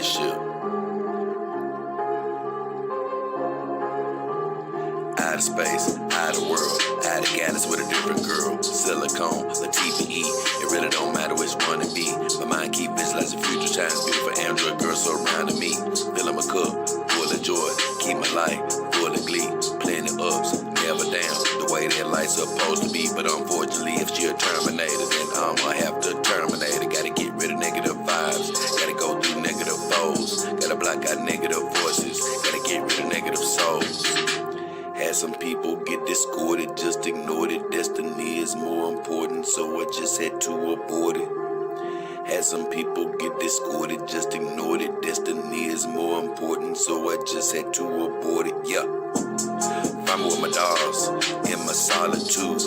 spaceship. Out of space, out of world, out of galaxy with a different girl. Silicone, a TPE, it really don't matter which one it be. My mind keep visualizing future times, beautiful android girls surrounding me. Filling my cup, full of joy, keep my life full of glee. Plenty ups, never down, the way that life's supposed to be. But unfortunately, if she a Terminator, then I'ma have to terminate it. Gotta get rid of negative vibes, gotta go through negative foes, gotta block out negative voices, gotta get rid of negative souls. Had some people get discorded, just ignored it. Destiny is more important, so I just had to abort it. Had some people get discorded, just ignored it. Destiny is more important, so I just had to abort it. Yeah. Find me with my dogs in my solitude.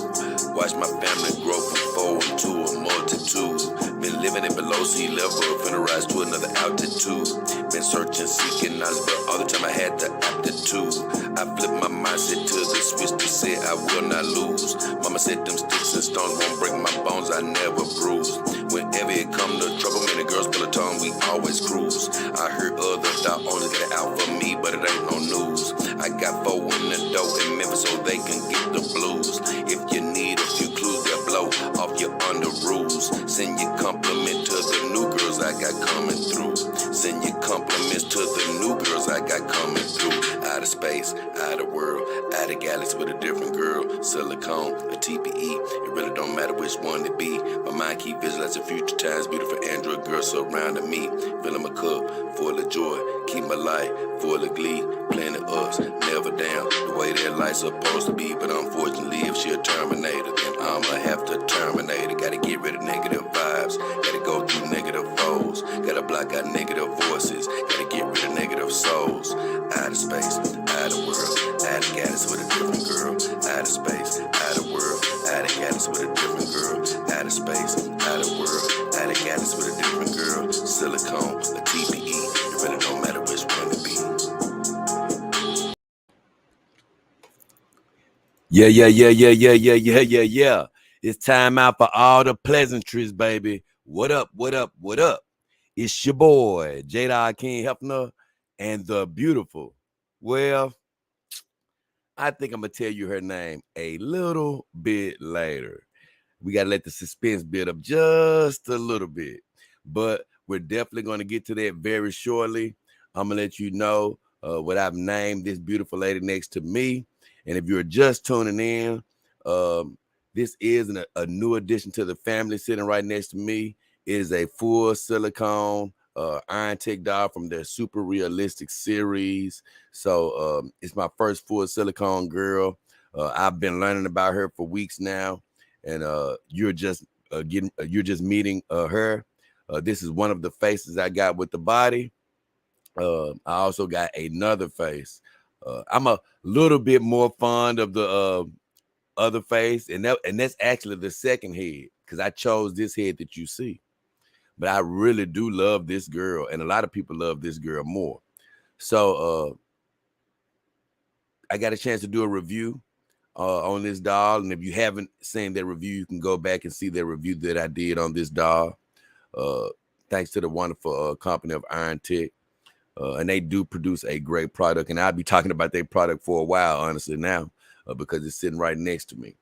Watch my family grow from 4 into a multitude. Been living it below sea level, finna rise to another altitude. Been searching, seeking knowledge, but all the time I had the aptitude. I flipped my mindset to the switch to say I will not lose. Mama said them sticks and stones won't break my bones, I never bruise. Whenever it come to trouble, man, the girls pull a tongue, we always cruise. I heard other thought owners get it out for me, but it ain't no news. I got 4 in the dough in Memphis so they can get the blues. If you need a few clues, they'll blow off your under rules. Send your compliment to the new girls I got coming through. Send your compliments to the new girls I got coming through. Out of space, out of world, out of galaxy with a different girl. Silicone, a TPE, it really don't matter which one it be. My mind keep visualizing future times, beautiful android girls surrounding me. Filling my cup, full of joy, keep my life full of glee. Plenty ups, never down, the way that life's supposed to be. But unfortunately, if she a Terminator, then I'ma have to terminate it. Gotta get rid of negative vibes, gotta go through negative foes, gotta block out negative voices, gotta get rid of negative souls. Out of space, out of world, out of galaxy with a different girl. Out of space, out of world, out of galaxy with a different girl. Out of space, out of world, out of galaxy with a different girl. Silicone, a TPE, it really don't matter which one it be. Yeah. It's time out for all the pleasantries, baby. What up? It's your boy, Jada King Hefner, and the beautiful. Well, I think I'm going to tell you her name a little bit later. We got to let the suspense build up just a little bit. But we're definitely going to get to that very shortly. I'm going to let you know what I've named this beautiful lady next to me. And if you're just tuning in, this is a new addition to the family sitting right next to me. It is a full silicone Iron Tech doll from their Super Realistic series. So it's my first full silicone girl. I've been learning about her for weeks now, and you're just meeting her. This is one of the faces I got with the body. I also got another face. I'm a little bit more fond of the other face, and that's actually the second head, because I chose this head that you see. But I really do love this girl, and a lot of people love this girl more. So I got a chance to do a review on this doll, and if you haven't seen that review, you can go back and see that review that I did on this doll. Thanks to the wonderful company of Iron Tech. And they do produce a great product, and I'll be talking about their product for a while, honestly, now, because it's sitting right next to me.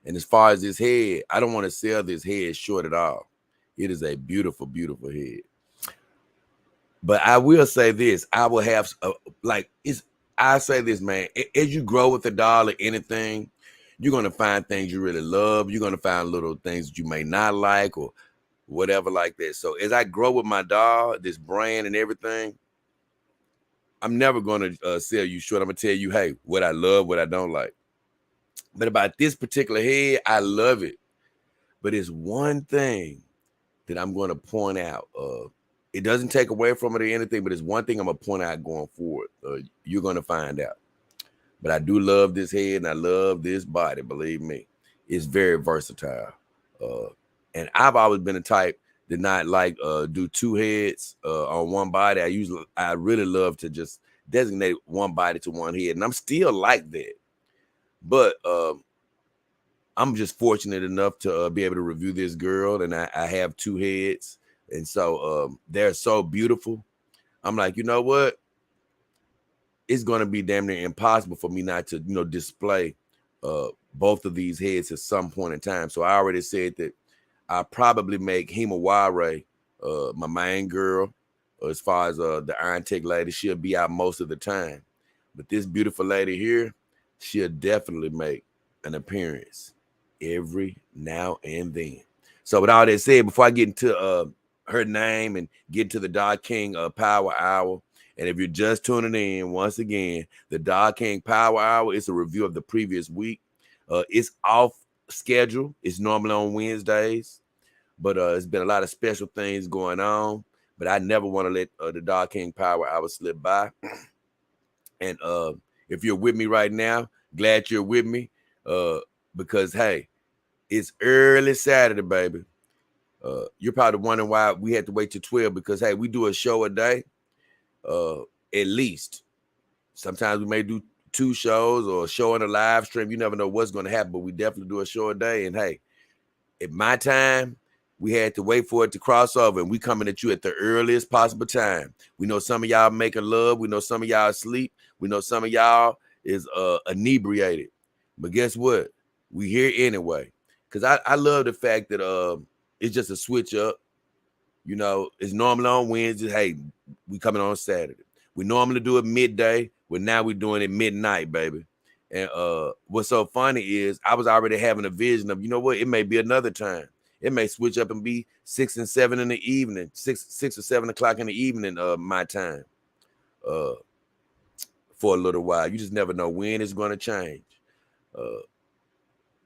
And as far as this head, I don't want to sell this head short at all. It is a beautiful, beautiful head. But I will say this: I will have I say this, man. As you grow with the doll or anything, you're gonna find things you really love. You're gonna find little things that you may not like or whatever like that. So as I grow with my doll, this brand and everything, I'm never going to sell you short. I'm going to tell you, hey, what I love, what I don't like. But about this particular head, I love it. But it's one thing that I'm going to point out. It doesn't take away from it or anything, but it's one thing I'm going to point out going forward. You're going to find out. But I do love this head, and I love this body, believe me. It's very versatile. And I've always been a type that not like do two heads on one body. I really love to just designate one body to one head, and I'm still like that. But I'm just fortunate enough to be able to review this girl, and I have two heads, And so they're so beautiful. I'm like, you know what? It's going to be damn near impossible for me not to, display both of these heads at some point in time. So I already said that I probably make Himawari my main girl. As far as the Iron Tech lady, she'll be out most of the time. But this beautiful lady here, she'll definitely make an appearance every now and then. So with all that said, before I get into her name and get to the Dog King Power Hour, and if you're just tuning in, once again, the Dog King Power Hour is a review of the previous week. It's off schedule. It's normally on Wednesdays, but it's been a lot of special things going on. But I never want to let the Dog King Power Hour slip by. And if you're with me right now, glad you're with me because, hey, it's early Saturday, baby. You're probably wondering why we had to wait till 12 because, hey, we do a show a day, at least. Sometimes we may do 2 shows or a show on a live stream. You never know what's going to happen, but we definitely do a show a day. And, hey, at my time, we had to wait for it to cross over, and we coming at you at the earliest possible time. We know some of y'all making love. We know some of y'all asleep. We know some of y'all is inebriated. But guess what? We here anyway. Because I love the fact that it's just a switch up. You know, it's normally on Wednesday. Hey, we coming on Saturday. We normally do it midday, but now we're doing it midnight, baby. And what's so funny is I was already having a vision of, you know what, it may be another time. It may switch up and be 6 and 7 in the evening, 6 or 7 o'clock in the evening, my time, for a little while. You just never know when it's going to change.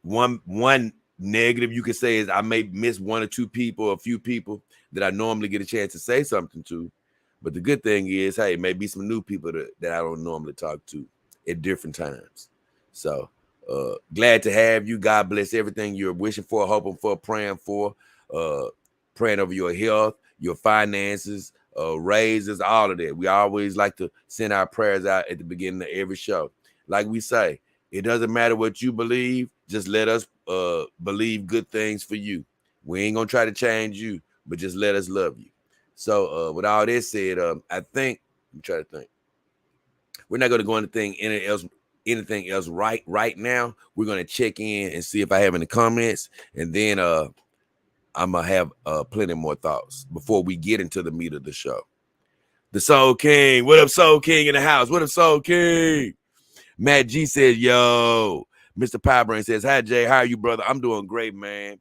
One negative you could say is I may miss 1 or 2 people, a few people that I normally get a chance to say something to. But the good thing is, hey, maybe some new people that I don't normally talk to at different times. So glad to have you. God bless everything you're wishing for, hoping for, praying for, praying over your health, your finances, raises, all of that. We always like to send our prayers out at the beginning of every show. Like we say, it doesn't matter what you believe. Just let us believe good things for you. We ain't going to try to change you, but just let us love you. So with all this said, I think, I'm trying to think. We're not going to go into anything else right now. We're going to check in and see if I have any comments. And then I'm going to have plenty more thoughts before we get into the meat of the show. The Soul King. What up, Soul King in the house? What up, Soul King? Matt G says, yo. Mr. Powerbrain says, hi, Jay. How are you, brother? I'm doing great, man.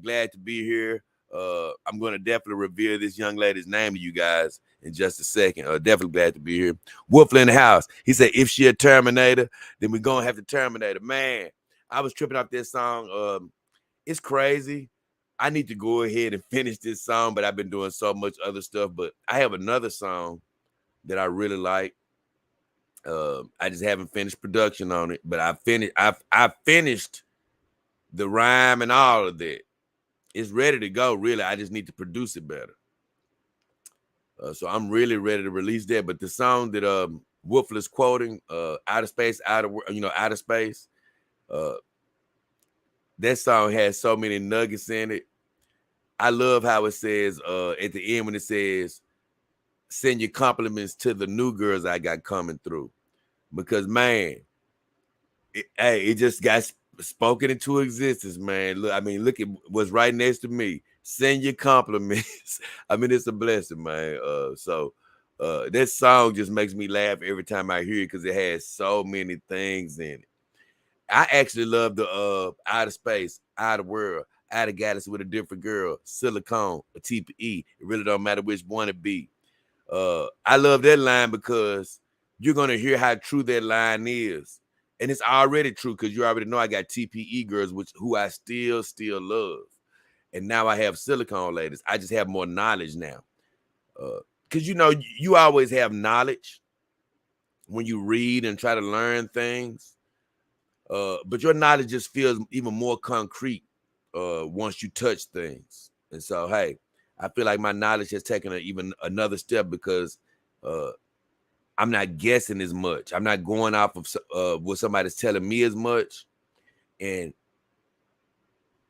Glad to be here. I'm going to definitely reveal this young lady's name to you guys in just a second. Definitely glad to be here. Wolfler in the house. He said, if she a Terminator, then we're going to have to terminate her. Man, I was tripping off this song. It's crazy. I need to go ahead and finish this song, but I've been doing so much other stuff. But I have another song that I really like. I just haven't finished production on it, but I finished the rhyme and all of that. It's ready to go, really. I just need to produce it better. So I'm really ready to release that. But the song that Wolfler's quoting, Outer Space, Outer Space, that song has so many nuggets in it. I love how it says at the end when it says, send your compliments to the new girls I got coming through. Because, man, it just got spoken into existence, man. Look at what's right next to me. Send your compliments. It's a blessing, man. So that song just makes me laugh every time I hear it because it has so many things in it. I actually love the Outer Space, Outer World, Outer Galaxy with a Different Girl, Silicone, a TPE. It really don't matter which one it be. I love that line because you're going to hear how true that line is. And it's already true because you already know I got TPE girls, who I still love. And now I have silicone ladies. I just have more knowledge now. Because, you always have knowledge when you read and try to learn things. But your knowledge just feels even more concrete once you touch things. And so, hey, I feel like my knowledge has taken even another step because I'm not guessing as much. I'm not going off of what somebody's telling me as much. And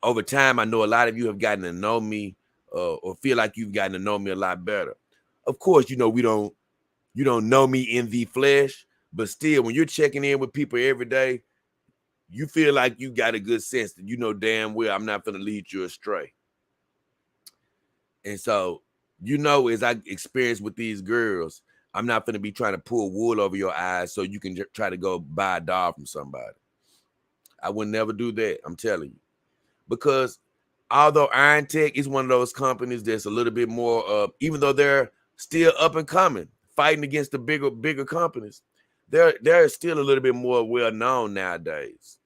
over time, I know a lot of you have gotten to know me or feel like you've gotten to know me a lot better. Of course, you don't know me in the flesh, but still, when you're checking in with people every day, you feel like you got a good sense that you know damn well I'm not going to lead you astray. And so, as I experience with these girls, I'm not going to be trying to pull wool over your eyes so you can try to go buy a doll from somebody. I would never do that, I'm telling you. Because although Iron Tech is one of those companies that's a little bit more, even though they're still up and coming, fighting against the bigger companies, they're still a little bit more well-known nowadays.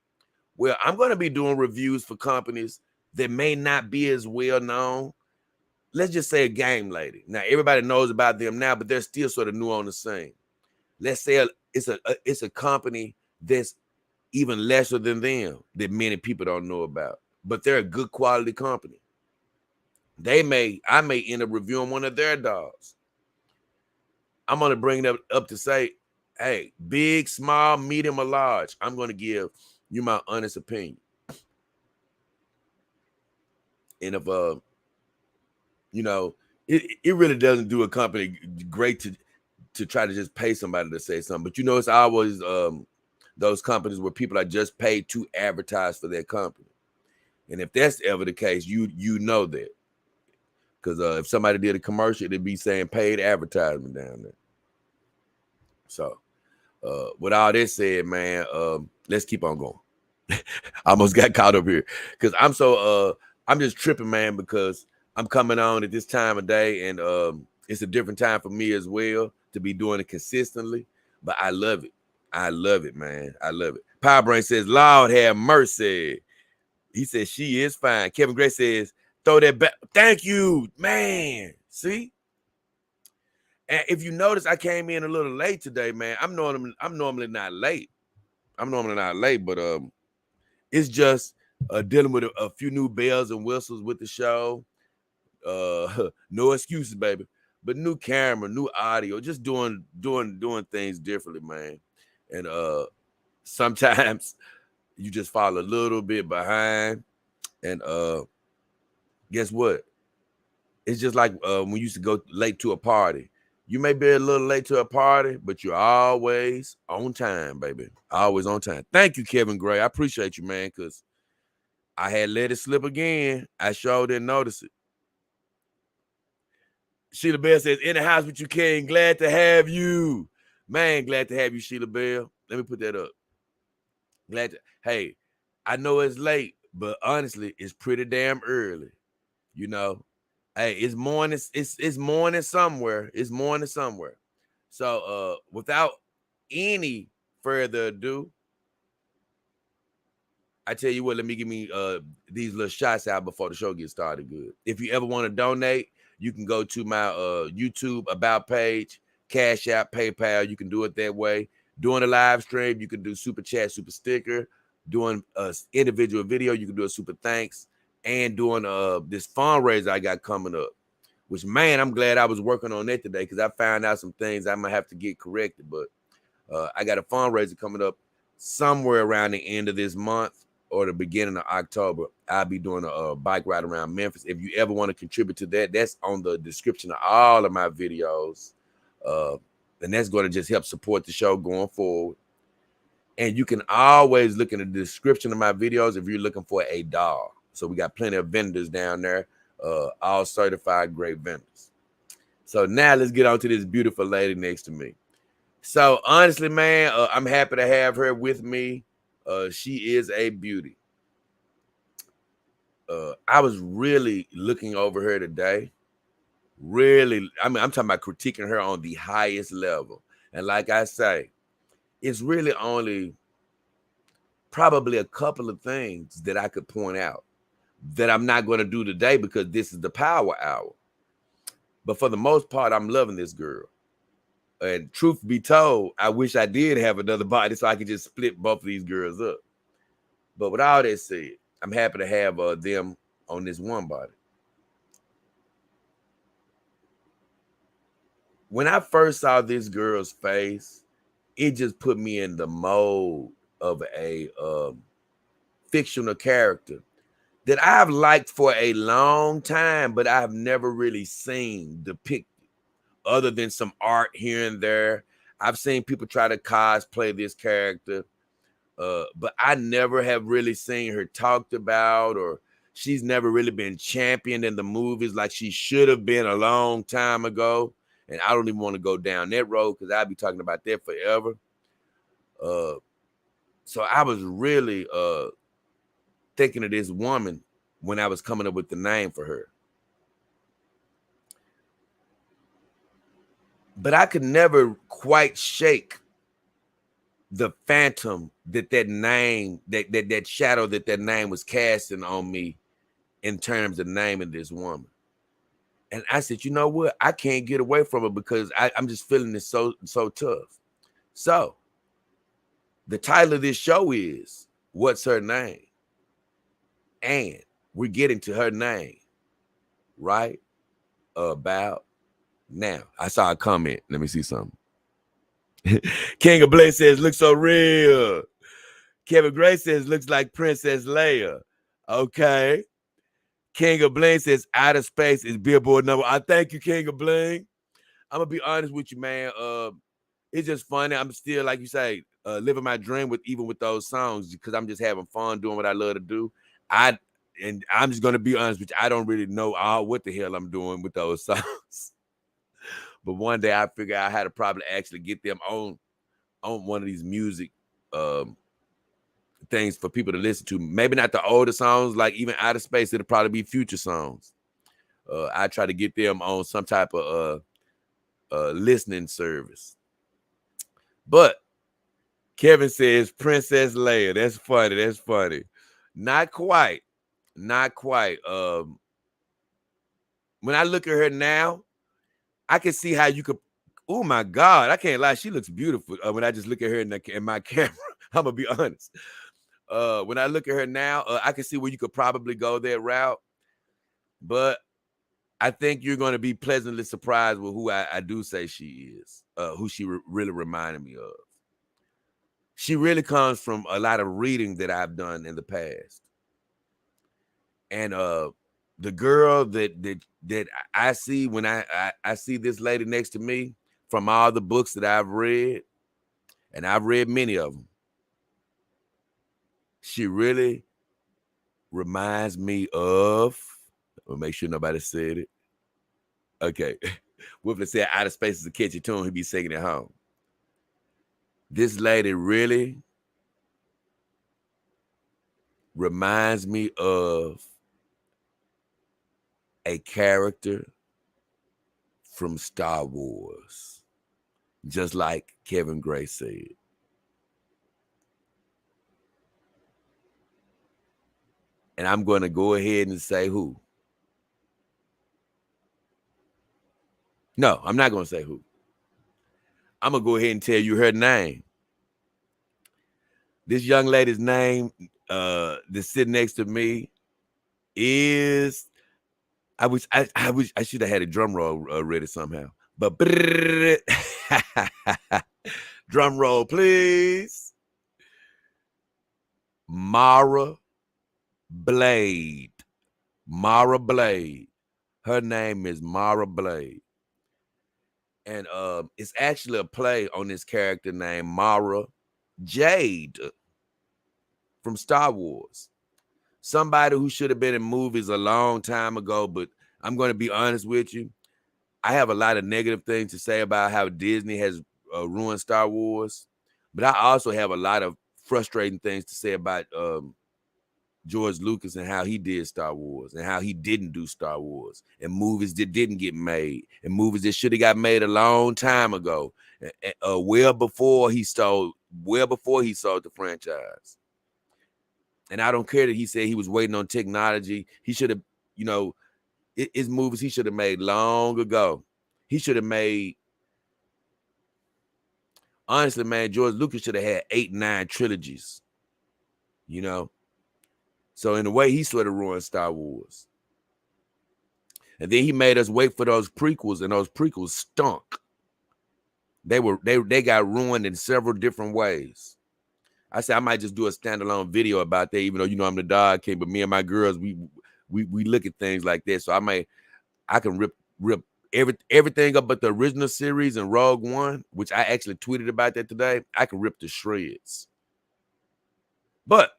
Well, I'm going to be doing reviews for companies that may not be as well-known. Let's just say a Game Lady. Now, everybody knows about them now, but they're still sort of new on the scene. Let's say it's a company that's even lesser than them that many people don't know about, but they're a good quality company. I may end up reviewing one of their dolls. I'm going to bring it up to say, hey, big, small, medium, or large, I'm going to give you my honest opinion. And if it really doesn't do a company great to try to just pay somebody to say something. But it's always those companies where people are just paid to advertise for their company. And if that's ever the case, you know that. Because if somebody did a commercial, it'd be saying paid advertisement down there. So with all this said, man, let's keep on going. I almost got caught up here because I'm just tripping, man, because I'm coming on at this time of day, and it's a different time for me as well to be doing it consistently. But I love it. I love it, man. I love it. Power Brain says, Lord have mercy. He says she is fine. Kevin Gray says, throw that back. Thank you, man. See? And if you notice, I came in a little late today, man. I'm normally not late. But it's just dealing with a few new bells and whistles with the show. No excuses, baby. But new camera, new audio, just doing things differently, man. And sometimes you just fall a little bit behind. And guess what? It's just like when you used to go late to a party. You may be a little late to a party, but you're always on time, baby. Always on time. Thank you, Kevin Gray. I appreciate you, man, because I had let it slip again. I sure didn't notice it. Sheila Bell says, in the house with you, King. Glad to have you. Man, glad to have you, Sheila Bell. Let me put that up. Hey, I know it's late, but honestly, it's pretty damn early. Hey, it's morning. It's morning somewhere. It's morning somewhere. So without any further ado, I tell you what, let me give me these little shots out before the show gets started good. If you ever want to donate, you can go to my YouTube About page, Cash App, PayPal. You can do it that way. Doing a live stream, you can do Super Chat, Super Sticker. Doing an individual video, you can do a Super Thanks. And doing this fundraiser I got coming up, which, man, I'm glad I was working on that today because I found out some things I might have to get corrected. But I got a fundraiser coming up somewhere around the end of this month or the beginning of October. I'll be doing a bike ride around Memphis. If you ever want to contribute to that, that's on the description of all of my videos. And that's going to just help support the show going forward. And you can always look in the description of my videos if you're looking for a doll. So we got plenty of vendors down there, all certified great vendors. So now let's get on to this beautiful lady next to me. So honestly, man, I'm happy to have her with me. She is a beauty. I was really looking over her today. Really, I'm talking about critiquing her on the highest level. And like I say, it's really only probably a couple of things that I could point out that I'm not going to do today because this is the power hour. But for the most part, I'm loving this girl. And truth be told, I wish I did have another body so I could just split both of these girls up. But with all that said, I'm happy to have them on this one body. When I first saw this girl's face, it just put me in the mode of a fictional character that I've liked for a long time, but I've never really seen depicted other than some art here and there. I've seen people try to cosplay this character, but I never have really seen her talked about, or she's never really been championed in the movies like she should have been a long time ago. And I don't even want to go down that road because I'll be talking about that forever. So I was really thinking of this woman when I was coming up with the name for her. But I could never quite shake the phantom that name, that shadow that name was casting on me in terms of naming this woman. And I said, you know what? I can't get away from it because I'm just feeling this so tough. So the title of this show is What's Her Name? And we're getting to her name right about now. I saw a comment. Let me see something. King of Blaze says, looks so real. Kevin Gray says, looks like Princess Leia. Okay. King of Bling says, outer space is Billboard number. I thank you, King of Bling. I'm going to be honest with you, man. It's just funny. I'm still, like you say, living my dream even with those songs because I'm just having fun doing what I love to do. I'm just going to be honest with you. I don't really know what the hell I'm doing with those songs. But one day I figured out how to probably actually get them on one of these music things for people to listen to. Maybe not the older songs, like even Outer Space. It'll probably be future songs. I try to get them on some type of listening service. But Kevin says Princess Leia. That's funny. That's funny. Not quite. Not quite. When I look at her now, I can see how you could. Oh my God, I can't lie. She looks beautiful. When I just look at her in my camera, I'm gonna be honest. When I look at her now, I can see where you could probably go that route. But I think you're going to be pleasantly surprised with who I do say she is, who she really reminded me of. She really comes from a lot of reading that I've done in the past. And the girl that I see when I see this lady next to me from all the books that I've read, and I've read many of them, she really reminds me of, I'll make sure nobody said it. Okay. Woodford said Outer Space is a catchy tune. He'd be singing at home. This lady really reminds me of a character from Star Wars, just like Kevin Gray said. And I'm going to go ahead and say who. No, I'm not going to say who. I'm going to go ahead and tell you her name. This young lady's name that's sitting next to me is, I wish I should have had a drum roll ready somehow. But drum roll, please. Mara Blade. Mara Blade. Her name is Mara Blade. And it's actually a play on this character named Mara Jade from Star Wars. Somebody who should have been in movies a long time ago, but I'm going to be honest with you. I have a lot of negative things to say about how Disney has ruined Star Wars, but I also have a lot of frustrating things to say about George Lucas and how he did Star Wars and how he didn't do Star Wars and movies that didn't get made and movies that should have got made a long time ago, well before he sold the franchise. And I don't care that he said he was waiting on technology. He should have, his movies he should have made long ago. He should have made, honestly, man, George Lucas should have had 8, 9 trilogies, So in a way, he sort of ruined Star Wars. And then he made us wait for those prequels, and those prequels stunk. They got ruined in several different ways. I said I might just do a standalone video about that, even though you know I'm the dog king, but me and my girls, we look at things like that. So I can rip everything up but the original series and Rogue One, which I actually tweeted about that today. I can rip to shreds. But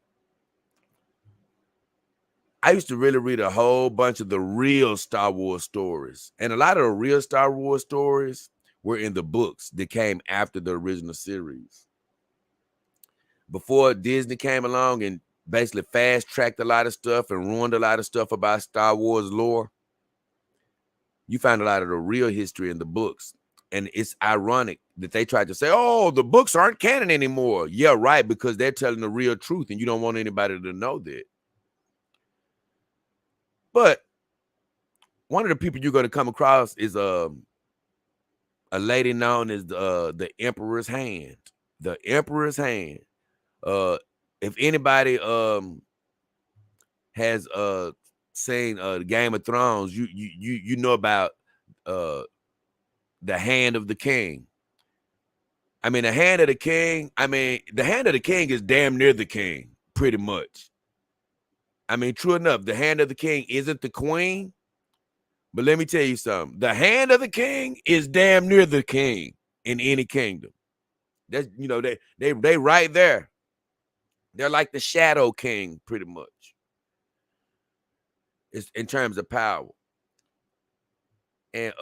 I used to really read a whole bunch of the real Star Wars stories. And a lot of the real Star Wars stories were in the books that came after the original series. Before Disney came along and basically fast-tracked a lot of stuff and ruined a lot of stuff about Star Wars lore, you find a lot of the real history in the books. And it's ironic that they tried to say, oh, the books aren't canon anymore. Yeah, right, because they're telling the real truth and you don't want anybody to know that. But one of the people you're going to come across is a lady known as the Emperor's Hand. The Emperor's Hand. If anybody has seen the Game of Thrones, you know about the Hand of the King. I mean, the Hand of the King. I mean, the Hand of the King is damn near the king, pretty much. I mean, true enough, the Hand of the King isn't the queen. But let me tell you something. The Hand of the King is damn near the king in any kingdom. That's, you know, they right there. They're like the Shadow King, pretty much. It's in terms of power. And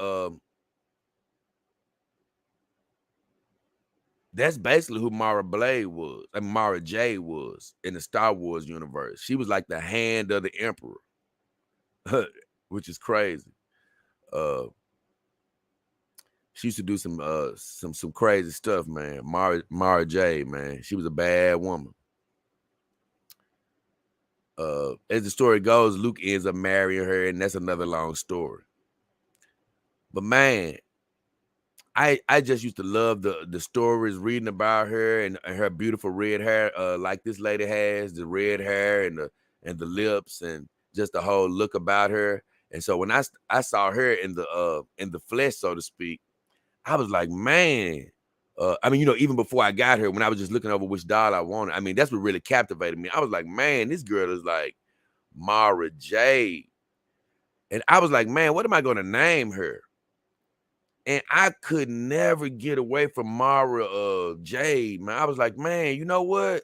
that's basically who Mara Blade was. I mean, Mara Jade was in the Star Wars universe. She was like the hand of the Emperor, which is crazy. She used to do some crazy stuff, man. Mara Jade, man. She was a bad woman. As the story goes, Luke ends up marrying her, and that's another long story. But man, I just used to love the stories, reading about her and her beautiful red hair, like this lady has, the red hair and the lips and just the whole look about her. And so when I saw her in the flesh, so to speak, I was like, man. I mean, you know, even before I got her, when I was just looking over which doll I wanted, I mean, that's what really captivated me. I was like, man, this girl is like Mara Jade. And I was like, man, what am I going to name her? And I could never get away from Mara Jade, man. I was like, man, you know what?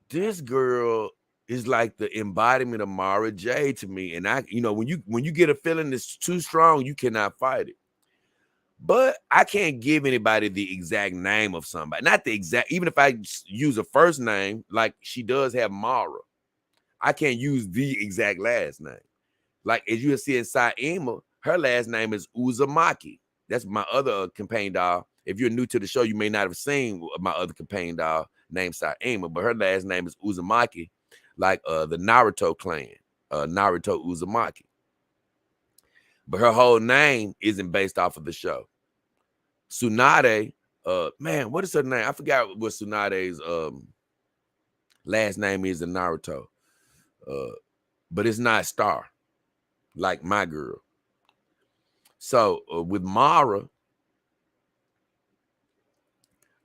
This girl is like the embodiment of Mara Jade to me. And I, you know, when you get a feeling that's too strong, you cannot fight it. But I can't give anybody the exact name of somebody. Not the exact, even if I use a first name, like she does have Mara, I can't use the exact last name. Like as you'll see in Saima, her last name is Uzumaki. That's my other companion doll. If you're new to the show, you may not have seen my other companion doll named Saima, but her last name is Uzumaki, like the Naruto clan, Naruto Uzumaki. But her whole name isn't based off of the show. Tsunade, man, what is her name? I forgot what Tsunade's last name is in Naruto. But it's not Star, like my girl. So with Mara,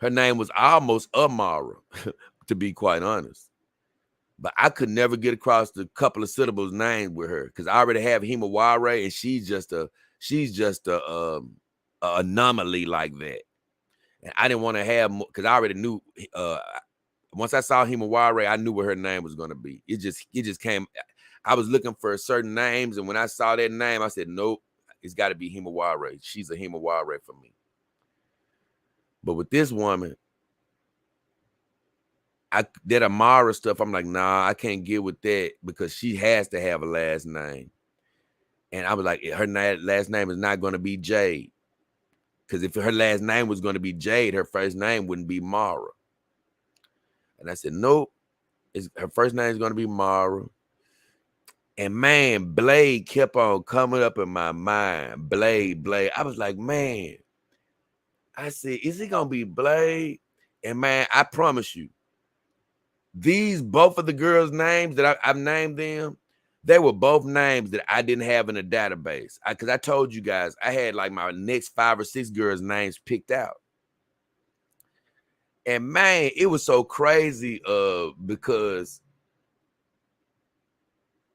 her name was almost Amara, to be quite honest. But I could never get across the couple of syllables named with her because I already have Himawari, and she's just a anomaly like that. And I didn't want to have more because I already knew. Once I saw Himawari, I knew what her name was going to be. It just came. I was looking for certain names, and when I saw that name, I said, nope, it's got to be Himawari. She's a Himawari for me. But with this woman, that Amara stuff, I'm like, nah, I can't get with that because she has to have a last name. And I was like, her last name is not going to be Jade. Because if her last name was going to be Jade, her first name wouldn't be Mara. And I said, nope, her first name is going to be Mara. And man, Blade kept on coming up in my mind. Blade. I was like, man. I said, is it going to be Blade? And man, I promise you, both of the girls' names that I've named them, they were both names that I didn't have in a database. Because I told you guys, I had like my next 5 or 6 girls' names picked out. And man, it was so crazy because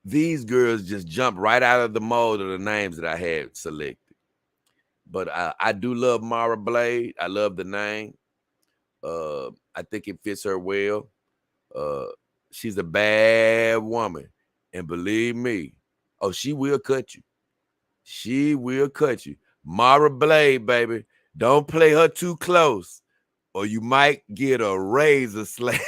these girls just jumped right out of the mold of the names that I had selected. But I do love Mara Blade. I love the name. I think it fits her well. She's a bad woman. And believe me, she will cut you. She will cut you. Mara Blade, baby. Don't play her too close, or you might get a razor slash.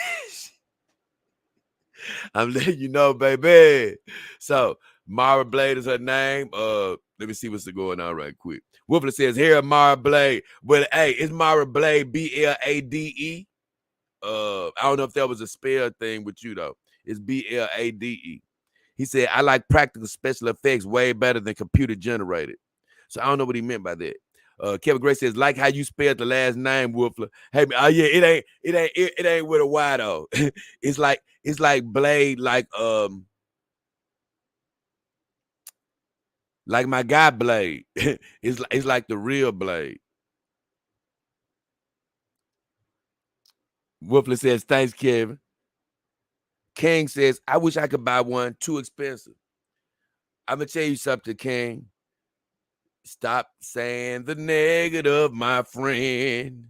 I'm letting you know, baby. So Mara Blade is her name. Let me see what's going on right quick. Woofler says, here, Mara Blade. But hey, it's Mara Blade, Blade. I don't know if that was a spell thing with you, though. It's Blade. He said, I like practical special effects way better than computer generated. So I don't know what he meant by that. Kevin Gray says, like how you spelled the last name, Woofler. Hey, yeah, it ain't with a Y though. it's like Blade, like my guy Blade. it's like the real Blade. Woofler says, thanks, Kevin. King says, I wish I could buy one. Too expensive. I'm gonna tell you something, King. Stop saying the negative, my friend.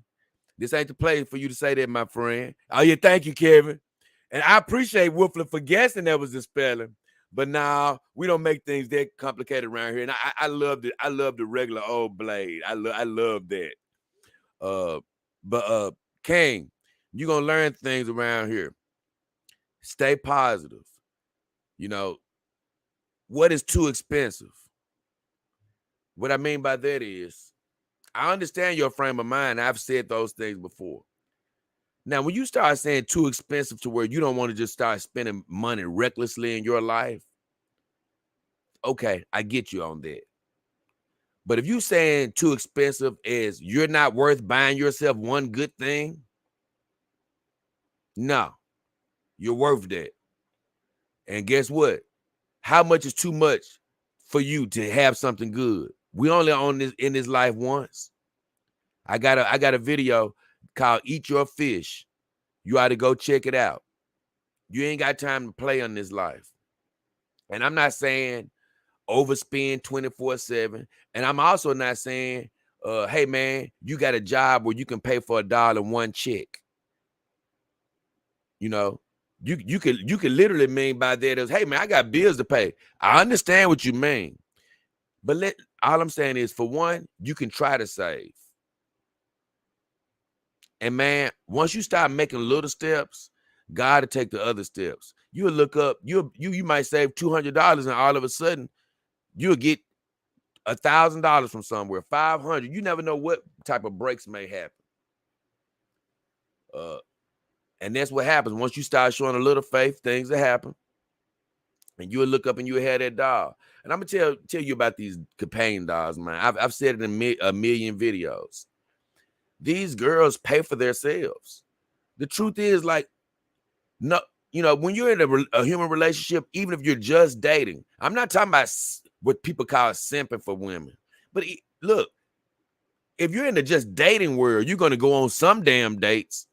This ain't the place for you to say that, my friend. Oh, yeah, thank you, Kevin. And I appreciate Woofler for guessing that was the spelling. But now we don't make things that complicated around here. And I love it. I love the regular old Blade. I love that. But King, you're gonna learn things around here. Stay positive. You know, what is too expensive? What I mean by that is, I understand your frame of mind. I've said those things before. Now, when you start saying too expensive to where you don't want to just start spending money recklessly in your life, okay, I get you on that. But if you saying too expensive as you're not worth buying yourself one good thing, no, you're worth that. And guess what? How much is too much for you to have something good? We only on this in this life once. I got a video called Eat Your Fish. You ought to go check it out. You ain't got time to play on this life. And I'm not saying overspend 24/7. And I'm also not saying, hey man, you got a job where you can pay for $1 check. You know, you could literally mean by that is, hey man, I got bills to pay. I understand what you mean. But all I'm saying is, for one, you can try to save. And man, once you start making little steps, God will take the other steps. You'll look up, you might save $200, and all of a sudden you'll get $1,000 from somewhere, $500. You never know what type of breaks may happen. And that's what happens. Once you start showing a little faith, things will happen. And you'll look up and you'll have that doll. And I'm gonna tell you about these companion dolls, man. I've said it in a million videos. These girls pay for themselves. The truth is, like, no, you know, when you're in a human relationship, even if you're just dating, I'm not talking about what people call simping for women. But look, if you're in the just dating world, you're gonna go on some damn dates.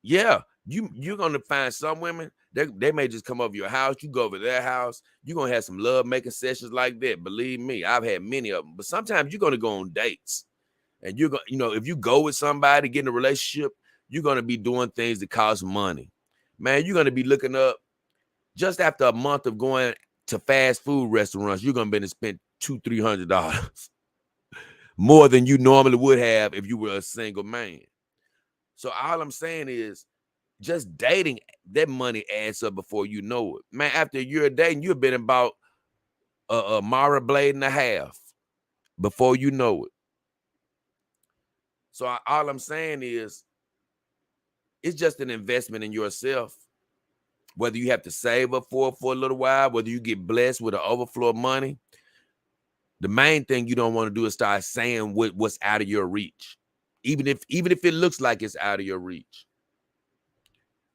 Yeah, you're gonna find some women. They may just come over your house. You go over their house. You're gonna have some love making sessions like that. Believe me, I've had many of them. But sometimes you're gonna go on dates. And you're going to, you know, if you go with somebody, get in a relationship, you're going to be doing things that cost money. Man, you're going to be looking up, just after a month of going to fast food restaurants, you're going to be spend $200-$300 more than you normally would have if you were a single man. So all I'm saying is, just dating, that money adds up before you know it. Man, after a year of dating, you've been about a Mara Blade and a half before you know it. So all I'm saying is, it's just an investment in yourself. Whether you have to save up for a little while, whether you get blessed with an overflow of money, the main thing you don't want to do is start saying what's out of your reach, even if it looks like it's out of your reach.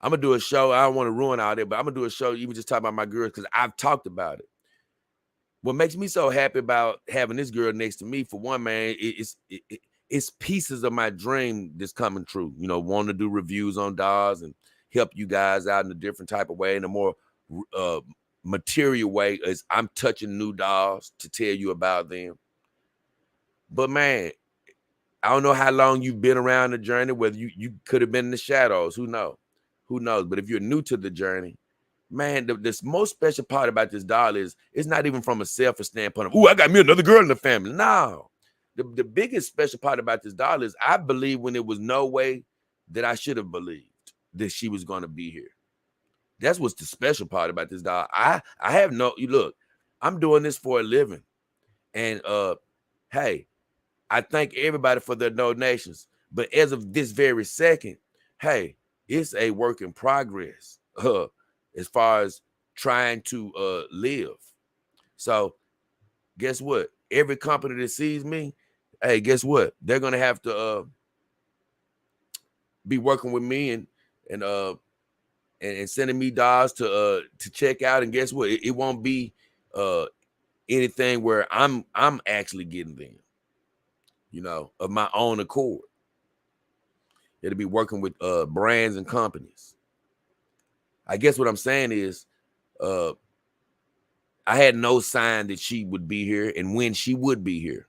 I'm gonna do a show. I don't want to ruin all that, but I'm gonna do a show even just talk about my girls, because I've talked about it. What makes me so happy about having this girl next to me, for one, man, it's pieces of my dream that's coming true. You know, wanting to do reviews on dolls and help you guys out in a different type of way, in a more material way, as I'm touching new dolls to tell you about them. But man, I don't know how long you've been around the journey, whether you could have been in the shadows. Who knows? Who knows? But if you're new to the journey, man, the most special part about this doll is it's not even from a selfish standpoint of, oh, I got me another girl in the family. No. The biggest special part about this doll is I believe when there was no way that I should have believed that she was going to be here. That's what's the special part about this doll. I have no, you look, I'm doing this for a living. And hey, I thank everybody for their donations. But as of this very second, hey, it's a work in progress as far as trying to live. So guess what? Every company that sees me, hey, guess what? They're gonna have to be working with me and sending me dolls to check out. And guess what? It won't be anything where I'm actually getting them, you know, of my own accord. It'll be working with brands and companies. I guess what I'm saying is I had no sign that she would be here and when she would be here.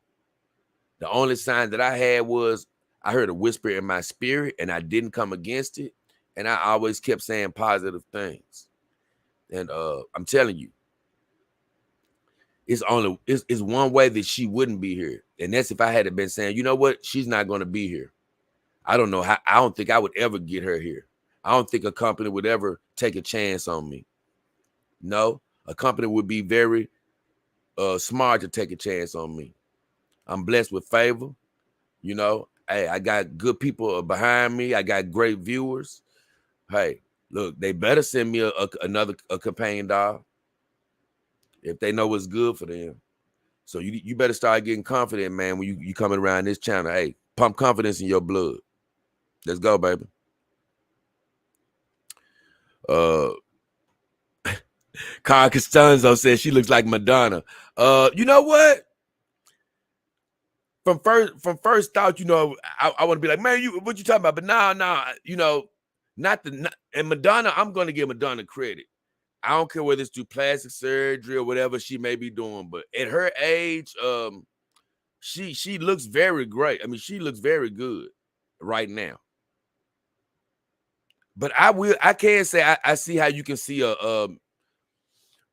The only sign that I had was I heard a whisper in my spirit and I didn't come against it. And I always kept saying positive things. And I'm telling you, it's one way that she wouldn't be here. And that's if I had been saying, you know what, she's not going to be here. I don't know how. I don't think I would ever get her here. I don't think a company would ever take a chance on me. No, a company would be very smart to take a chance on me. I'm blessed with favor. You know, hey, I got good people behind me. I got great viewers. Hey, look, they better send me another companion doll if they know what's good for them. So you better start getting confident, man, when you coming around this channel. Hey, pump confidence in your blood. Let's go, baby. Carl Costanzo says she looks like Madonna. You know what? From first thought, you know, I want to be like, man, what you talking about? But nah, you know, and Madonna, I'm gonna give Madonna credit. I don't care whether it's through plastic surgery or whatever she may be doing, but at her age, she looks very great. I mean, she looks very good right now. But I can't say I see how you can see a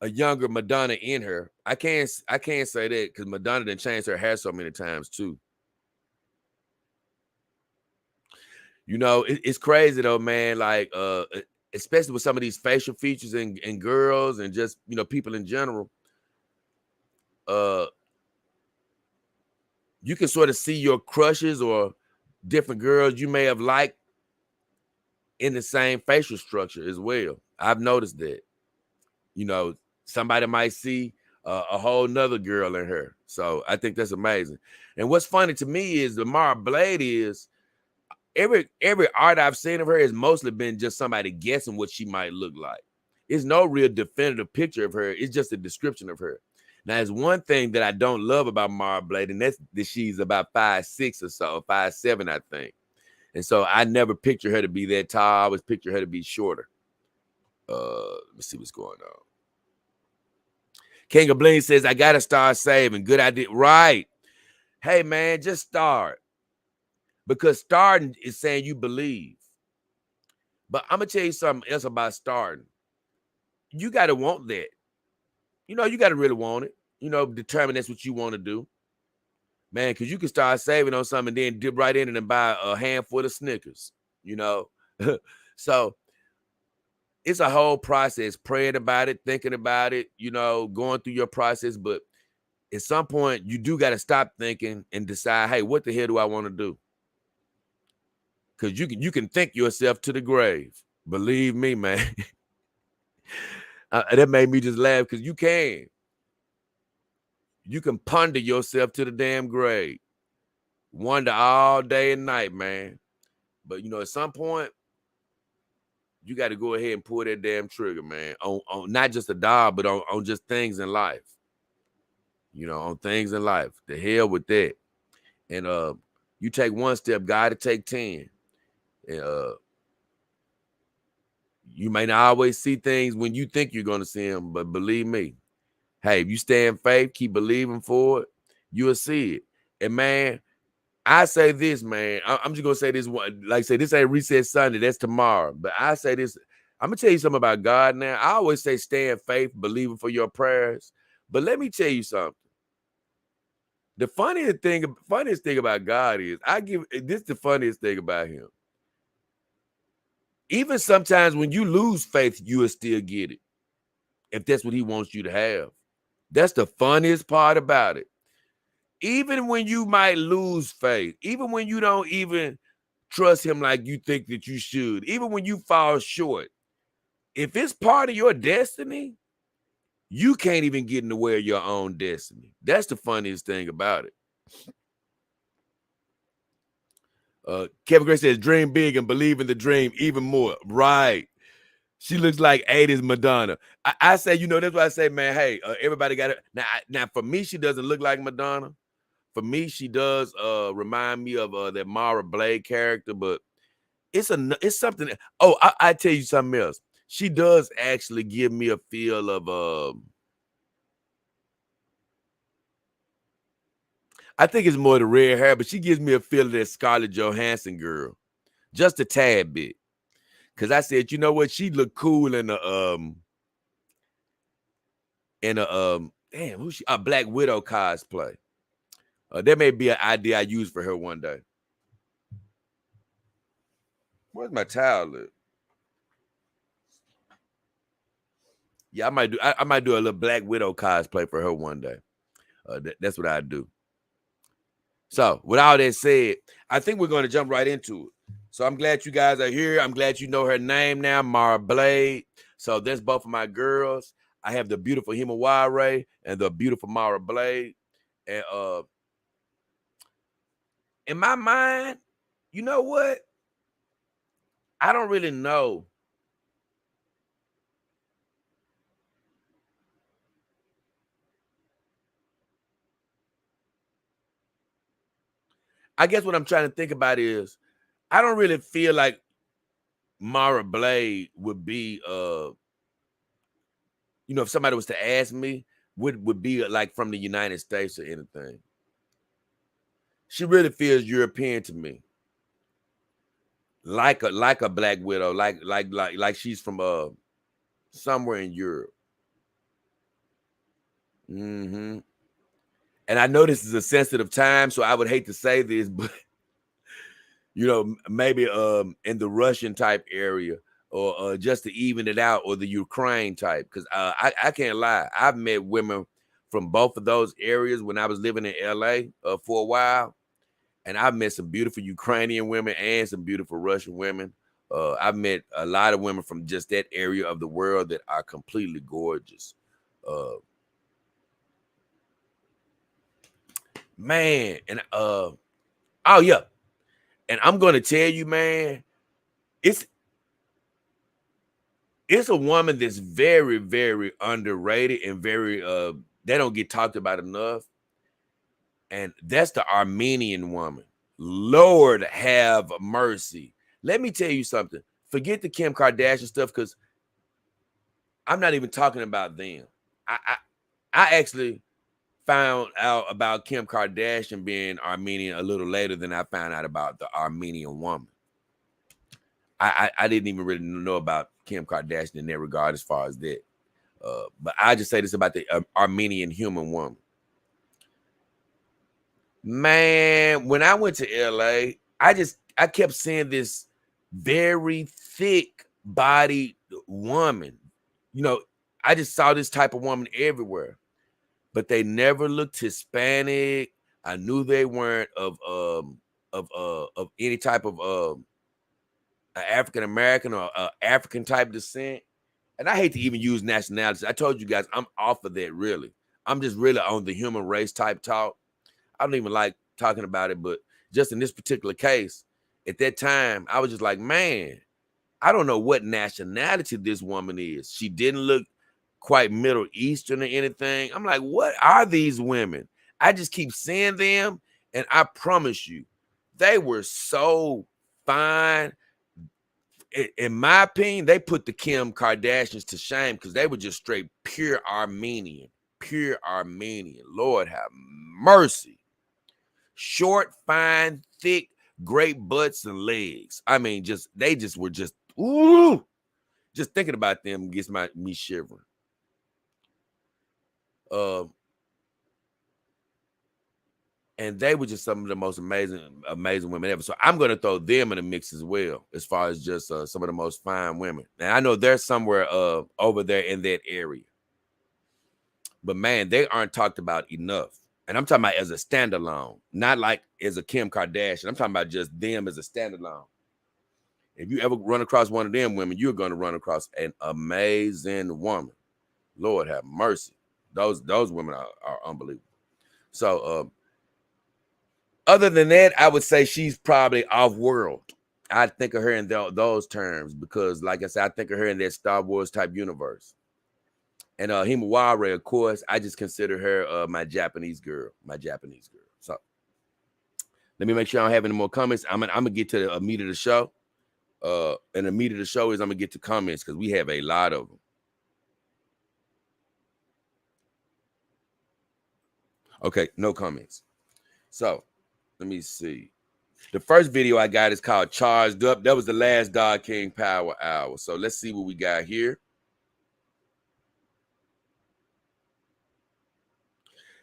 younger Madonna in her. I can't say that because Madonna done changed her hair so many times too. You know, it's crazy though, man. Like especially with some of these facial features and girls and just, you know, people in general. You can sort of see your crushes or different girls you may have liked in the same facial structure as well. I've noticed that. You know, somebody might see a whole nother girl in her. So I think that's amazing. And what's funny to me is Mara Blade is every art I've seen of her has mostly been just somebody guessing what she might look like. It's no real definitive picture of her. It's just a description of her. Now, there's one thing that I don't love about Mara Blade, and that's that she's about 5'6" or so, 5'7", I think. And so I never picture her to be that tall. I always picture her to be shorter. Let me see what's going on. King of Bling says, I got to start saving. Good idea. Right. Hey, man, just start. Because starting is saying you believe. But I'm going to tell you something else about starting. You got to want that. You know, you got to really want it. You know, determine that's what you want to do. Man, because you can start saving on something and then dip right in it and buy a handful of Snickers, you know. So it's a whole process, praying about it, thinking about it, you know, going through your process. But at some point, you do got to stop thinking and decide, hey, what the hell do I want to do? Because you can think yourself to the grave. Believe me, man. That made me just laugh because you can. You can ponder yourself to the damn grave. Wonder all day and night, man. But, you know, at some point, you got to go ahead and pull that damn trigger, man. On not just a doll, but on just things in life. You know, on things in life. The hell with that. And You take one step, God to take 10. And, you may not always see things when you think you're going to see them, but believe me, hey, if you stay in faith, keep believing for it, you'll see it. And man, I say this, man, I'm just going to say this one. Like I say, this ain't Reset Sunday. That's tomorrow. But I say this, I'm going to tell you something about God now. I always say stay in faith, believing for your prayers. But let me tell you something. The funniest thing about God is, this the funniest thing about him. Even sometimes when you lose faith, you will still get it. If that's what he wants you to have. That's the funniest part about it. Even when you might lose faith, even when you don't even trust him like you think that you should, even when you fall short, if it's part of your destiny, you can't even get in the way of your own destiny. That's the funniest thing about it. Kevin Gray says, dream big and believe in the dream even more. Right. She looks like 80s Madonna. I say, that's why I say, man, hey, everybody got it. Now, for me, she doesn't look like Madonna. For me, she does remind me of that Mara Blade character, but it's something. I tell you something else. She does actually give me a feel of I think it's more the red hair, but she gives me a feel of that Scarlett Johansson girl, just a tad bit. Cause I said, you know what? She looked cool in a Black Widow cosplay. There may be an idea I use for her one day. Where's my towel at? Yeah, I might do a little Black Widow cosplay for her one day. That's what I do. So, with all that said, I think we're going to jump right into it. So, I'm glad you guys are here. I'm glad you know her name now, Mara Blade. So, there's both of my girls. I have the beautiful Himawari and the beautiful Mara Blade. And in my mind, you know what? I don't really know. I guess what I'm trying to think about is I don't really feel like Mara Blade would be if somebody was to ask me, would be like from the United States or anything. She really feels European to me. Like a Black Widow, like she's from somewhere in Europe. Mm-hmm. And I know this is a sensitive time, so I would hate to say this, but maybe in the Russian type area, or just to even it out, or the Ukraine type, because I can't lie. I've met women from both of those areas when I was living in LA for a while, and I've met some beautiful Ukrainian women and some beautiful Russian women. I've met a lot of women from just that area of the world that are completely gorgeous. Man, and oh yeah, and I'm gonna tell you, man, it's a woman that's very, very underrated and very they don't get talked about enough. And that's the Armenian woman. Lord have mercy. Let me tell you something. Forget the Kim Kardashian stuff, because I'm not even talking about them. I actually found out about Kim Kardashian being Armenian a little later than I found out about the Armenian woman. I didn't even really know about Kim Kardashian in that regard as far as that. But I just say this about the Armenian human woman. Man, when I went to LA, I kept seeing this very thick bodied woman. I just saw this type of woman everywhere, but they never looked Hispanic. I knew they weren't of any type of African American or African type descent. And I hate to even use nationalities. I told you guys I'm off of that, really. I'm just really on the human race type talk. I don't even like talking about it, but just in this particular case, at that time, I was just like, man, I don't know what nationality this woman is. She didn't look quite Middle Eastern or anything. I'm like, what are these women? I just keep seeing them, and I promise you, They were so fine. In my opinion, they put the Kim Kardashians to shame because they were just straight pure Armenian. Lord have mercy. Short, fine, thick, great butts and legs. I mean, they were just ooh. Just thinking about them gets me shivering. And they were just some of the most amazing women ever. So I'm going to throw them in the mix as well, as far as just some of the most fine women. And I know they're somewhere over there in that area. But, man, they aren't talked about enough. And I'm talking about as a standalone, not like as a Kim Kardashian. I'm talking about just them as a standalone. If you ever run across one of them women, you're going to run across an amazing woman. Lord have mercy. Those women are unbelievable. So, other than that, I would say she's probably off-world. I think of her in those terms because, like I said, I think of her in that Star Wars type universe. And Himawari, of course, I just consider her my Japanese girl. So let me make sure I don't have any more comments. I'm gonna get to the meat of the show. And the meat of the show is I'm gonna get to comments because we have a lot of them. Okay, no comments. So let me see. The first video I got is called Charged Up. That was the last Dog King Power Hour. So let's see what we got here.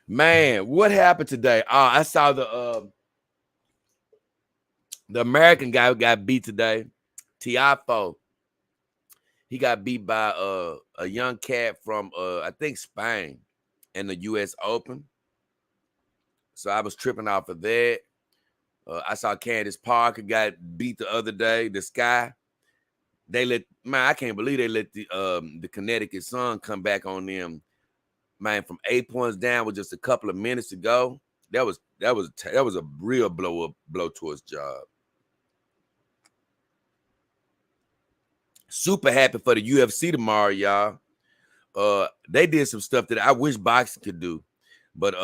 Man, what happened today? I saw the American guy who got beat today, Tiafoe. He got beat by a young cat from I think Spain in the U.S. Open. So I was tripping off of that. I saw Candace Parker got beat the other day. The Sky. I can't believe they let the Connecticut Sun come back on them. Man, from 8 points down with just a couple of minutes to go. That was a real blow towards job. Super happy for the UFC tomorrow, y'all. They did some stuff that I wish boxing could do, but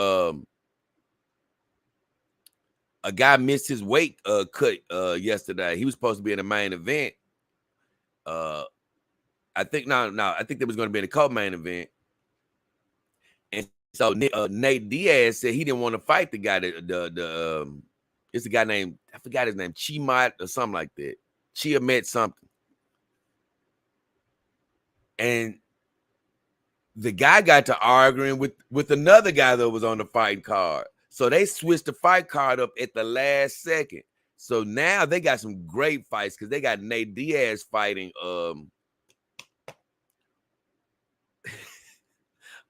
a guy missed his weight cut yesterday. He was supposed to be in the main event. I think there was going to be in the co-main event. And so Nate Diaz said he didn't want to fight the guy that it's a guy named, I forgot his name, Chimot or something like that. Chiamet something. And the guy got to arguing with another guy that was on the fighting card. So they switched the fight card up at the last second. So now they got some great fights because they got Nate Diaz fighting.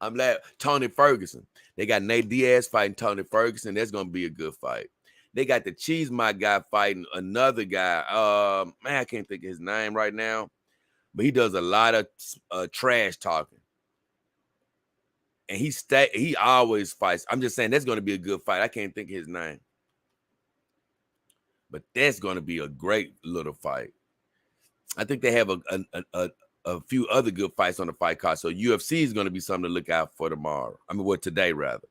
I'm glad Tony Ferguson. They got Nate Diaz fighting Tony Ferguson. That's gonna be a good fight. They got the Cheesemont guy fighting another guy. Man, I can't think of his name right now, but he does a lot of trash talking. And he always fights. I'm just saying that's going to be a good fight. I can't think of his name. But that's going to be a great little fight. I think they have a few other good fights on the fight card. So UFC is going to be something to look out for tomorrow. Today rather.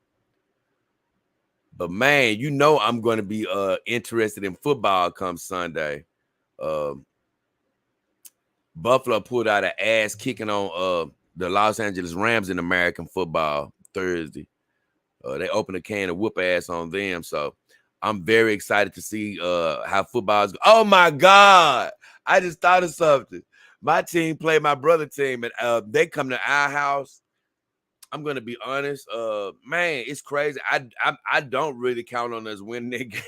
But man, I'm going to be interested in football come Sunday. Buffalo pulled out an ass kicking on the Los Angeles Rams in American football Thursday. They opened a can of whoop ass on them. So I'm very excited to see how football's going. Oh my God. I just thought of something. My team played my brother's team and they come to our house. I'm going to be honest. Man, it's crazy. I don't really count on us winning that game.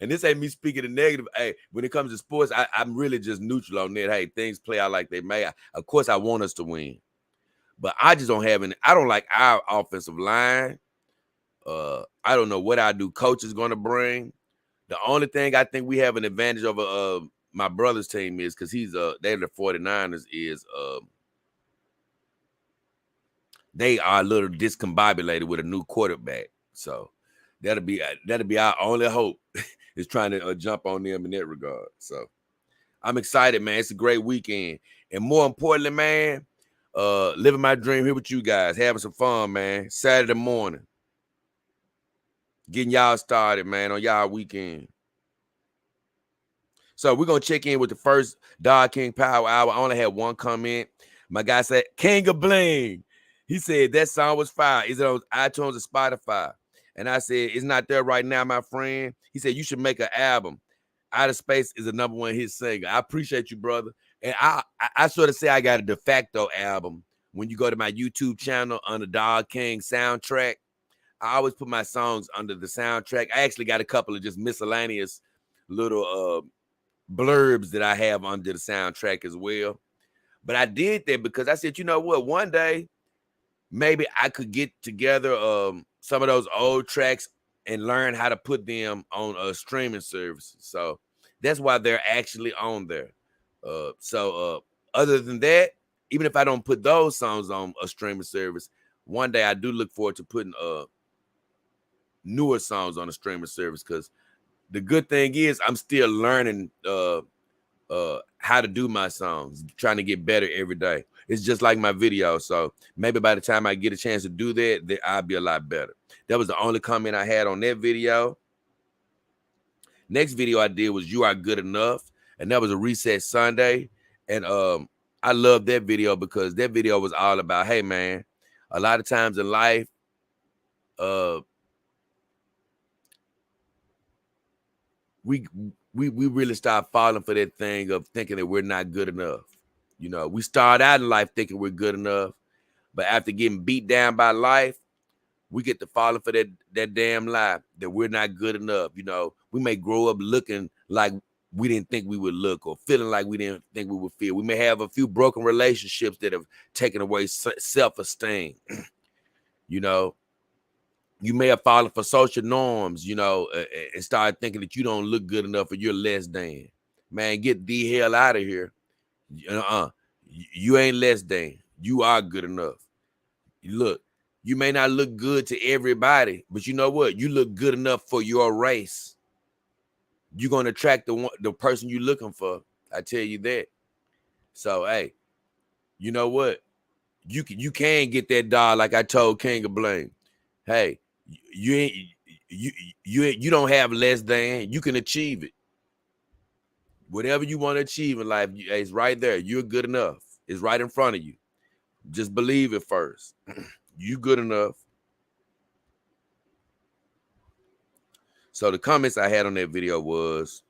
And this ain't me speaking the negative. Hey, when it comes to sports, I'm really just neutral on that. Hey, things play out like they may. Of course, I want us to win. But I just don't have any. I don't like our offensive line. I don't know what our new coach is going to bring. The only thing I think we have an advantage over my brother's team is because they're the 49ers is they are a little discombobulated with a new quarterback. So that'll be our only hope is trying to jump on them in that regard. So I'm excited, man. It's a great weekend. And more importantly, man, living my dream here with you guys, having some fun, man. Saturday morning. Getting y'all started, man, on y'all weekend. So we're gonna check in with the first Dog King Power Hour. I only had one comment. My guy said, King of Bling. He said that song was fire. Is it on iTunes or Spotify? And I said, it's not there right now, my friend. He said, you should make an album. Outer Space is a #1 hit singer. I appreciate you, brother. And I sort of say I got a de facto album. When you go to my YouTube channel under Dog King soundtrack, I always put my songs under the soundtrack. I actually got a couple of just miscellaneous little blurbs that I have under the soundtrack as well. But I did that because I said, you know what, one day maybe I could get together some of those old tracks and learn how to put them on a streaming service. So that's why they're actually on there. Other than that, even if I don't put those songs on a streaming service, one day I do look forward to putting newer songs on a streaming service, because the good thing is I'm still learning how to do my songs, trying to get better every day. It's just like my video. So maybe by the time I get a chance to do that, I'll be a lot better. That was the only comment I had on that video. Next video I did was You Are Good Enough, and that was a Reset Sunday. And I love that video because that video was all about, hey man, a lot of times in life, we really start falling for that thing of thinking that we're not good enough. You know, we start out in life thinking we're good enough, but after getting beat down by life, we get to falling for that damn lie that we're not good enough. You know, we may grow up looking like we didn't think we would look, or feeling like we didn't think we would feel. We may have a few broken relationships that have taken away self-esteem. You know, you may have fallen for social norms, you know, and started thinking that you don't look good enough or you're less than. Man, get the hell out of here. You ain't less than. You are good enough. Look, you may not look good to everybody, but you know what? You look good enough for your race. You're going to attract the person you're looking for. I tell you that. So, hey, you know what? You can get that dog, like I told King of Bling. Hey, you don't have less than. You can achieve it. Whatever you want to achieve in life, it's right there. You're good enough. It's right in front of you. Just believe it first. You good enough. So the comments I had on that video was,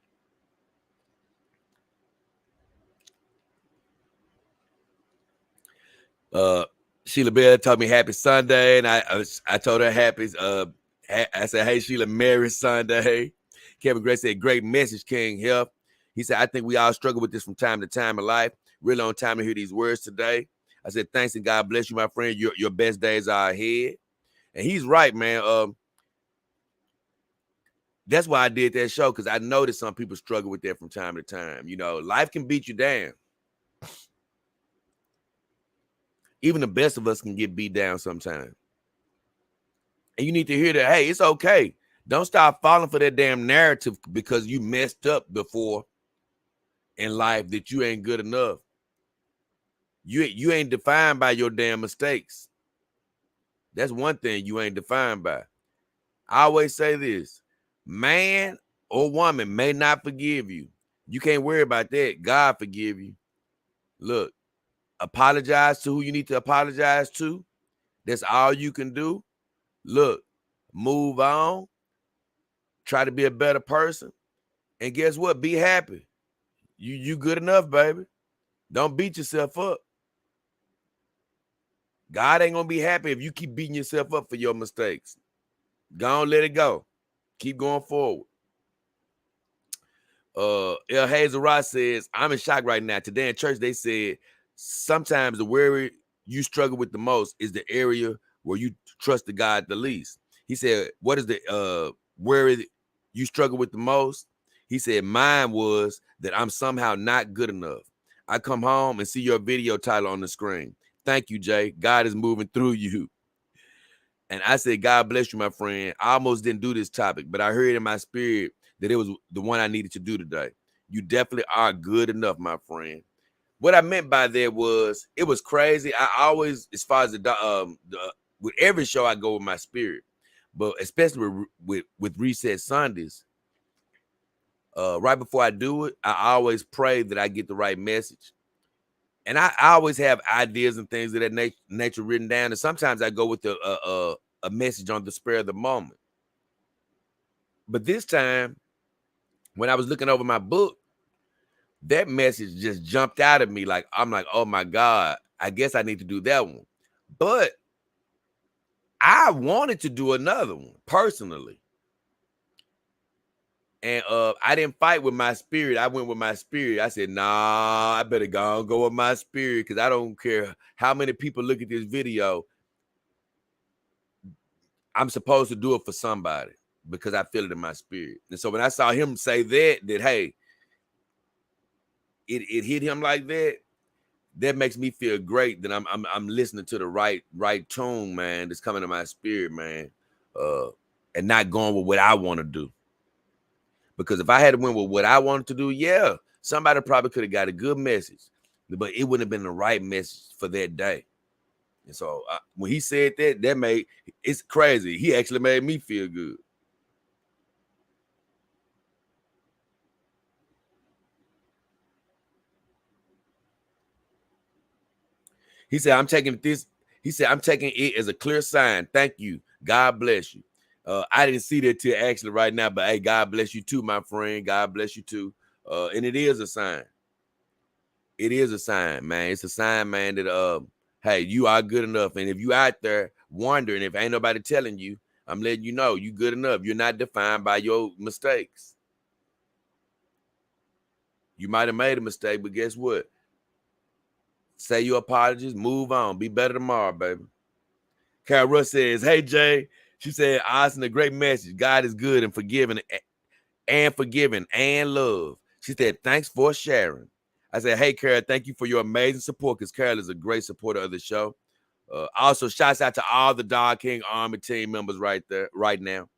Sheila Bell told me happy Sunday, and I told her happy. I said, hey Sheila, Merry Sunday. Kevin Gray said, great message, King Health. He said, I think we all struggle with this from time to time in life. Really on time to hear these words today. I said, thanks and God bless you, my friend. Your best days are ahead. And he's right, man. That's why I did that show, because I noticed some people struggle with that from time to time. You know, life can beat you down. Even the best of us can get beat down sometimes. And you need to hear that, hey, it's okay. Don't stop falling for that damn narrative because you messed up before in life that you ain't good enough. You ain't defined by your damn mistakes. That's one thing you ain't defined by. I always say this. Man or woman may not forgive you. You can't worry about that. God forgive you. Look, apologize to who you need to apologize to. That's all you can do. Look, move on. Try to be a better person. And guess what? Be happy. You good enough, baby. Don't beat yourself up. God ain't going to be happy if you keep beating yourself up for your mistakes. Go on, let it go. Keep going forward. El Hazel Ross says, I'm in shock right now. Today in church, they said sometimes the area you struggle with the most is the area where you trust the God the least. He said, what is the where you struggle with the most? He said, mine was that I'm somehow not good enough. I come home and see your video title on the screen. Thank you, Jay. God is moving through you. And I said, God bless you, my friend. I almost didn't do this topic, but I heard in my spirit that it was the one I needed to do today. You definitely are good enough, my friend. What I meant by that was, it was crazy. I always, as far as with every show, I go with my spirit. But especially with Reset Sundays, right before I do it, I always pray that I get the right message. And I always have ideas and things of that nature written down. And sometimes I go with a message on the spur of the moment. But this time, when I was looking over my book, that message just jumped out at me. Like, I'm like, oh my God, I guess I need to do that one. But I wanted to do another one personally. And I didn't fight with my spirit. I went with my spirit. I said, nah, I better go with my spirit, because I don't care how many people look at this video. I'm supposed to do it for somebody because I feel it in my spirit. And so when I saw him say that hey, it hit him like that, that makes me feel great that I'm listening to the right tune, man, that's coming to my spirit, man, and not going with what I want to do. Because if I had to win with what I wanted to do, yeah, somebody probably could have got a good message, but it wouldn't have been the right message for that day. And so when he said that it's crazy. He actually made me feel good. He said, I'm taking it as a clear sign. Thank you. God bless you. I didn't see that till actually right now, but hey, God bless you too, my friend. God bless you too. And it is a sign. It is a sign, man. It's a sign, man, that hey, you are good enough. And if you out there wondering if ain't nobody telling you, I'm letting you know you good enough. You're not defined by your mistakes. You might have made a mistake, but guess what? Say your apologies, move on. Be better tomorrow, baby. Carol Russ says, hey, Jay. She said, Austin, a great message. God is good and forgiving and love. She said, thanks for sharing. I said, hey, Carol, thank you for your amazing support, because Carol is a great supporter of the show. Also, shouts out to all the Dog King Army team members right now.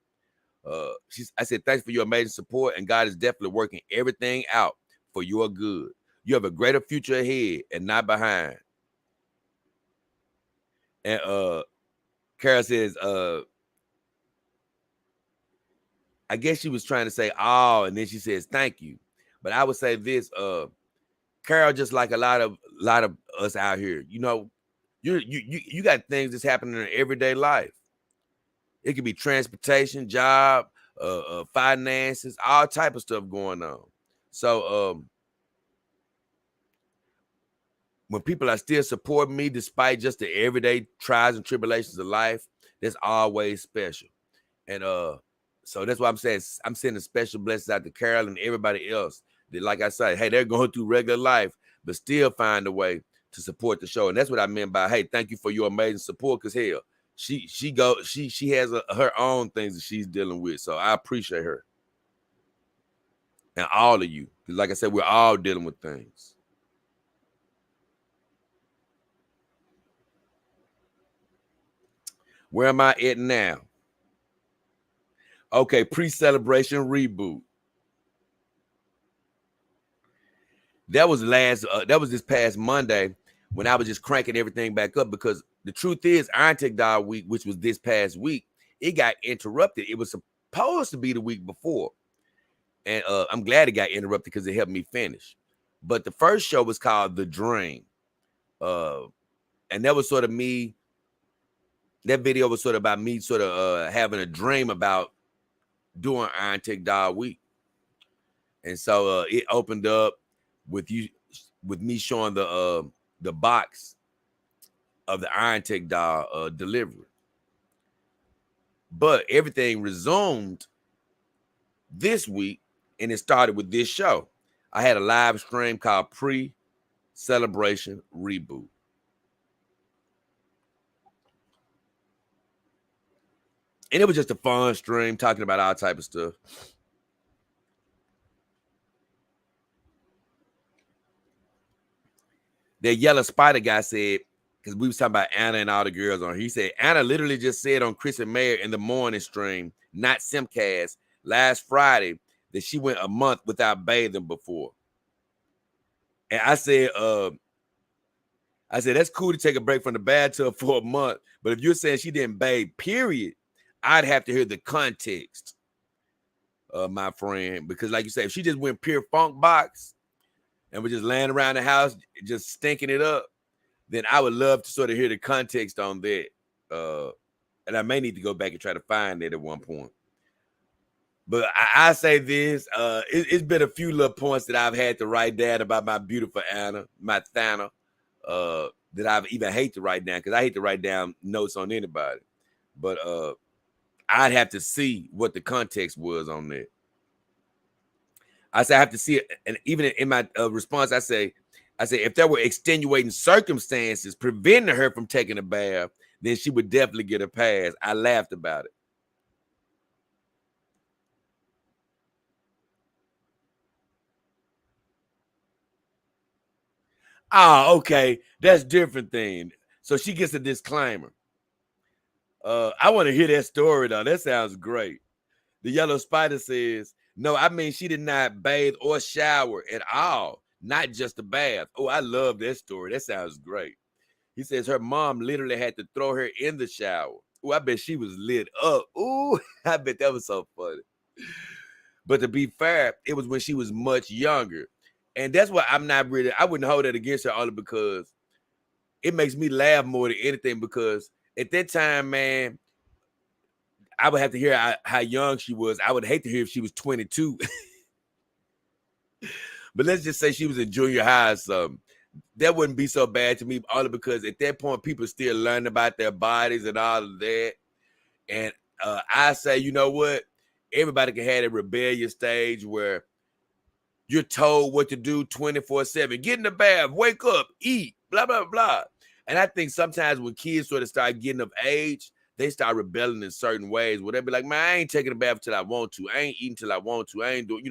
I said, thanks for your amazing support, and God is definitely working everything out for your good. You have a greater future ahead and not behind. And Carol says, I guess she was trying to say, oh, and then she says, thank you. But I would say this, Carol, just like a lot of us out here, you know, you got things that's happening in everyday life. It could be transportation, job, finances, all type of stuff going on. So when people are still supporting me despite just the everyday trials and tribulations of life, that's always special. And so that's why I'm saying I'm sending special blessings out to Carol and everybody else that, like I say, hey, they're going through regular life, but still find a way to support the show. And that's what I meant by, hey, thank you for your amazing support. Because hell, she has her own things that she's dealing with. So I appreciate her and all of you. Because like I said, we're all dealing with things. Where am I at now? Okay, pre-celebration reboot. That was this past Monday when I was just cranking everything back up, because the truth is Iron Tech Dog week, which was this past week, it got interrupted. It was supposed to be the week before. And I'm glad it got interrupted because it helped me finish. But the first show was called The Dream. And that was sort of me. That video was sort of about me sort of having a dream about doing Iron Tech Dog week. And so it opened up with me showing the box of the Iron Tech Dog delivery. But everything resumed this week, and it started with this show. I had a live stream called Pre-Celebration Reboot. And it was just a fun stream talking about all type of stuff. That Yellow Spider guy said, because we was talking about Anna and all the girls on, he said, Anna literally just said on Chris and Mayor in the morning stream, not Simcast, last Friday, that she went a month without bathing before. And I said, that's cool to take a break from the bathtub for a month. But if you're saying she didn't bathe, period, I'd have to hear the context, my friend, because like you say, if she just went pure funk box and was just laying around the house, just stinking it up, then I would love to sort of hear the context on that. And I may need to go back and try to find it at one point. But I say this, it's been a few little points that I've had to write down about my beautiful Anna, my Thana, that I've even hate to write down because I hate to write down notes on anybody. But I'd have to see what the context was on that. I say I have to see it, and even in my response, I say if there were extenuating circumstances preventing her from taking a bath, then she would definitely get a pass. I laughed about it. Oh, okay. That's different thing. So she gets a disclaimer. I want to hear that story though. That sounds great. The yellow spider says, no, I mean she did not bathe or shower at all. Not just a bath. Oh, I love that story. That sounds great. He says her mom literally had to throw her in the shower. Oh, I bet she was lit up. Oh, I bet that was so funny. But to be fair, it was when she was much younger. And that's why I wouldn't hold that against her only because it makes me laugh more than anything because at that time, man, I would have to hear how young she was. I would hate to hear if she was 22. But let's just say she was in junior high or something. That wouldn't be so bad to me only because at that point, people still learn about their bodies and all of that. And I say, you know what? Everybody can have a rebellious stage where you're told what to do 24/7. Get in the bath, wake up, eat, blah, blah, blah. And I think sometimes when kids sort of start getting of age, they start rebelling in certain ways where they'll be like, man, I ain't taking a bath till I want to. I ain't eating till I want to. I ain't doing,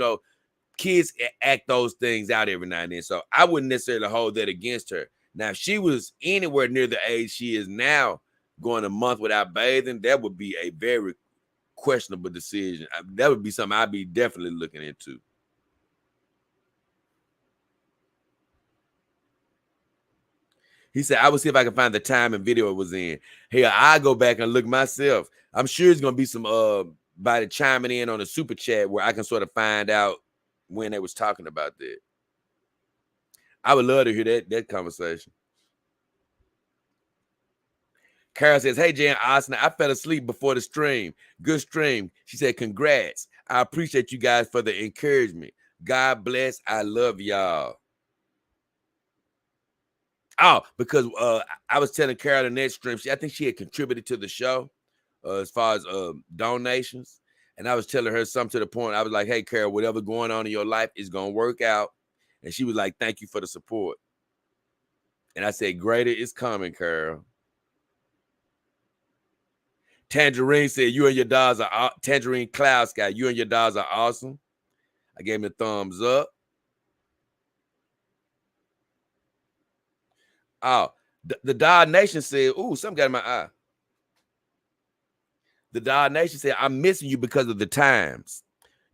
kids act those things out every now and then. So I wouldn't necessarily hold that against her. Now, if she was anywhere near the age she is now, going a month without bathing, that would be a very questionable decision. That would be something I'd be definitely looking into. He said, I will see if I can find the time and video it was in. Hey, I'll go back and look myself. I'm sure it's going to be some body chiming in on a super chat where I can sort of find out when they was talking about that. I would love to hear that conversation. Carol says, hey, Jan Austin, I fell asleep before the stream. Good stream. She said, congrats. I appreciate you guys for the encouragement. God bless. I love y'all. Oh, because I was telling Carol in that stream, I think she had contributed to the show as far as donations. And I was telling her something to the point. I was like, hey, Carol, whatever going on in your life is going to work out. And she was like, thank you for the support. And I said, greater is coming, Carol. Tangerine said, you and your dogs are Tangerine Cloud Sky. You and your dogs are awesome. I gave him a thumbs up. Oh, the Dog Nation said, ooh, something got in my eye. The Dog Nation said, I'm missing you because of the times.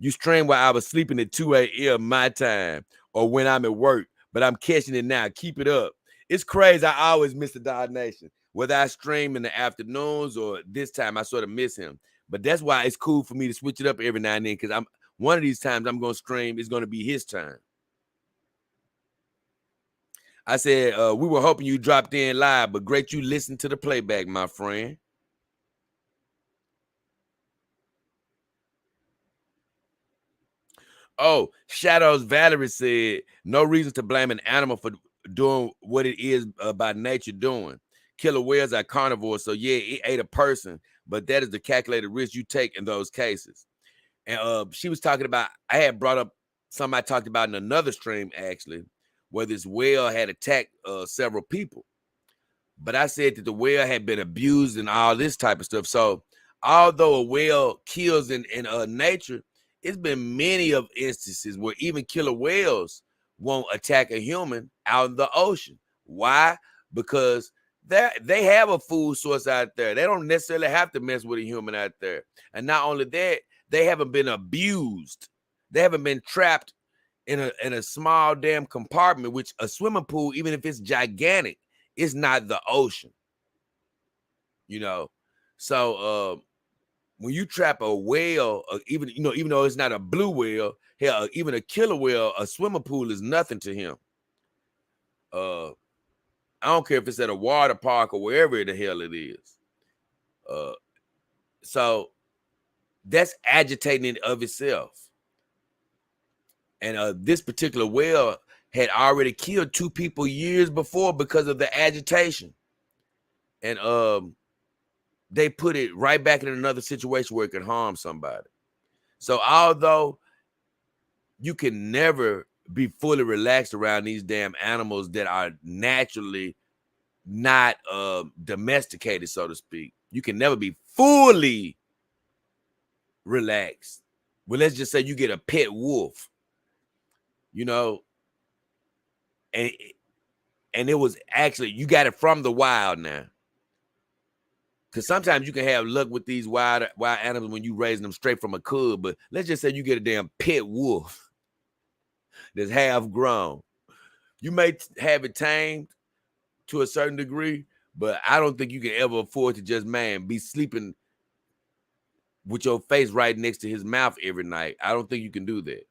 You stream while I was sleeping at 2 a.m. my time or when I'm at work, but I'm catching it now. Keep it up. It's crazy. I always miss the Dog Nation. Whether I stream in the afternoons or this time, I sort of miss him. But that's why it's cool for me to switch it up every now and then because one of these times I'm going to stream is going to be his time. I said, we were hoping you dropped in live, but great you listened to the playback, my friend. Oh, Shadows Valerie said, no reason to blame an animal for doing what it is by nature doing. Killer whales are carnivores, so yeah, it ate a person, but that is the calculated risk you take in those cases. And she was talking about, I had brought up something I talked about in another stream, actually, where this whale had attacked several people. But I said that the whale had been abused and all this type of stuff. So although a whale kills in nature, it's been many of instances where even killer whales won't attack a human out in the ocean. Why? Because they have a food source out there. They don't necessarily have to mess with a human out there. And not only that, they haven't been abused. They haven't been trapped in a small damn compartment, which a swimming pool, even if it's gigantic, is not the ocean. So when you trap a whale, even though it's not a blue whale, hell, even a killer whale, a swimming pool is nothing to him. I don't care if it's at a water park or wherever the hell it is. So that's agitating of itself. And this particular whale had already killed 2 people years before because of the agitation. And they put it right back in another situation where it could harm somebody. So although you can never be fully relaxed around these damn animals that are naturally not domesticated, so to speak, you can never be fully relaxed. Well, let's just say you get a pet wolf, and it was actually, you got it from the wild now. Because sometimes you can have luck with these wild animals when you raising them straight from a cub. But let's just say you get a damn pet wolf that's half grown. You may have it tamed to a certain degree, but I don't think you can ever afford to just, be sleeping with your face right next to his mouth every night. I don't think you can do that.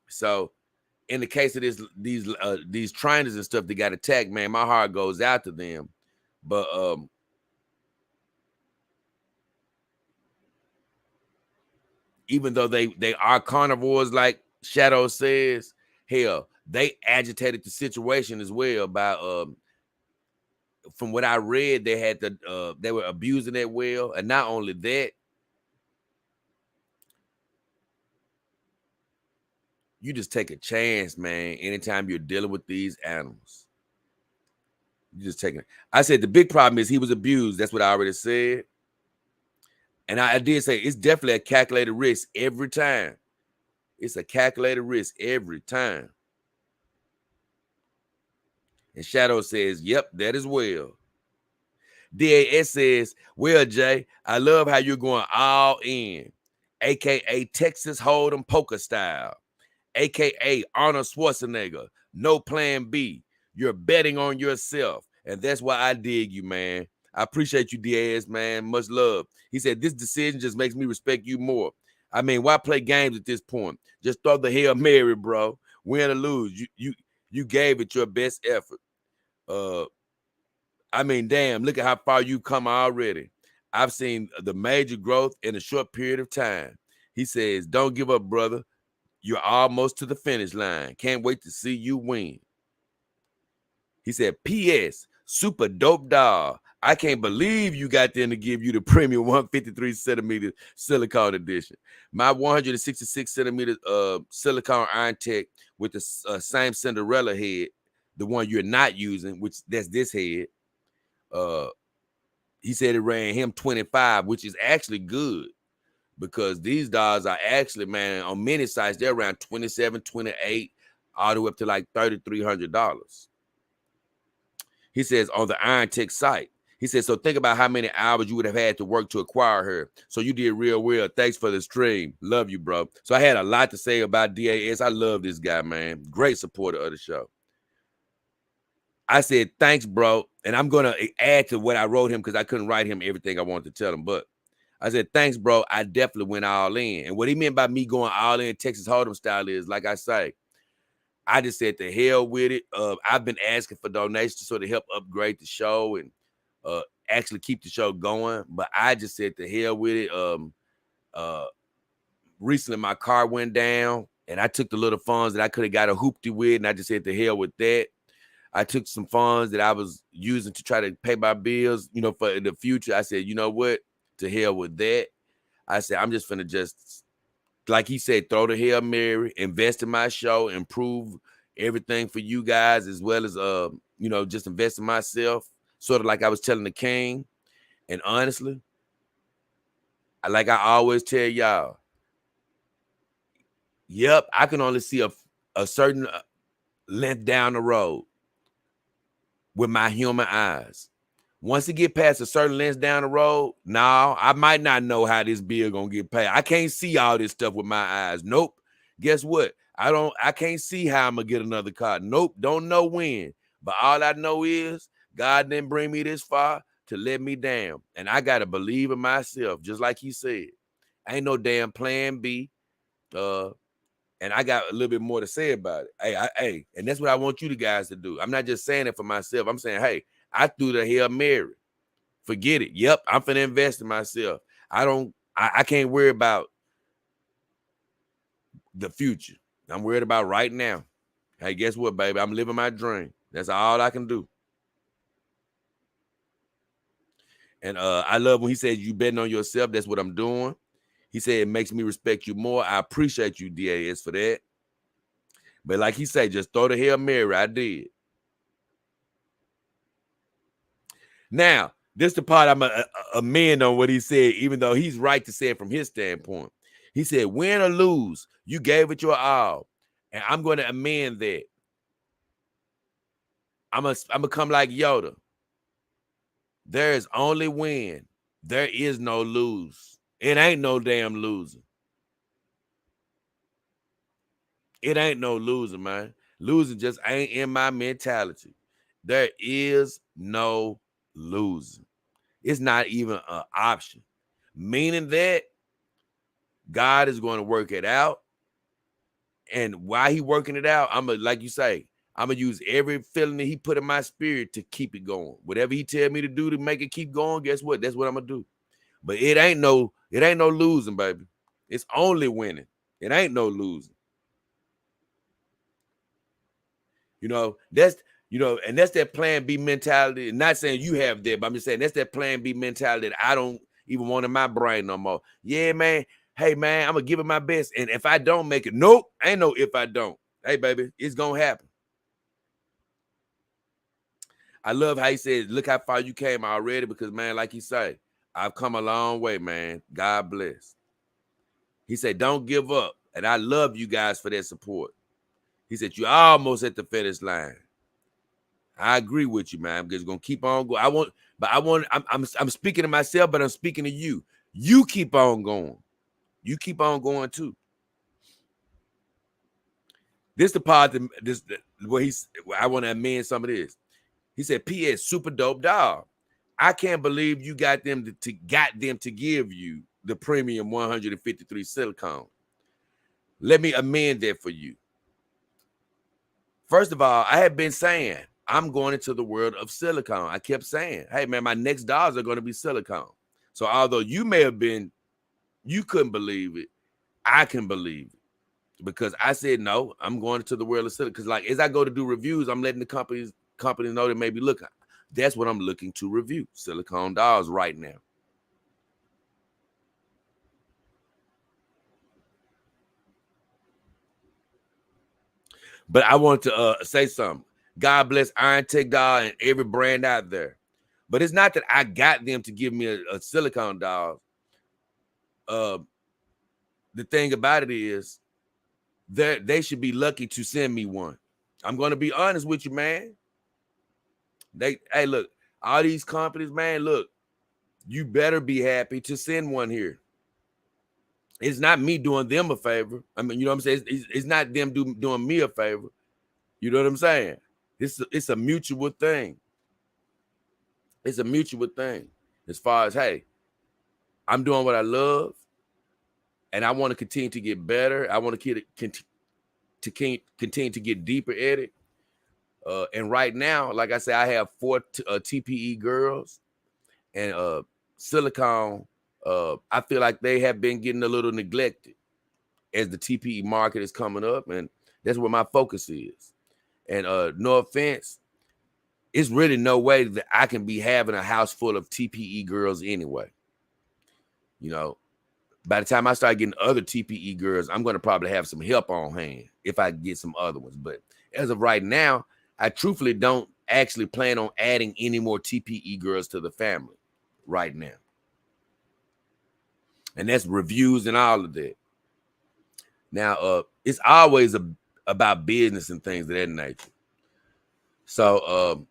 So in the case of these trainers and stuff that got attacked, man, my heart goes out to them. But even though they are carnivores, like Shadow says, hell, they agitated the situation as well by from what I read, they were abusing that whale. And not only that, you just take a chance, man, anytime you're dealing with these animals. You just take it. I said the big problem is he was abused. That's what I already said. And I did say it's definitely a calculated risk every time. It's a calculated risk every time. And Shadow says, yep, that is well. DAS says, well, Jay, I love how you're going all in, a.k.a. Texas Hold'em poker style, a.k.a. Arnold Schwarzenegger, no plan B. You're betting on yourself, and that's why I dig you, man. I appreciate you, DAS, man. Much love. He said, this decision just makes me respect you more. I mean, why play games at this point? Just throw the Hail Mary, bro. Win or lose. You gave it your best effort. I mean, damn, look at how far you've come already. I've seen the major growth in a short period of time. He says, don't give up, brother. You're almost to the finish line. Can't wait to see you win. He said, P.S. Super dope dog. I can't believe you got them to give you the premium 153 centimeter silicone edition. My 166 centimeter silicone iron tech with the same Cinderella head, the one you're not using, which that's this head. He said it ran him 25, which is actually good because these dogs are actually, man, on many sites, they're around 27, 28, all the way up to like $3,300. He says on the Iron Tech site, he says, so think about how many hours you would have had to work to acquire her. So you did real well. Thanks for the stream. Love you, bro. So I had a lot to say about DAS. I love this guy, man. Great supporter of the show. I said, thanks, bro. And I'm going to add to what I wrote him because I couldn't write him everything I wanted to tell him. But I said, thanks, bro. I definitely went all in. And what he meant by me going all in Texas Hold'em style is, like I say, I just said the hell with it. I've been asking for donations to sort of help upgrade the show and actually keep the show going. But I just said the hell with it. Recently, my car went down, and I took the little funds that I could have got a hoopty with, and I just said the hell with that. I took some funds that I was using to try to pay my bills, for the future. I said, you know what? To hell with that. I said, I'm just finna just, like he said, throw the Hail Mary, invest in my show, improve everything for you guys, as well as, just invest in myself, sort of like I was telling the king. And honestly, like I always tell y'all, yep, I can only see a certain length down the road with my human eyes. Once it get past a certain length down the road, now I might not know how this bill gonna get paid. I can't see all this stuff with my eyes. Nope. Guess what? I can't see how I'm gonna get another car. Nope. Don't know when. But all I know is God didn't bring me this far to let me down. And I got to believe in myself, just like he said. Ain't no damn plan B. And I got a little bit more to say about it. Hey, and that's what I want you guys to do. I'm not just saying it for myself. I'm saying, hey, I threw the Hail Mary. Forget it. Yep, I'm finna invest in myself. I can't worry about the future. I'm worried about right now. Hey, guess what, baby? I'm living my dream. That's all I can do. And I love when he says you betting on yourself. That's what I'm doing. He said it makes me respect you more. I appreciate you, DAS, for that. But like he said, just throw the Hail Mary. I did. Now, this the part I'm a amend on what he said, even though he's right to say it from his standpoint. He said, win or lose, you gave it your all. And I'm going to amend that. I'm going to come like Yoda. There is only win. There is no lose. It ain't no damn losing. It ain't no losing, man. Losing just ain't in my mentality. There is no losing. It's not even an option. Meaning that God is going to work it out. And while he working it out, I'm going to, like you say, I'm going to use every feeling that he put in my spirit to keep it going. Whatever he tell me to do to make it keep going, guess what? That's what I'm going to do. But it ain't no losing, baby. It's only winning. It ain't no losing. That's that plan B mentality. Not saying you have that, but I'm just saying that's that plan B mentality that I don't even want in my brain no more. Yeah, man. Hey, man, I'm going to give it my best. And if I don't make it, nope, ain't no if I don't. Hey, baby, it's going to happen. I love how he said, look how far you came already because, man, like he said, I've come a long way, man. God bless. He said, don't give up. And I love you guys for that support. He said, you're almost at the finish line. I agree with you, man. I'm just gonna keep on going. I'm speaking to myself, but I'm speaking to you. You keep on going. You keep on going too. This the part where I want to amend some of this. He said, P.S. super dope dog. I can't believe you got them to give you the premium 153 silicone. Let me amend that for you. First of all, I have been saying I'm going into the world of silicone. I kept saying, hey, man, my next dolls are going to be silicone. So although you couldn't believe it, I can believe it. Because I said, no, I'm going into the world of silicone. Because like as I go to do reviews, I'm letting the companies know that maybe look. That's what I'm looking to review. Silicone dolls right now. But I want to say something. God bless Iron Tech doll and every brand out there. But it's not that I got them to give me a silicone doll. The thing about it is they should be lucky to send me one. I'm going to be honest with you, man. Hey, look, all these companies, man, look, you better be happy to send one here. It's not me doing them a favor. I mean, you know what I'm saying? It's not them doing me a favor. You know what I'm saying? It's a mutual thing. It's a mutual thing. As far as, hey, I'm doing what I love, and I want to continue to get better. I want to continue to get deeper at it. And right now, like I said, I have 4 TPE girls and silicone. I feel like they have been getting a little neglected as the TPE market is coming up, and that's where my focus is. And no offense, it's really no way that I can be having a house full of TPE girls anyway. You know, by the time I start getting other TPE girls, I'm going to probably have some help on hand if I get some other ones. But as of right now, I truthfully don't actually plan on adding any more TPE girls to the family right now. And that's reviews and all of that. Now, it's always about business and things of that nature. So,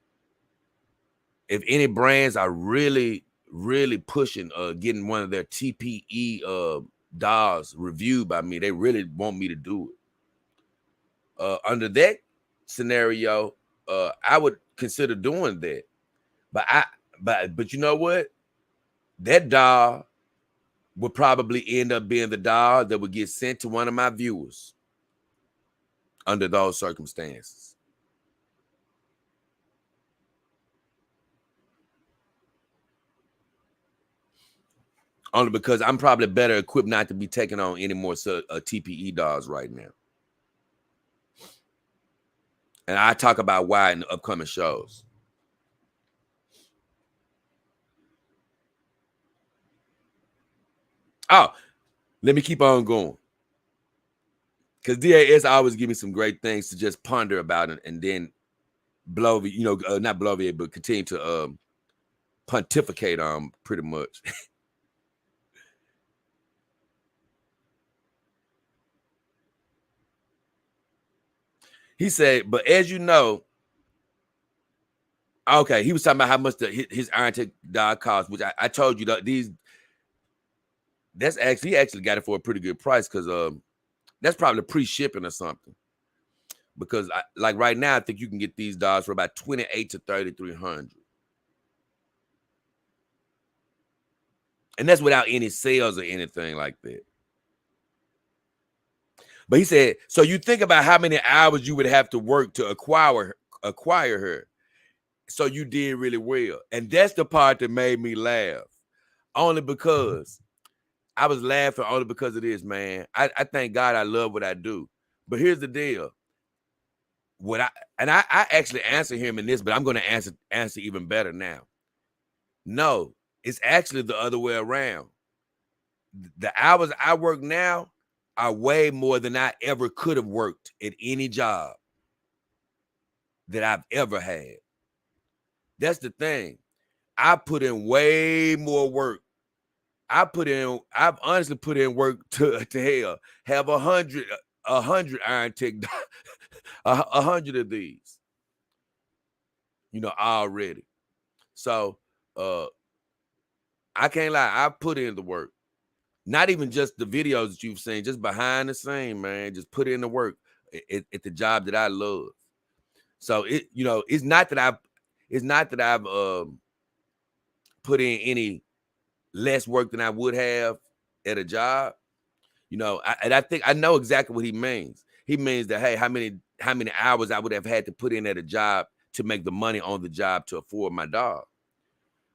if any brands are really, really pushing getting one of their TPE dolls reviewed by me, they really want me to do it. Under that scenario, I would consider doing that. But but you know what? That doll would probably end up being the doll that would get sent to one of my viewers under those circumstances. Only because I'm probably better equipped not to be taking on any more TPE dolls right now. And I talk about why in the upcoming shows. Oh, let me keep on going. Because DAS always give me some great things to just ponder about and then blow, not blow it, but continue to pontificate on pretty much. He said, but as you know, okay, he was talking about how much his Iron Tech doll cost, which I told you that he actually got it for a pretty good price because that's probably pre-shipping or something. Because like right now, I think you can get these dolls for about $2,800 to $3,300. And that's without any sales or anything like that. But he said, so you think about how many hours you would have to work to acquire her. So you did really well. And that's the part that made me laugh. Only because I was laughing only because of this, man. I thank God I love what I do. But here's the deal. I actually answer him in this, but I'm going to answer even better now. No, it's actually the other way around. The hours I work now are way more than I ever could have worked at any job that I've ever had. That's the thing. I put in way more work. I've honestly put in work to hell. Have 100 Iron Tech, 100 of these, already. So I can't lie. I put in the work. Not even just the videos that you've seen, just behind the scene, man. Just put in the work at the job that I love. So it's not that I've put in any less work than I would have at a job. And I think I know exactly what he means. He means that, hey, how many hours I would have had to put in at a job to make the money on the job to afford my dog.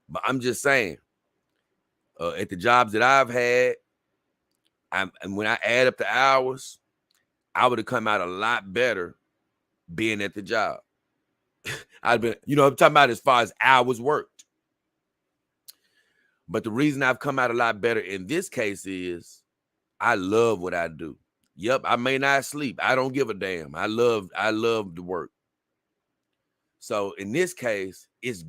But I'm just saying, at the jobs that I've had, and when I add up the hours, I would have come out a lot better being at the job. I've been, I'm talking about as far as hours worked. But the reason I've come out a lot better in this case is I love what I do. Yep, I may not sleep. I don't give a damn. I love the work. So in this case, it's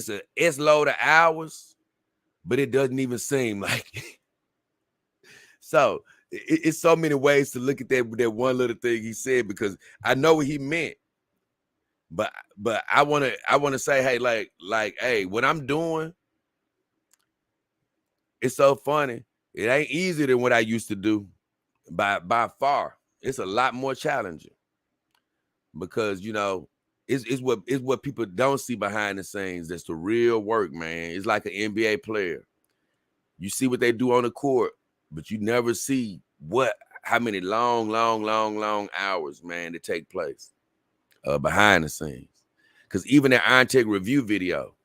a S load of hours, but it doesn't even seem like it. So it's so many ways to look at that one little thing he said, because I know what he meant. But I want to say, hey, like, hey, what I'm doing, it's so funny. It ain't easier than what I used to do by far. It's a lot more challenging because, it's what people don't see behind the scenes. That's the real work, man. It's like an NBA player. You see what they do on the court, but you never see how many long hours, man, that take place behind the scenes. Because even that Iron Tech review video,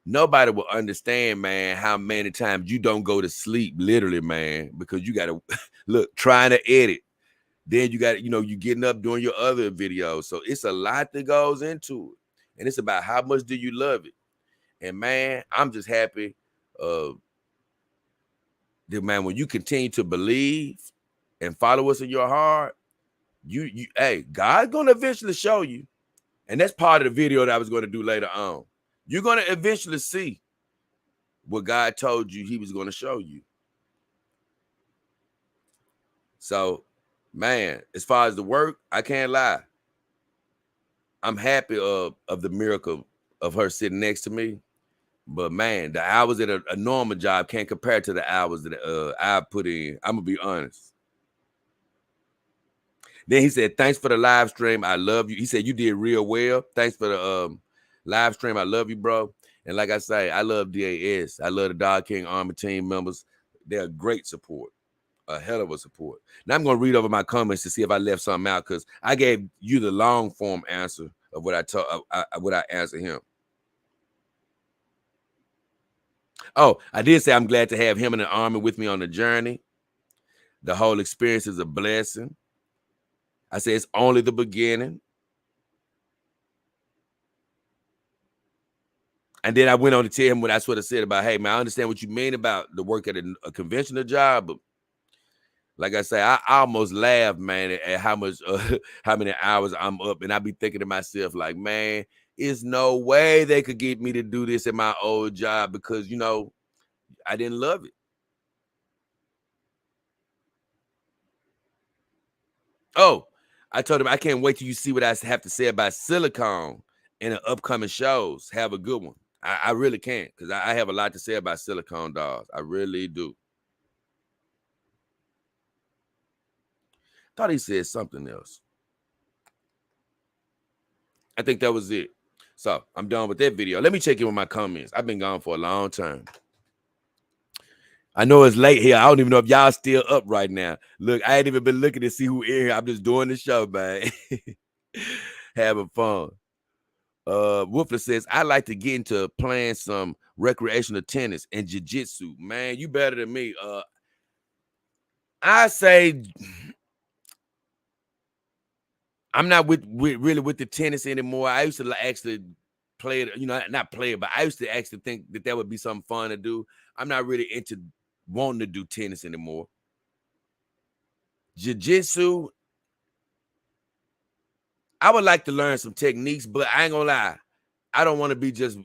nobody will understand, man, how many times you don't go to sleep, literally, man, because you got to look, trying to edit. Then you got, you getting up doing your other videos. So it's a lot that goes into it. And it's about how much do you love it. And, man, I'm just happy that, man, when you continue to believe and follow us in your heart, hey, God's going to eventually show you. And that's part of the video that I was going to do later on. You're going to eventually see what God told you he was going to show you. So, man, as far as the work, I can't lie. I'm happy of the miracle of her sitting next to me. But, man, the hours at a normal job can't compare to the hours that I put in. I'm going to be honest. Then he said, thanks for the live stream. I love you. He said, you did real well. Thanks for the live stream. I love you, bro. And like I say, I love DAS. I love the Dog King Army team members. They're great support. A hell of a support. Now I'm going to read over my comments to see if I left something out, because I gave you the long form answer of what I answered him. Oh, I did say I'm glad to have him in the Army with me on the journey. The whole experience is a blessing. I say it's only the beginning. And then I went on to tell him what I sort of said about, hey, man, I understand what you mean about the work at a conventional job, but like I say, I almost laugh, man, at how many hours I'm up, and I be thinking to myself, like, man, there's no way they could get me to do this at my old job, because, you know, I didn't love it. Oh, I told him I can't wait till you see what I have to say about silicone in the upcoming shows. Have a good one. I really can't, because I have a lot to say about silicone dolls. I really do. Thought he said something else. I think that was it. So I'm done with that video. Let me check in with my comments. I've been gone for a long time. I know it's late here. I don't even know if y'all still up right now. Look, I ain't even been looking to see who in here. I'm just doing the show, man. Having fun. Woofler says, I like to get into playing some recreational tennis and jiu-jitsu. Man, you better than me. I say I'm not really with the tennis anymore. I used to actually play it, you know, not play it, but I used to actually think that would be something fun to do. I'm not really into wanting to do tennis anymore. Jiu-jitsu, I would like to learn some techniques, but I ain't gonna lie, I don't want to be just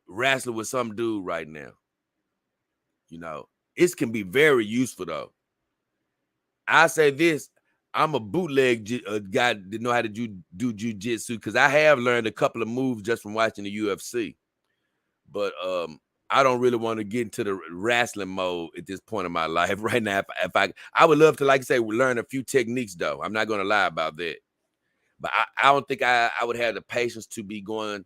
wrestling with some dude right now. You know, it can be very useful though. I say this, I'm a bootleg guy that know how to do jiu-jitsu, because I have learned a couple of moves just from watching the UFC. But I don't really want to get into the wrestling mode at this point in my life right now. If I would love to, like I say, learn a few techniques though. I'm not going to lie about that. But I don't think I would have the patience to be going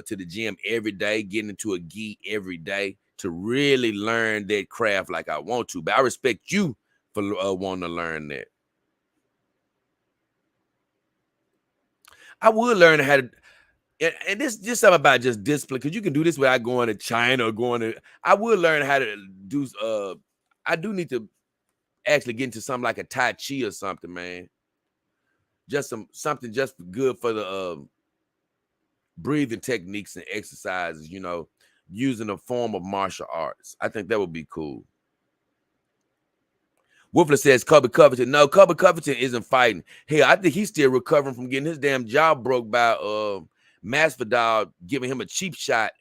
to the gym every day, getting into a gi every day to really learn that craft like I want to. But I respect you for wanting to learn that. I would learn how to, and this just something about just discipline, because you can do this without going to China or going to, I would learn how to do, I do need to actually get into something like a Tai Chi or something, man. Just something just good for the breathing techniques and exercises, you know, using a form of martial arts. I think that would be cool. Woofler says Colby Covington. No, Colby Covington isn't fighting. Hell, I think he's still recovering from getting his damn jaw broke by Masvidal giving him a cheap shot,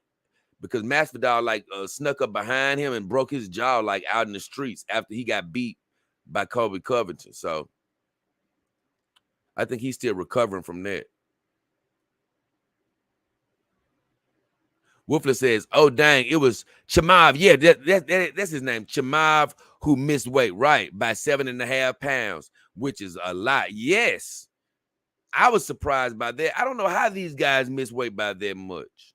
because Masvidal like snuck up behind him and broke his jaw like out in the streets after he got beat by Colby Covington. So I think he's still recovering from that. Woofler says, oh, dang, it was Chimaev. Yeah, that's his name. Chimaev, who missed weight, right, by 7.5 pounds, which is a lot. Yes. I was surprised by that. I don't know how these guys miss weight by that much.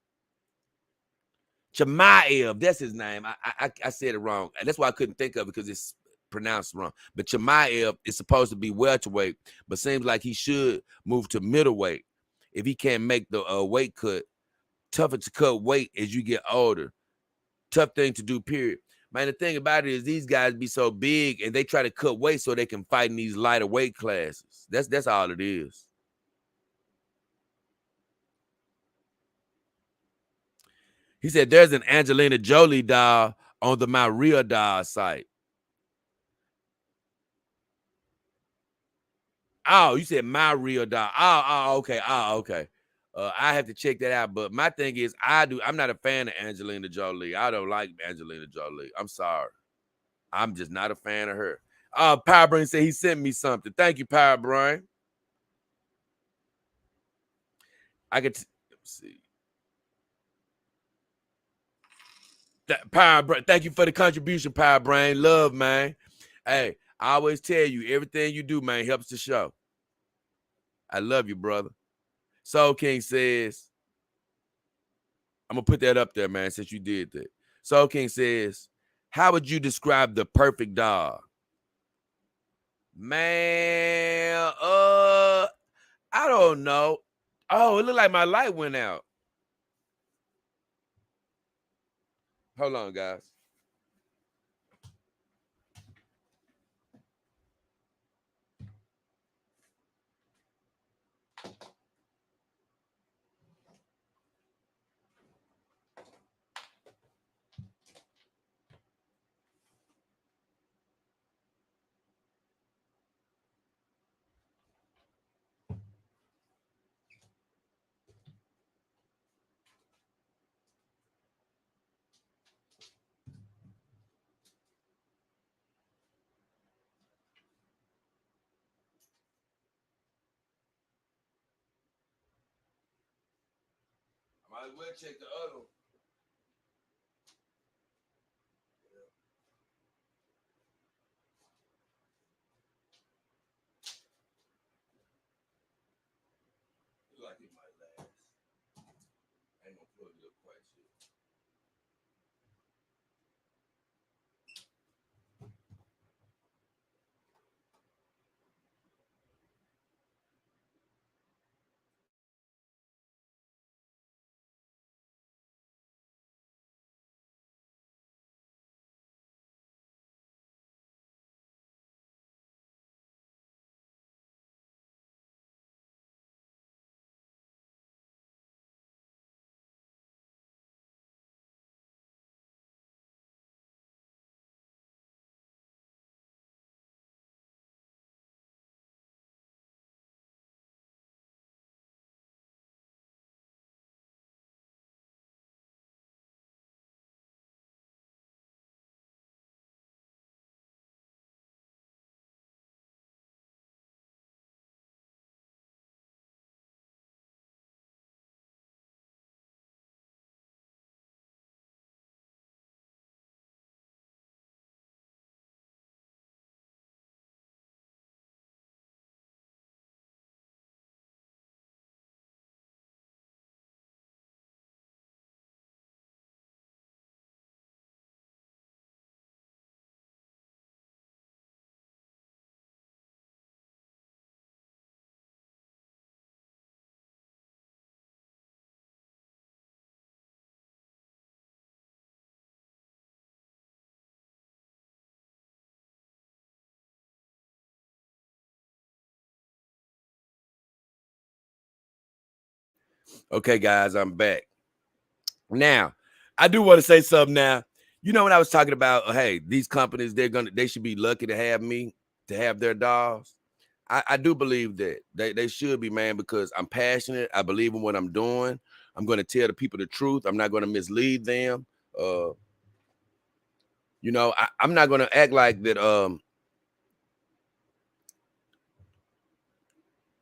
Chimaev, that's his name. I said it wrong. That's why I couldn't think of it, because it's pronounced wrong. But Chimaev is supposed to be welterweight, but seems like he should move to middleweight if he can't make the weight cut. Tougher to cut weight as you get older. Tough thing to do, period. Man, the thing about it is these guys be so big and they try to cut weight so they can fight in these lighter weight classes. That's all it is. He said there's an Angelina Jolie doll on the My Real Doll site. Oh, you said My Real Doll. Oh, okay. Oh, okay. I have to check that out. But my thing is, I'm not a fan of Angelina Jolie. I don't like Angelina Jolie. I'm sorry. I'm just not a fan of her. Power Brain said he sent me something. Thank you, Power Brain. I could see. Power Brain, thank you for the contribution, Power Brain. Love, man. Hey, I always tell you, everything you do, man, helps the show. I love you, brother. Soul King says, I'm going to put that up there, man, since you did that. Soul King says, how would you describe the perfect dog? Man, I don't know. Oh, it looked like my light went out. Hold on, guys. Might as well check the other one. Look like it might last. I ain't gonna plug it up quite yet. Okay, guys, I'm back. Now, I do want to say something now. You know, when I was talking about, hey, these companies, they should be lucky to have me, to have their dolls. I do believe that they should be, man, because I'm passionate. I believe in what I'm doing. I'm going to tell the people the truth. I'm not going to mislead them. I'm not going to act like that.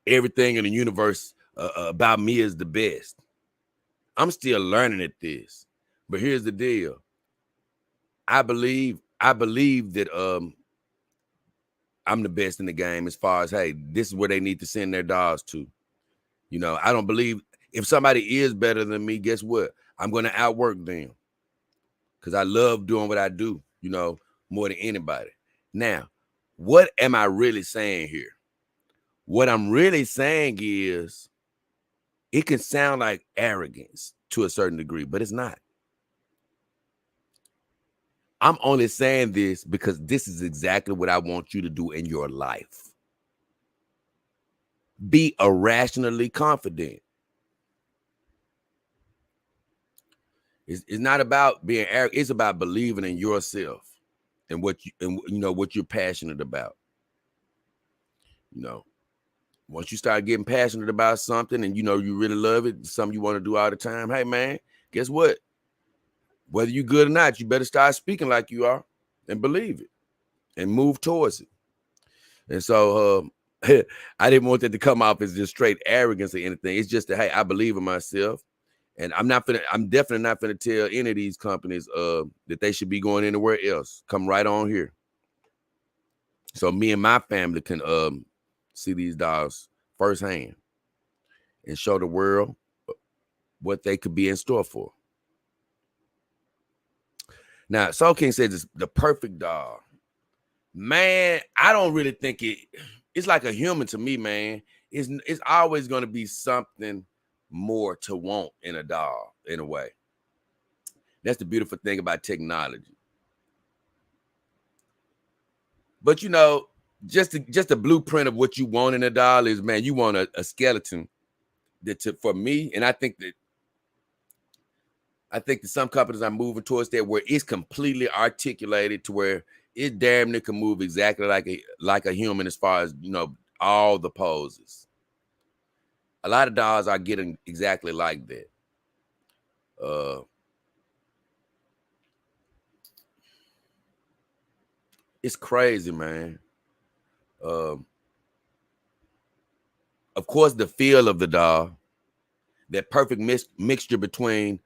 Everything in the universe about me is the best. I'm still learning at this, but here's the deal. I believe that I'm the best in the game as far as, hey, this is where they need to send their dolls to. You know, I don't believe if somebody is better than me, guess what? I'm going to outwork them because I love doing what I do, you know, more than anybody. Now, what am I really saying here? What I'm really saying is it can sound like arrogance to a certain degree, but it's not. I'm only saying this because this is exactly what I want you to do in your life. Be irrationally confident. It's not about being arrogant. It's about believing in yourself and what you're passionate about. You know, once you start getting passionate about something and you know you really love it, something you want to do all the time. Hey, man, guess what? Whether you're good or not, you better start speaking like you are and believe it and move towards it. And so I didn't want that to come off as just straight arrogance or anything. It's just that, hey, I believe in myself. And I'm definitely not going to tell any of these companies that they should be going anywhere else. Come right on here. So me and my family can see these dolls firsthand. and show the world what they could be in store for. Now, Soul King says it's the perfect doll. Man, I don't really think it's like a human to me, man. It's always going to be something more to want in a doll, in a way. That's the beautiful thing about technology. But you know, just a blueprint of what you want in a doll is, man, you want a skeleton that for me, and I think that some companies are moving towards that, where it's completely articulated to where it damn near can move exactly like a human, as far as, you know, all the poses. A lot of dolls are getting exactly like that. It's crazy, man. Of course, the feel of the doll, that perfect mixture between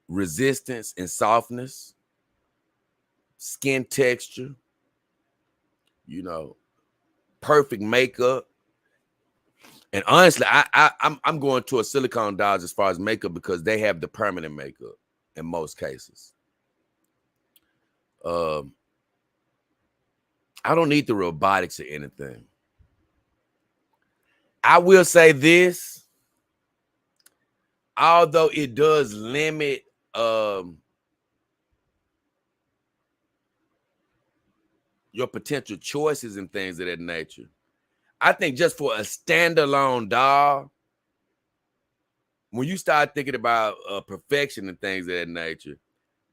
resistance and softness, skin texture, you know, perfect makeup. And honestly, I'm going to a silicone dolls as far as makeup, because they have the permanent makeup in most cases. I don't need the robotics or anything. I will say this, although it does limit your potential choices and things of that nature, I think just for a standalone doll, when you start thinking about perfection and things of that nature,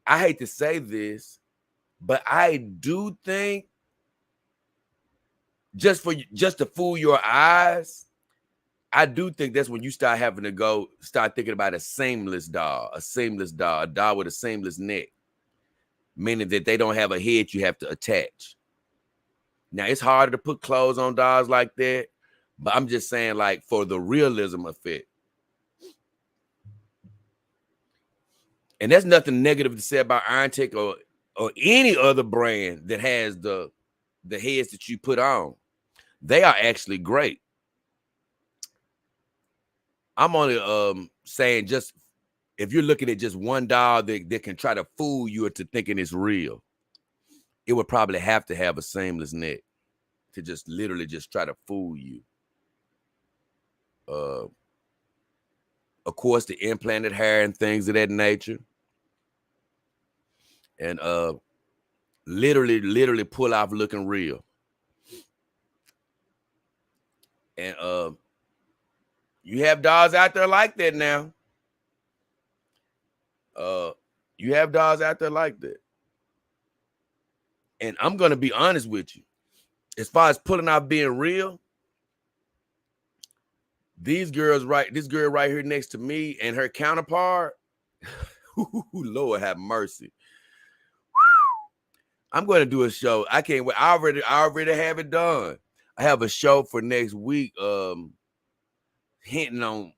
I hate to say this, but I do think just to fool your eyes, I do think that's when you start having to start thinking about a seamless doll, a doll with a seamless neck, meaning that they don't have a head you have to attach. Now, it's harder to put clothes on dolls like that, but I'm just saying, like, for the realism effect. And there's nothing negative to say about Iron Tech or any other brand that has the heads that you put on. They are actually great. I'm only saying, just if you're looking at just one doll that can try to fool you into thinking it's real, it would probably have to have a seamless neck to just literally just try to fool you. Of course, the implanted hair and things of that nature. And literally pull off looking real. And you have dolls out there like that now. You have dolls out there like that. And I'm going to be honest with you. As far as pulling off being real, this girl right here next to me and her counterpart, Lord have mercy. I'm going to do a show. I can't wait. I already have it done. I have a show for next week, hinting on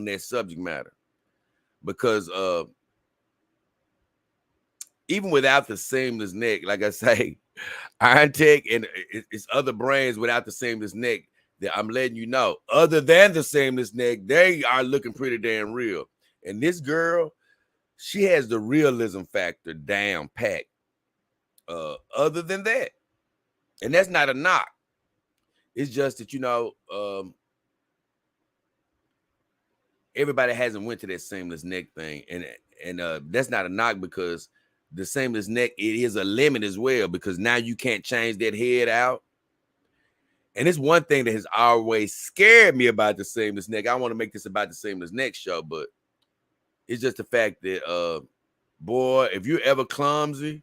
that subject matter, because even without the seamless neck, like I say, Iron Tech and it's other brands without the seamless neck that I'm letting you know, other than the seamless neck, they are looking pretty damn real. And this girl, she has the realism factor down packed. Other than that, and that's not a knock. It's just that, you know, everybody hasn't went to that seamless neck thing, and that's not a knock, because the seamless neck, it is a limit as well, because now you can't change that head out. And it's one thing that has always scared me about the seamless neck. I want to make this about the seamless neck show, but it's just the fact that, boy, if you're ever clumsy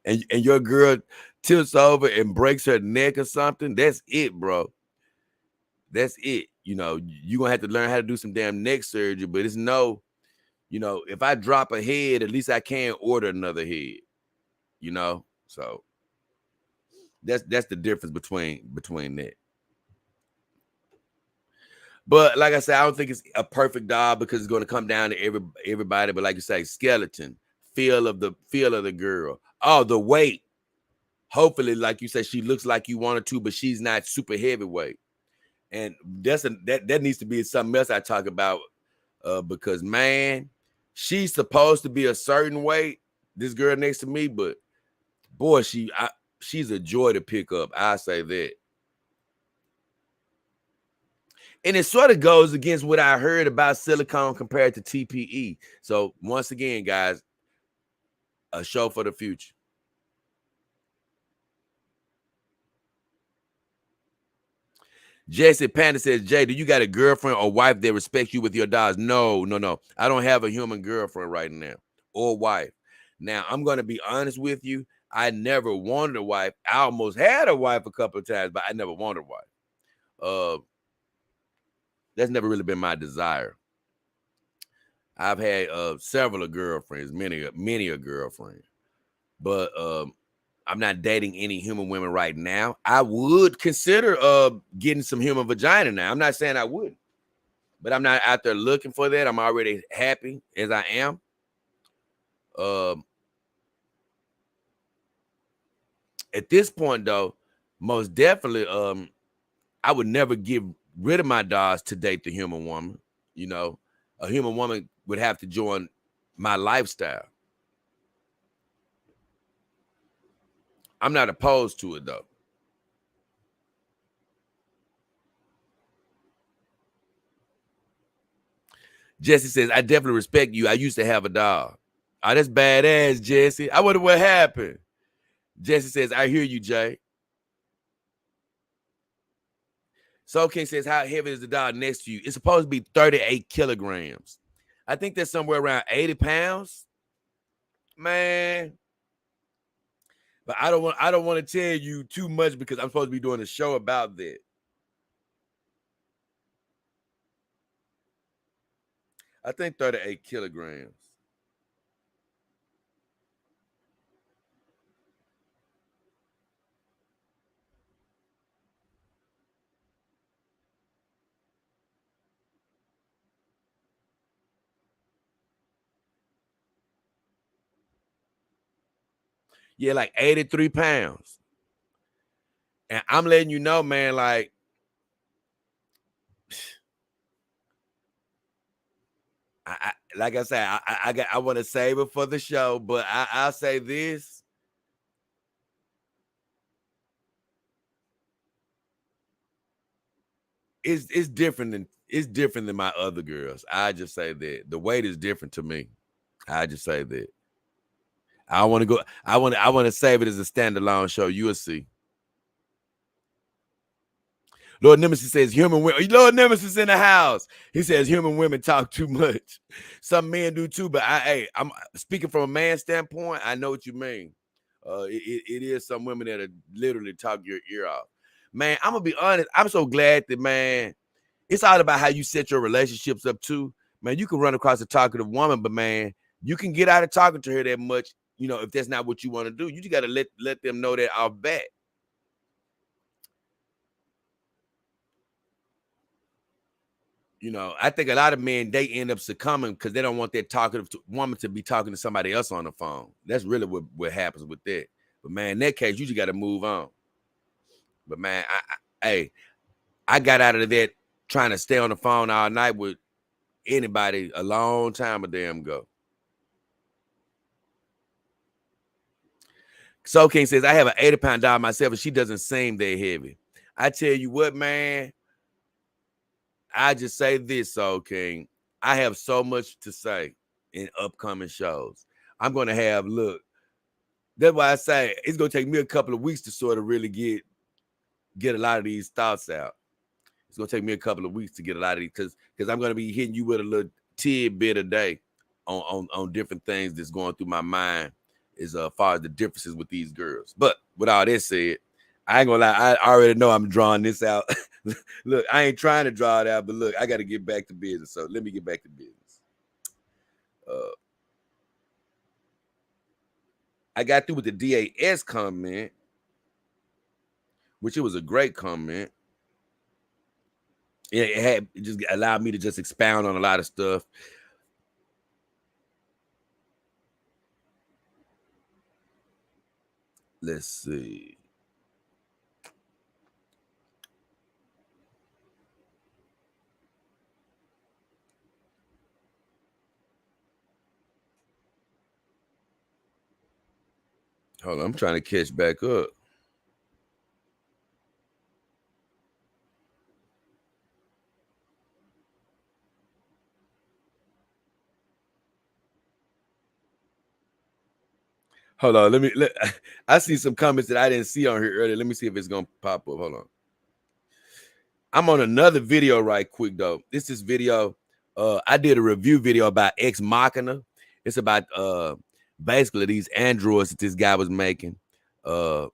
and your girl tilts over and breaks her neck or something, that's it, bro. That's it. You know, you're going to have to learn how to do some damn neck surgery, but it's no, you know, if I drop a head, at least I can order another head, you know? So that's the difference between that. But like I said, I don't think it's a perfect doll, because it's going to come down to everybody. But like you say, skeleton, feel of the girl. Oh, the weight. hopefully, like you said, she looks like you want her to, but she's not super heavyweight. And that needs to be something else I talk about, because man, she's supposed to be a certain weight, this girl next to me, but boy, she's a joy to pick up. I say that. And it sort of goes against what I heard about silicone compared to TPE. So once again, guys, a show for the future. Jesse Panda says, Jay, do you got a girlfriend or wife that respects you with your dogs? No. I don't have a human girlfriend right now or wife. Now, I'm going to be honest with you. I never wanted a wife. I almost had a wife a couple of times, but I never wanted a wife. That's never really been my desire. I've had several girlfriends, many a girlfriend, but I'm not dating any human women right now. I would consider getting some human vagina now. I'm not saying I wouldn't, but I'm not out there looking for that. I'm already happy as I am. At this point, though, most definitely, I would never get rid of my dogs to date the human woman. You know, a human woman would have to join my lifestyle. I'm not opposed to it, though. Jesse says, I definitely respect you. I used to have a dog. Oh, that's badass, Jesse. I wonder what happened. Jesse says, I hear you, Jay. Soul King says, how heavy is the dog next to you? It's supposed to be 38 kilograms. I think that's somewhere around 80 pounds. Man. But I don't want to tell you too much because I'm supposed to be doing a show about that. I think 38 kilograms. Yeah, like 83 pounds. And I'm letting you know, man, like, like I said, I want to save it for the show, but I'll say this. It's different than my other girls. I just say that the weight is different to me. I just say that. I want to go. I want to save it as a standalone show. You will see. Lord Nemesis says human women. Lord Nemesis in the house. He says human women talk too much. Some men do too, but I'm speaking from a man's standpoint. I know what you mean. It is some women that are literally talk your ear off. Man, I'm gonna be honest. I'm so glad that, man, it's all about how you set your relationships up too. Man, you can run across a talkative woman, but man, you can get out of talking to her that much. You know, if that's not what you want to do, you just got to let them know that off bat. You know, I think a lot of men, they end up succumbing because they don't want that talkative woman to be talking to somebody else on the phone. That's really what happens with that. But man, in that case, you just got to move on. But man, I got out of that trying to stay on the phone all night with anybody a long time ago. Soul King says, I have an 80-pound dog myself, and she doesn't seem that heavy. I tell you what, man, I just say this, Soul King. I have so much to say in upcoming shows. I'm going to have, look, that's why I say it's going to take me a couple of weeks to sort of really get a lot of these thoughts out. It's going to take me a couple of weeks to get a lot of these because I'm going to be hitting you with a little tidbit a day on different things that's going through my mind as far as the differences with these girls. But with all that said, I ain't gonna lie, I already know I'm drawing this out. Look, I ain't trying to draw it out, but look, I got to get back to business. So let me get back to business. I got through with the DAS comment, which it was a great comment. It just allowed me to just expound on a lot of stuff. Let's see. Hold on, I'm trying to catch back up. Hold on, I see some comments that I didn't see on here earlier. Let me see if it's gonna pop up. Hold on. I'm on another video right quick though. This is video. I did a review video about Ex Machina. It's about basically these androids that this guy was making. And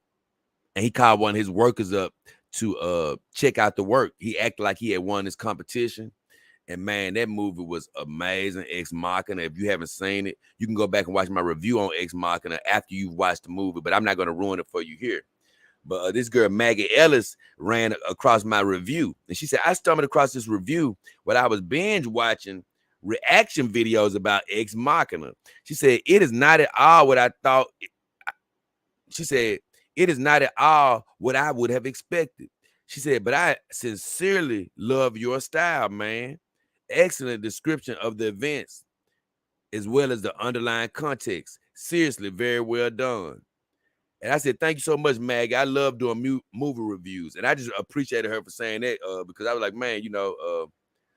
he called one of his workers up to check out the work. He acted like he had won this competition. And man, that movie was amazing. Ex Machina. If you haven't seen it, you can go back and watch my review on Ex Machina after you've watched the movie, but I'm not going to ruin it for you here. But this girl, Maggie Ellis, ran across my review. And she said, I stumbled across this review while I was binge watching reaction videos about Ex Machina. She said, it is not at all what I thought. She said, it is not at all what I would have expected. She said, but I sincerely love your style, man. Excellent description of the events as well as the underlying context. Seriously, very well done. And I said, thank you so much, Maggie. I love doing movie reviews. And I just appreciated her for saying that because I was like, man, you know,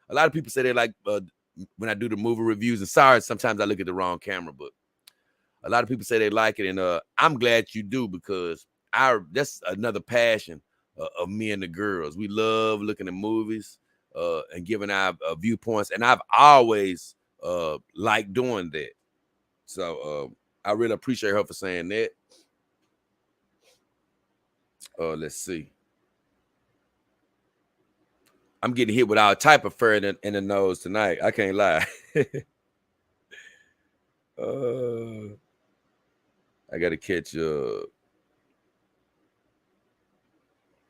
a lot of people say they like when I do the movie reviews. And sorry, sometimes I look at the wrong camera, but a lot of people say they like it. And I'm glad you do because that's another passion of me and the girls. We love looking at movies and giving our viewpoints. And I've always liked doing that. So I really appreciate her for saying that. Let's see. I'm getting hit with all type of fur in the nose tonight. I can't lie. I got to catch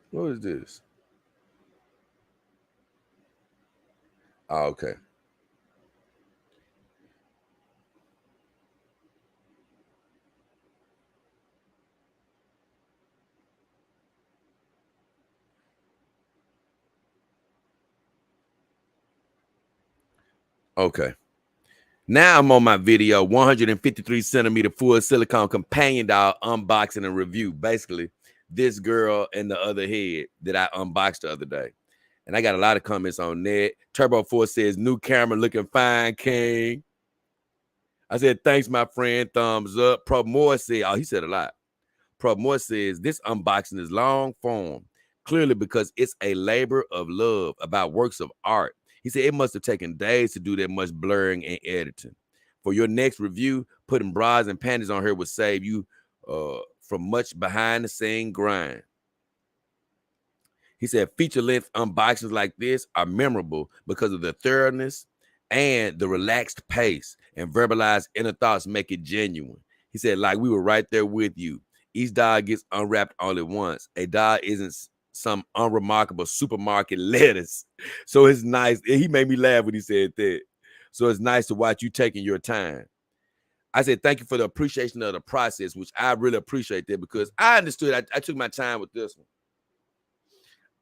what is this? Oh, okay. Okay. Now I'm on my video, 153 centimeter full silicone companion doll unboxing and review. Basically, this girl and the other head that I unboxed the other day. And I got a lot of comments on that. Turbo Force says, new camera looking fine, King. I said, thanks, my friend. Thumbs up. Pro Moore said, oh, he said a lot. Pro Moore says, this unboxing is long form, clearly because it's a labor of love about works of art. He said it must have taken days to do that much blurring and editing. For your next review, putting bras and panties on her would save you from much behind the scene grind. He said feature-length unboxings like this are memorable because of the thoroughness and the relaxed pace, and verbalized inner thoughts make it genuine. He said, like we were right there with you. Each doll gets unwrapped only once. A doll isn't some unremarkable supermarket lettuce. So it's nice. He made me laugh when he said that. So it's nice to watch you taking your time. I said, thank you for the appreciation of the process, which I really appreciate that because I understood. I took my time with this one.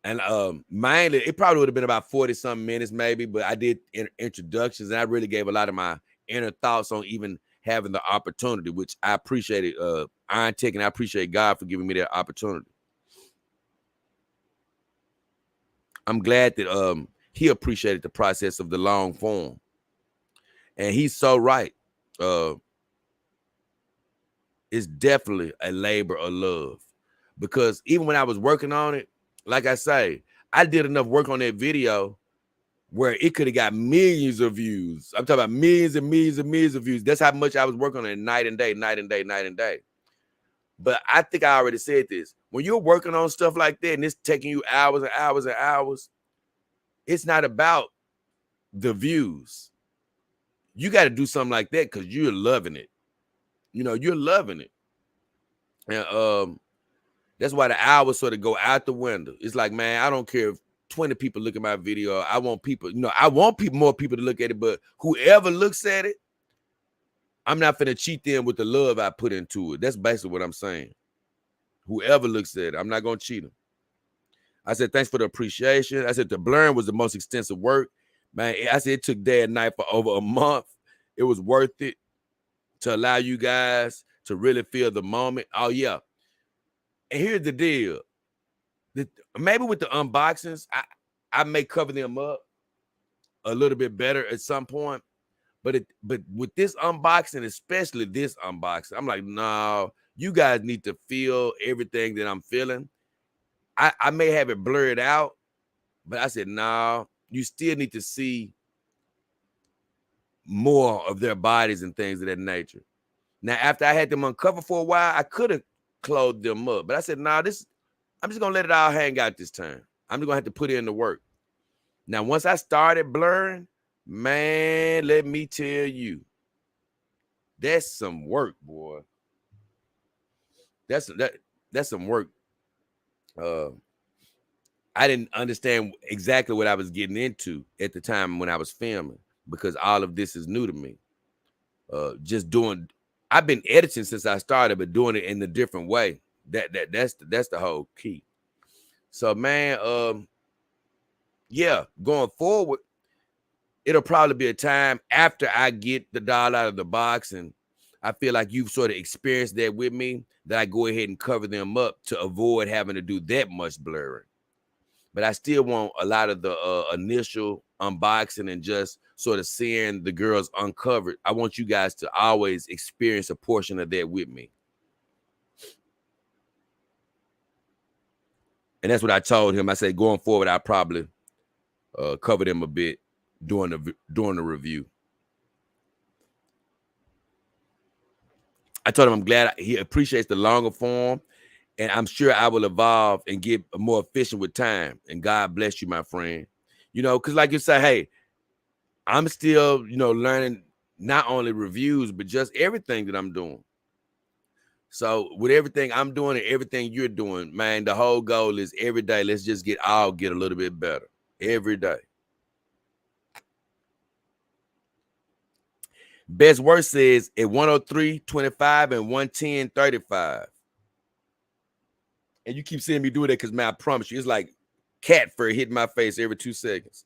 And mainly, it probably would have been about 40-something minutes maybe, but I did introductions and I really gave a lot of my inner thoughts on even having the opportunity, which I appreciated Iron Tech, and I appreciate God for giving me that opportunity. I'm glad that he appreciated the process of the long form. And he's so right. It's definitely a labor of love because even when I was working on it, like I say, I did enough work on that video where it could have got millions of views. I'm talking about millions and millions and millions of views. That's how much I was working on it night and day, night and day, night and day. But I think I already said this. When you're working on stuff like that and it's taking you hours and hours and hours, it's not about the views. You got to do something like that because you're loving it. You know, you're loving it. And that's why the hours sort of go out the window. It's like, man, I don't care if 20 people look at my video. I want people, I want more people to look at it, but whoever looks at it, I'm not finna cheat them with the love I put into it. That's basically what I'm saying. Whoever looks at it, I'm not gonna cheat them. I said, thanks for the appreciation. I said the blurring was the most extensive work. Man, I said it took day and night for over a month. It was worth it to allow you guys to really feel the moment. Oh, yeah. And here's the deal. Maybe with the unboxings, I may cover them up a little bit better at some point. But with this unboxing, especially this unboxing, I'm like, no, you guys need to feel everything that I'm feeling. I may have it blurred out, but I said, no, you still need to see more of their bodies and things of that nature. Now, after I had them uncovered for a while, I could have clothed them up, but I said, nah, I'm just gonna let it all hang out this time. I'm just gonna have to put in the work. Now, once I started blurring, man, let me tell you, that's some work, boy. That's some work. I didn't understand exactly what I was getting into at the time when I was filming, because all of this is new to me. I've been editing since I started, but doing it in a different way. That's the whole key. So, man, yeah, going forward, it'll probably be a time after I get the doll out of the box and I feel like you've sort of experienced that with me, that I go ahead and cover them up to avoid having to do that much blurring. But I still want a lot of the initial unboxing and just sort of seeing the girls uncovered. I want you guys to always experience a portion of that with me. And that's what I told him. I said, going forward, I'll probably cover them a bit during the review. I told him I'm glad he appreciates the longer form, and I'm sure I will evolve and get more efficient with time. And God bless you, my friend. You know, because like you say, hey, I'm still, learning not only reviews, but just everything that I'm doing. So with everything I'm doing and everything you're doing, man, the whole goal is every day, let's just get a little bit better every day. Best worst says at 103.25 and 110.35. And you keep seeing me do that because, man, I promise you, it's like cat fur hitting my face every 2 seconds.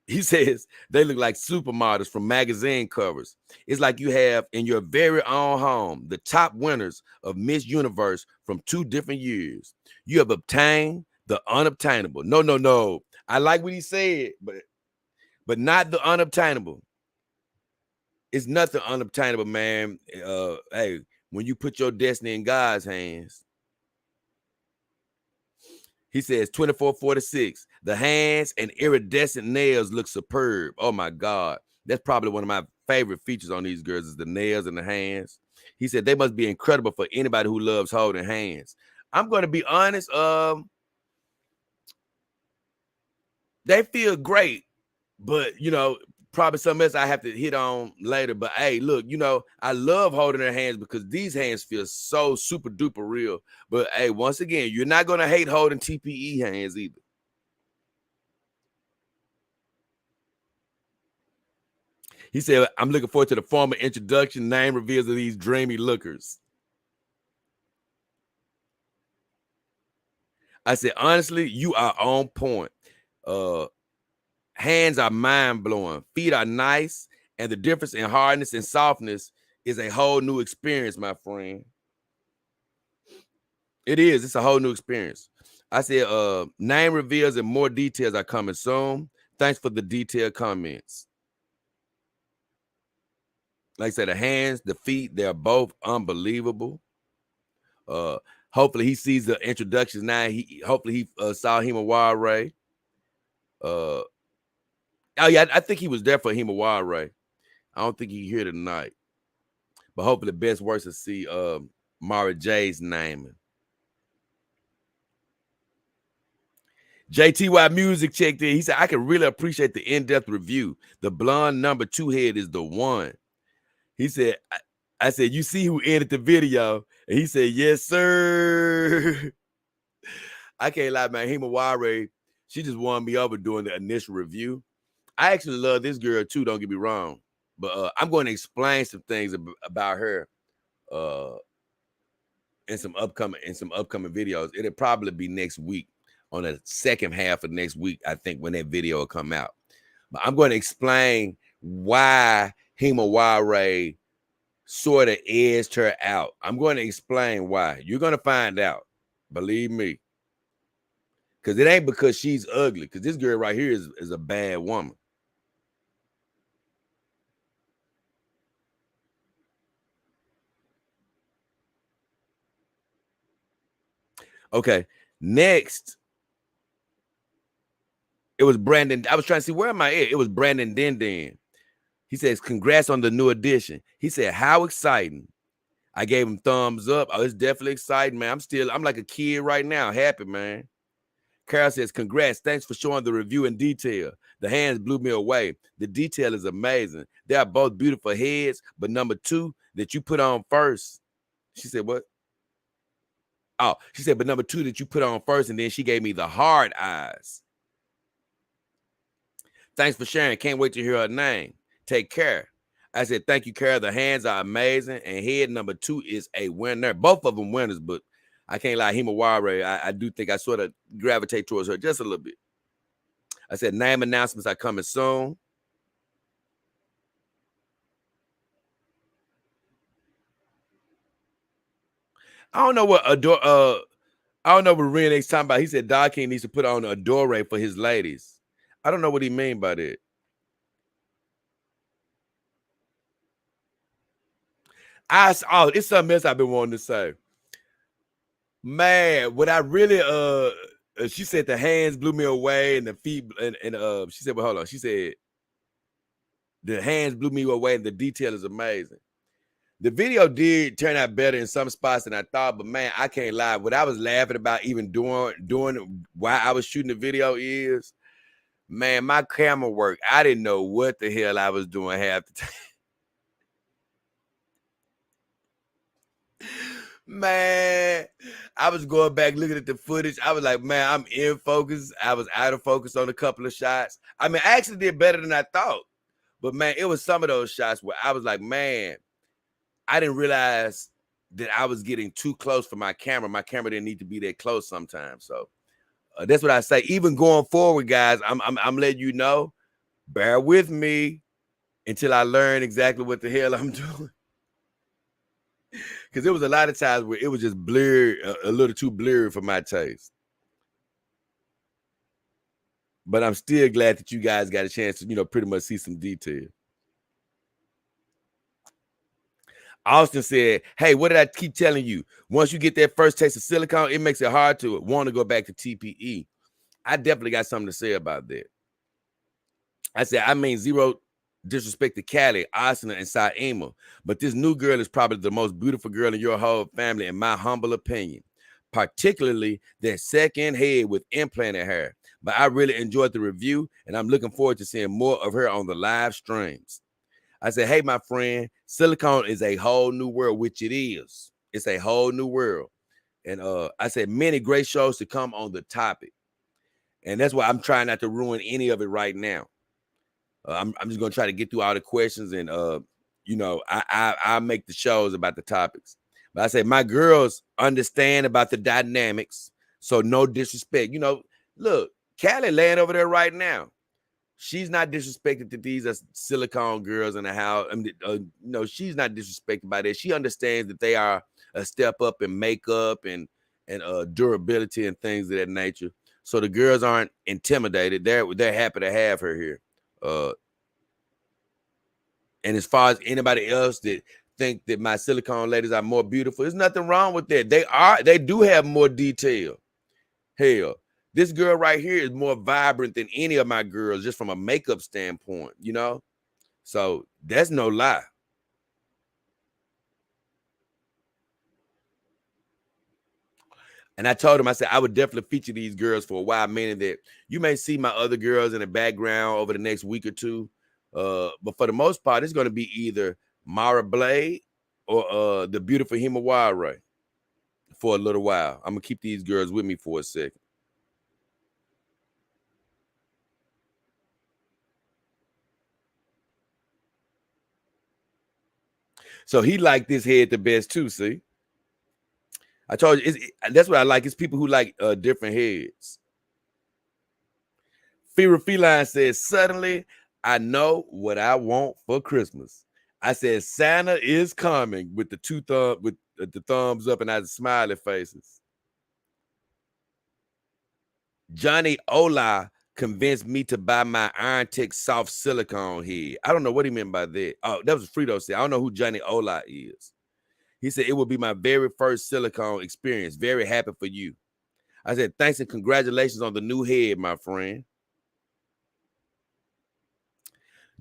He says they look like supermodels from magazine covers. It's like you have in your very own home the top winners of Miss Universe from 2 different years. You have obtained the unobtainable. No. I like what he said, but not the unobtainable. It's nothing unobtainable, man. Hey, when you put your destiny in God's hands. He says 2446. The hands and iridescent nails look superb. Oh my God. That's probably one of my favorite features on these girls is the nails and the hands. He said they must be incredible for anybody who loves holding hands. I'm going to be honest. They feel great, but probably something else I have to hit on later. But hey, look, I love holding their hands because these hands feel so super duper real. But hey, once again, you're not going to hate holding TPE hands either. He said, I'm looking forward to the formal introduction, name reveals of these dreamy lookers. I said, honestly, you are on point. Hands are mind-blowing. Feet are nice. And the difference in hardness and softness is a whole new experience, my friend. It is. It's a whole new experience. I said, name reveals and more details are coming soon. Thanks for the detailed comments. Like I said, the hands, the feet, they're both unbelievable. Hopefully he sees the introductions now. Hopefully he saw Himawari. Oh yeah, I think he was there for Himawari. I don't think he's here tonight. But hopefully best worst to see Mara J's naming. JTY Music checked in. He said, I can really appreciate the in-depth review. The blonde number 2 head is the one. He said, I said, you see who edited the video? And he said, yes, sir. I can't lie, man. Himawari, she just won me over doing the initial review. I actually love this girl too, don't get me wrong. But I'm going to explain some things about her in some upcoming videos. It'll probably be next week, on the second half of next week, I think, when that video will come out. But I'm going to explain why Himawari sort of edged her out. I'm going to explain why. You're going to find out. Believe me. Because it ain't because she's ugly. Because this girl right here is a bad woman. Okay. Next, it was Brandon. I was trying to see, where am I at? It was Brandon Den. He says, congrats on the new edition. He said, how exciting. I gave him thumbs up. Oh, it's definitely exciting, man. I'm like a kid right now. Happy, man. Carol says, congrats. Thanks for showing the review in detail. The hands blew me away. The detail is amazing. They are both beautiful heads, but number 2 that you put on first. She said, what? Oh, she said, but number 2 that you put on first, and then she gave me the hard eyes. Thanks for sharing. Can't wait to hear her name. Take care. I said, thank you, Carol. The hands are amazing, and head number 2 is a winner. Both of them winners, but I can't lie. Himawari, I do think I sort of gravitate towards her just a little bit. I said, name announcements are coming soon. I don't know what I don't know what Renee's talking about. He said Dog King needs to put on a Adore for his ladies. I don't know what he mean by that. It's something else I've been wanting to say. Man, what I really she said the hands blew me away and the feet and she said, well, hold on. She said the hands blew me away and the detail is amazing. The video did turn out better in some spots than I thought, but man, I can't lie. What I was laughing about even doing while I was shooting the video is, man, my camera work. I didn't know what the hell I was doing half the time. Man, I was going back looking at the footage. I was like, man, I'm in focus. I was out of focus on a couple of shots. I mean, I actually did better than I thought. But man, it was some of those shots where I was like, man, I didn't realize that I was getting too close for my camera. My camera didn't need to be that close sometimes. So that's what I say. Even going forward, guys, I'm letting you know, bear with me until I learn exactly what the hell I'm doing. Because there was a lot of times where it was just blurred, a little too blurry for my taste. But I'm still glad that you guys got a chance to, pretty much see some detail. Austin said, hey, what did I keep telling you? Once you get that first taste of silicone, it makes it hard to want to go back to TPE. I definitely got something to say about that. I said, I mean, zero disrespect to Callie, Asuna, and Saima, but this new girl is probably the most beautiful girl in your whole family, in my humble opinion, particularly that second head with implanted hair. But I really enjoyed the review, and I'm looking forward to seeing more of her on the live streams. I said, hey, my friend, silicone is a whole new world, which it is. It's a whole new world. And I said, many great shows to come on the topic. And that's why I'm trying not to ruin any of it right now. I'm just going to try to get through all the questions and, I make the shows about the topics. But I say my girls understand about the dynamics, so no disrespect. Look, Callie laying over there right now. She's not disrespected that these are silicone girls in the house. She's not disrespected by that. She understands that they are a step up in makeup and durability and things of that nature. So the girls aren't intimidated. They're happy to have her here. And as far as anybody else that think that my silicone ladies are more beautiful, there's nothing wrong with that. They do have more detail. Hell, this girl right here is more vibrant than any of my girls, just from a makeup standpoint, So that's no lie. And I told him, I said, I would definitely feature these girls for a while, meaning that you may see my other girls in the background over the next week or two. But for the most part, it's going to be either Mara Blade or the beautiful Himawari for a little while. I'm going to keep these girls with me for a second. So he liked this head the best too, see? I told you, that's what I like. It's people who like different heads. Fear Feline says, suddenly I know what I want for Christmas. I said, Santa is coming with the the thumbs up and I smiley faces. Johnny Ola convinced me to buy my Iron Tech soft silicone head. I don't know what he meant by that. Oh, that was Frito said. I don't know who Johnny Ola is. He said, it will be my very first silicone experience. Very happy for you. I said, thanks and congratulations on the new head, my friend.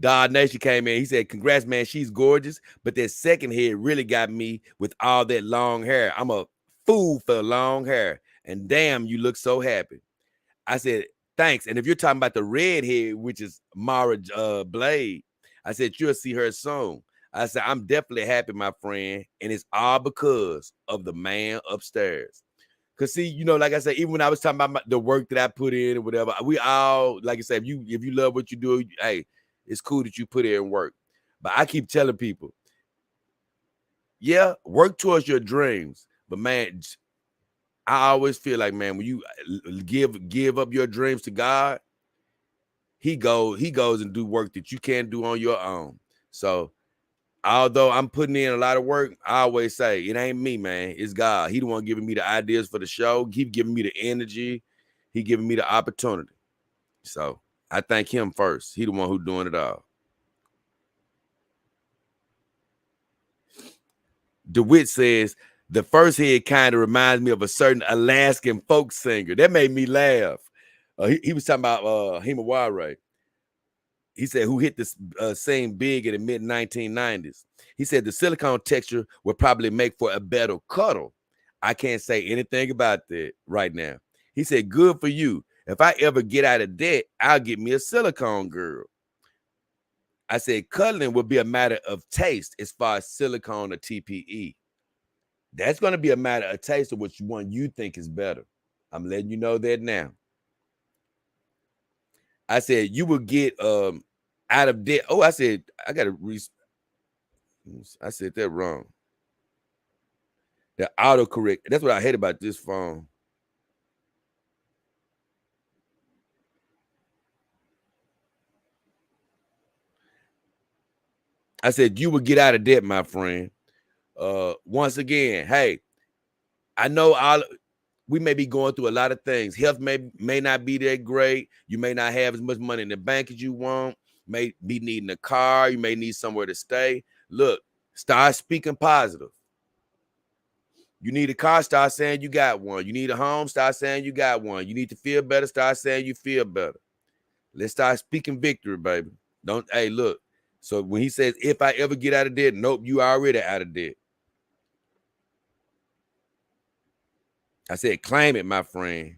Dog Nation came in. He said, congrats, man. She's gorgeous. But that second head really got me with all that long hair. I'm a fool for long hair. And damn, you look so happy. I said, thanks. And if you're talking about the red head, which is Mara Blade, I said, you'll see her soon. I said, I'm definitely happy, my friend. And it's all because of the man upstairs. Cause see, you know, like I said, even when I was talking about the work that I put in or whatever, we all, like I said, if you love what you do, hey, it's cool that you put in work. But I keep telling people, yeah, work towards your dreams. But man, I always feel like, man, when you give up your dreams to God, he goes and do work that you can't do on your own. So although I'm putting in a lot of work, I always say it ain't me, man. It's God. He the one giving me the ideas for the show. He giving me the energy. He giving me the opportunity. So I thank him first. He the one who doing it all. DeWitt says the first head kind of reminds me of a certain Alaskan folk singer. That made me laugh. He was talking about Himawari. He said, who hit this scene big in the mid 1990s. He said the silicone texture would probably make for a better cuddle. I can't say anything about that right now. He said, good for you. If I ever get out of debt, I'll get me a silicone girl. I said, cuddling would be a matter of taste as far as silicone or TPE. That's going to be a matter of taste of which one you think is better. I'm letting you know that now. I said, you will get out of debt. Oh, I said, I got to I said that wrong. The autocorrect. That's what I hate about this phone. I said, you will get out of debt, my friend. Once again, hey, I know we may be going through a lot of things. Health may not be that great. You may not have as much money in the bank as you want. May be needing a car. You may need somewhere to stay. Look, start speaking positive. You need a car, start saying you got one. You need a home, start saying you got one. You need to feel better, start saying you feel better. Let's start speaking victory, baby. Hey, look. So when he says, if I ever get out of debt, nope, you already out of debt. I said, claim it, my friend.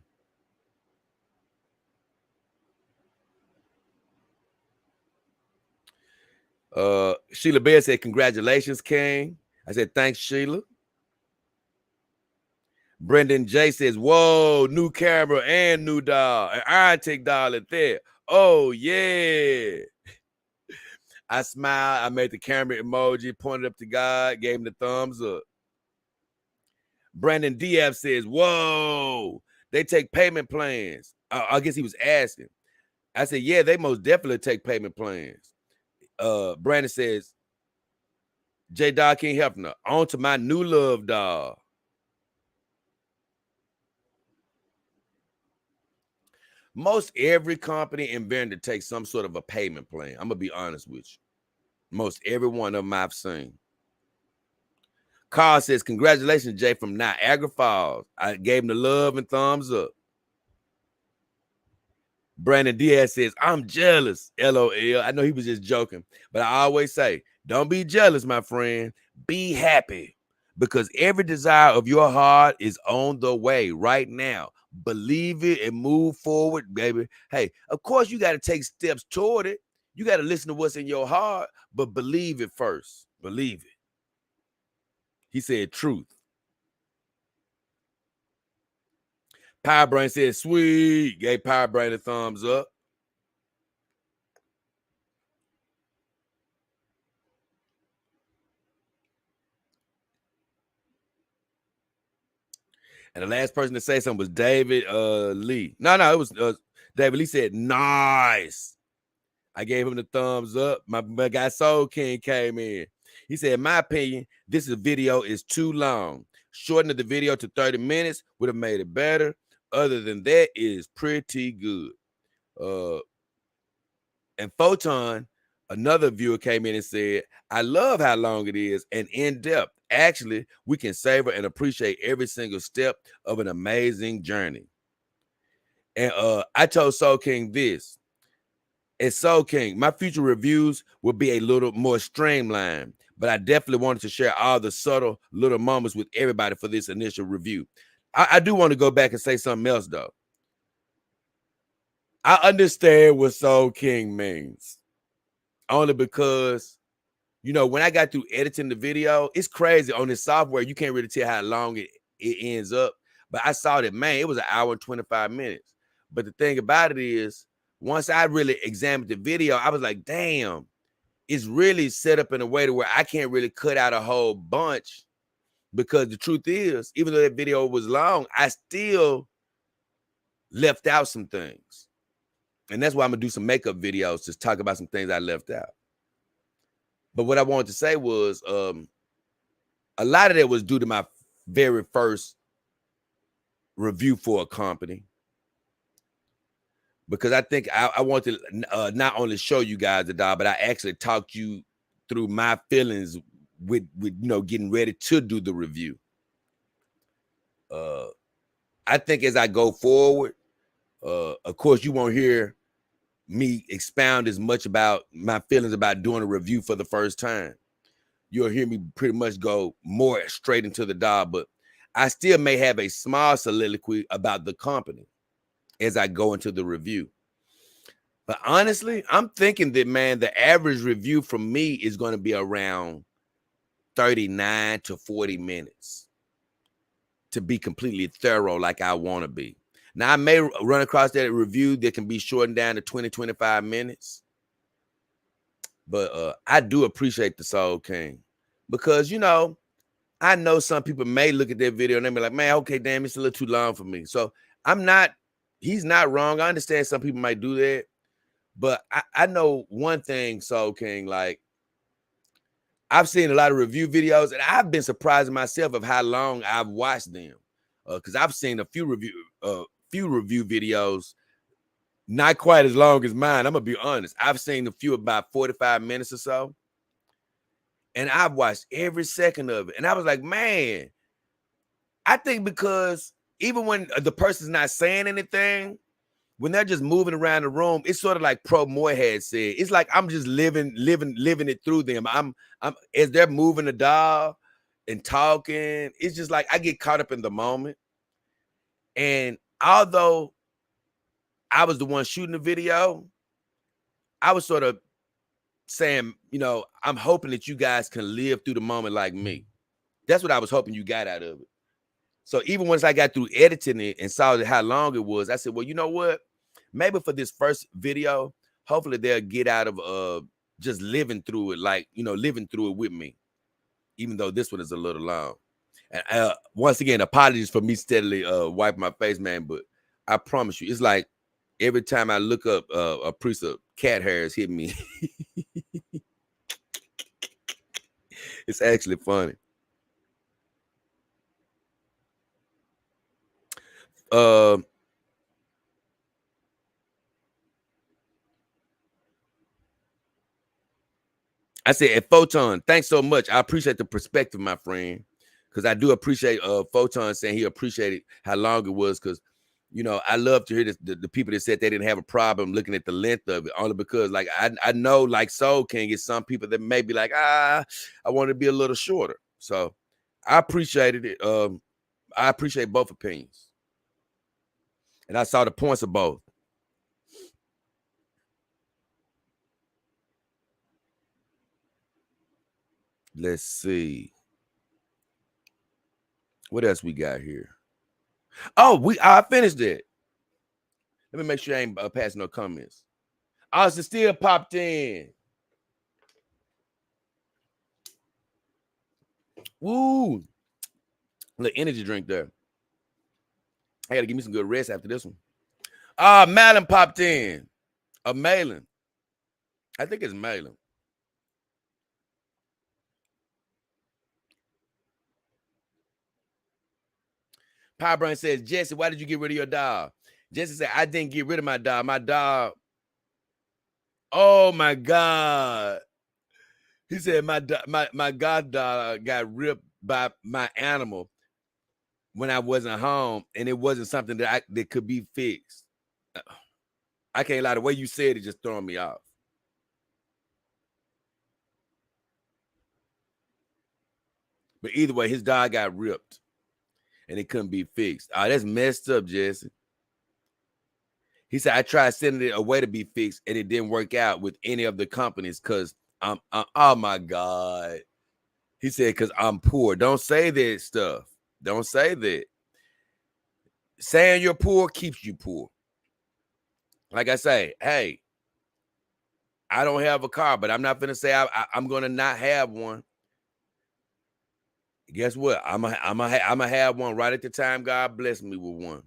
Sheila Bear said, congratulations, King. I said, thanks, Sheila. Brendan J says, whoa, new camera and new doll. An Iron Tech doll at there. Oh, yeah. I smiled. I made the camera emoji, pointed up to God, gave him the thumbs up. Brandon Diaz says, whoa, they take payment plans. I guess he was asking. I said, yeah, they most definitely take payment plans. Brandon says, J Dog King Hefner, on to my new love dog. Most every company and vendor takes some sort of a payment plan. I'm going to be honest with you. Most every one of them I've seen. Carl says, congratulations, Jay, from Niagara Falls. I gave him the love and thumbs up. Brandon Diaz says, I'm jealous. LOL. I know he was just joking, but I always say, don't be jealous, my friend. Be happy because every desire of your heart is on the way right now. Believe it and move forward, baby. Hey, of course, you got to take steps toward it. You got to listen to what's in your heart, but believe it first. Believe it. He said truth. Power Brain said, sweet. Gave Power Brain a thumbs up. And the last person to say something was David Lee. No, it was David Lee said, nice. I gave him the thumbs up. My guy Soul King came in. He said, in my opinion, this video is too long. Shortening the video to 30 minutes would have made it better. Other than that, it is pretty good. And Photon, another viewer, came in and said, I love how long it is and in depth. Actually, we can savor and appreciate every single step of an amazing journey. And I told Soul King this. As Soul King, my future reviews will be a little more streamlined, but I definitely wanted to share all the subtle little moments with everybody for this initial review. I do want to go back and say something else, though. I understand what Soul King means, only because, you know, when I got through editing the video, it's crazy. On this software, you can't really tell how long it ends up. But I saw that, man, it was 1 hour and 25 minutes. But the thing about it is, once I really examined the video, I was like, damn, it's really set up in a way to where I can't really cut out a whole bunch, because the truth is, even though that video was long, I still left out some things. And that's why I'm going to do some makeup videos to talk about some things I left out. But what I wanted to say was a lot of that was due to my very first review for a company. Because I think I want to not only show you guys the dog, but I actually talked you through my feelings with you know, getting ready to do the review. I think as I go forward, of course, you won't hear me expound as much about my feelings about doing a review for the first time. You'll hear me pretty much go more straight into the dog, but I still may have a small soliloquy about the company as I go into the review. But honestly, I'm thinking that, man, the average review from me is going to be around 39 to 40 minutes to be completely thorough like I want to be. Now, I may run across that review that can be shortened down to 20, 25 minutes. But I do appreciate the Soul King, because, you know, I know some people may look at that video and they be like, man, okay, damn, it's a little too long for me. So he's not wrong. I understand some people might do that. But I know one thing, Soul King, like, I've seen a lot of review videos and I've been surprised myself of how long I've watched them. Because I've seen a few review videos, not quite as long as mine. I'm going to be honest. I've seen a few about 45 minutes or so. And I've watched every second of it. And I was like, man, I think because even when the person's not saying anything, when they're just moving around the room, it's sort of like Pro Moorhead said. It's like I'm just living it through them. I'm as they're moving the dial and talking, it's just like I get caught up in the moment. And although I was the one shooting the video, I was sort of saying, you know, I'm hoping that you guys can live through the moment like me. That's what I was hoping you got out of it. So even once I got through editing it and saw how long it was, I said, well, you know what? Maybe for this first video, hopefully they'll get out of just living through it, like, you know, living through it with me, even though this one is a little long. And once again, apologies for me steadily wiping my face, man, but I promise you, it's like every time I look up a piece of cat hair is hitting me. It's actually funny. I said, Photon, thanks so much. I appreciate the perspective, my friend, because I do appreciate Photon saying he appreciated how long it was, because, you know, I love to hear this, the people that said they didn't have a problem looking at the length of it, only because, like, I know, like Soul King, is some people that may be like, I want to be a little shorter. So I appreciated it. I appreciate both opinions. And I saw the points of both. Let's see. What else we got here? Oh, I finished it. Let me make sure I ain't passing no comments. Austin still popped in. Woo. The energy drink there. I gotta give me some good rest after this one. Ah, Malin popped in. Malin. I think it's Malin. Power Brain says, Jesse, why did you get rid of your dog? Jesse said, I didn't get rid of my dog. My dog. Oh my God. He said, my god dog got ripped by my animal when I wasn't home, and it wasn't something that could be fixed. I can't lie. The way you said it just throwing me off. But either way, his dog got ripped, and it couldn't be fixed. Oh, that's messed up, Jesse. He said, I tried sending it away to be fixed, and it didn't work out with any of the companies because I'm oh my God. He said, because I'm poor. Don't say that stuff. Don't say that. Saying you're poor keeps you poor. Like I say, hey, I don't have a car, but I'm not going to say I'm going to not have one. Guess what? I'm gonna have one right at the time God bless me with one.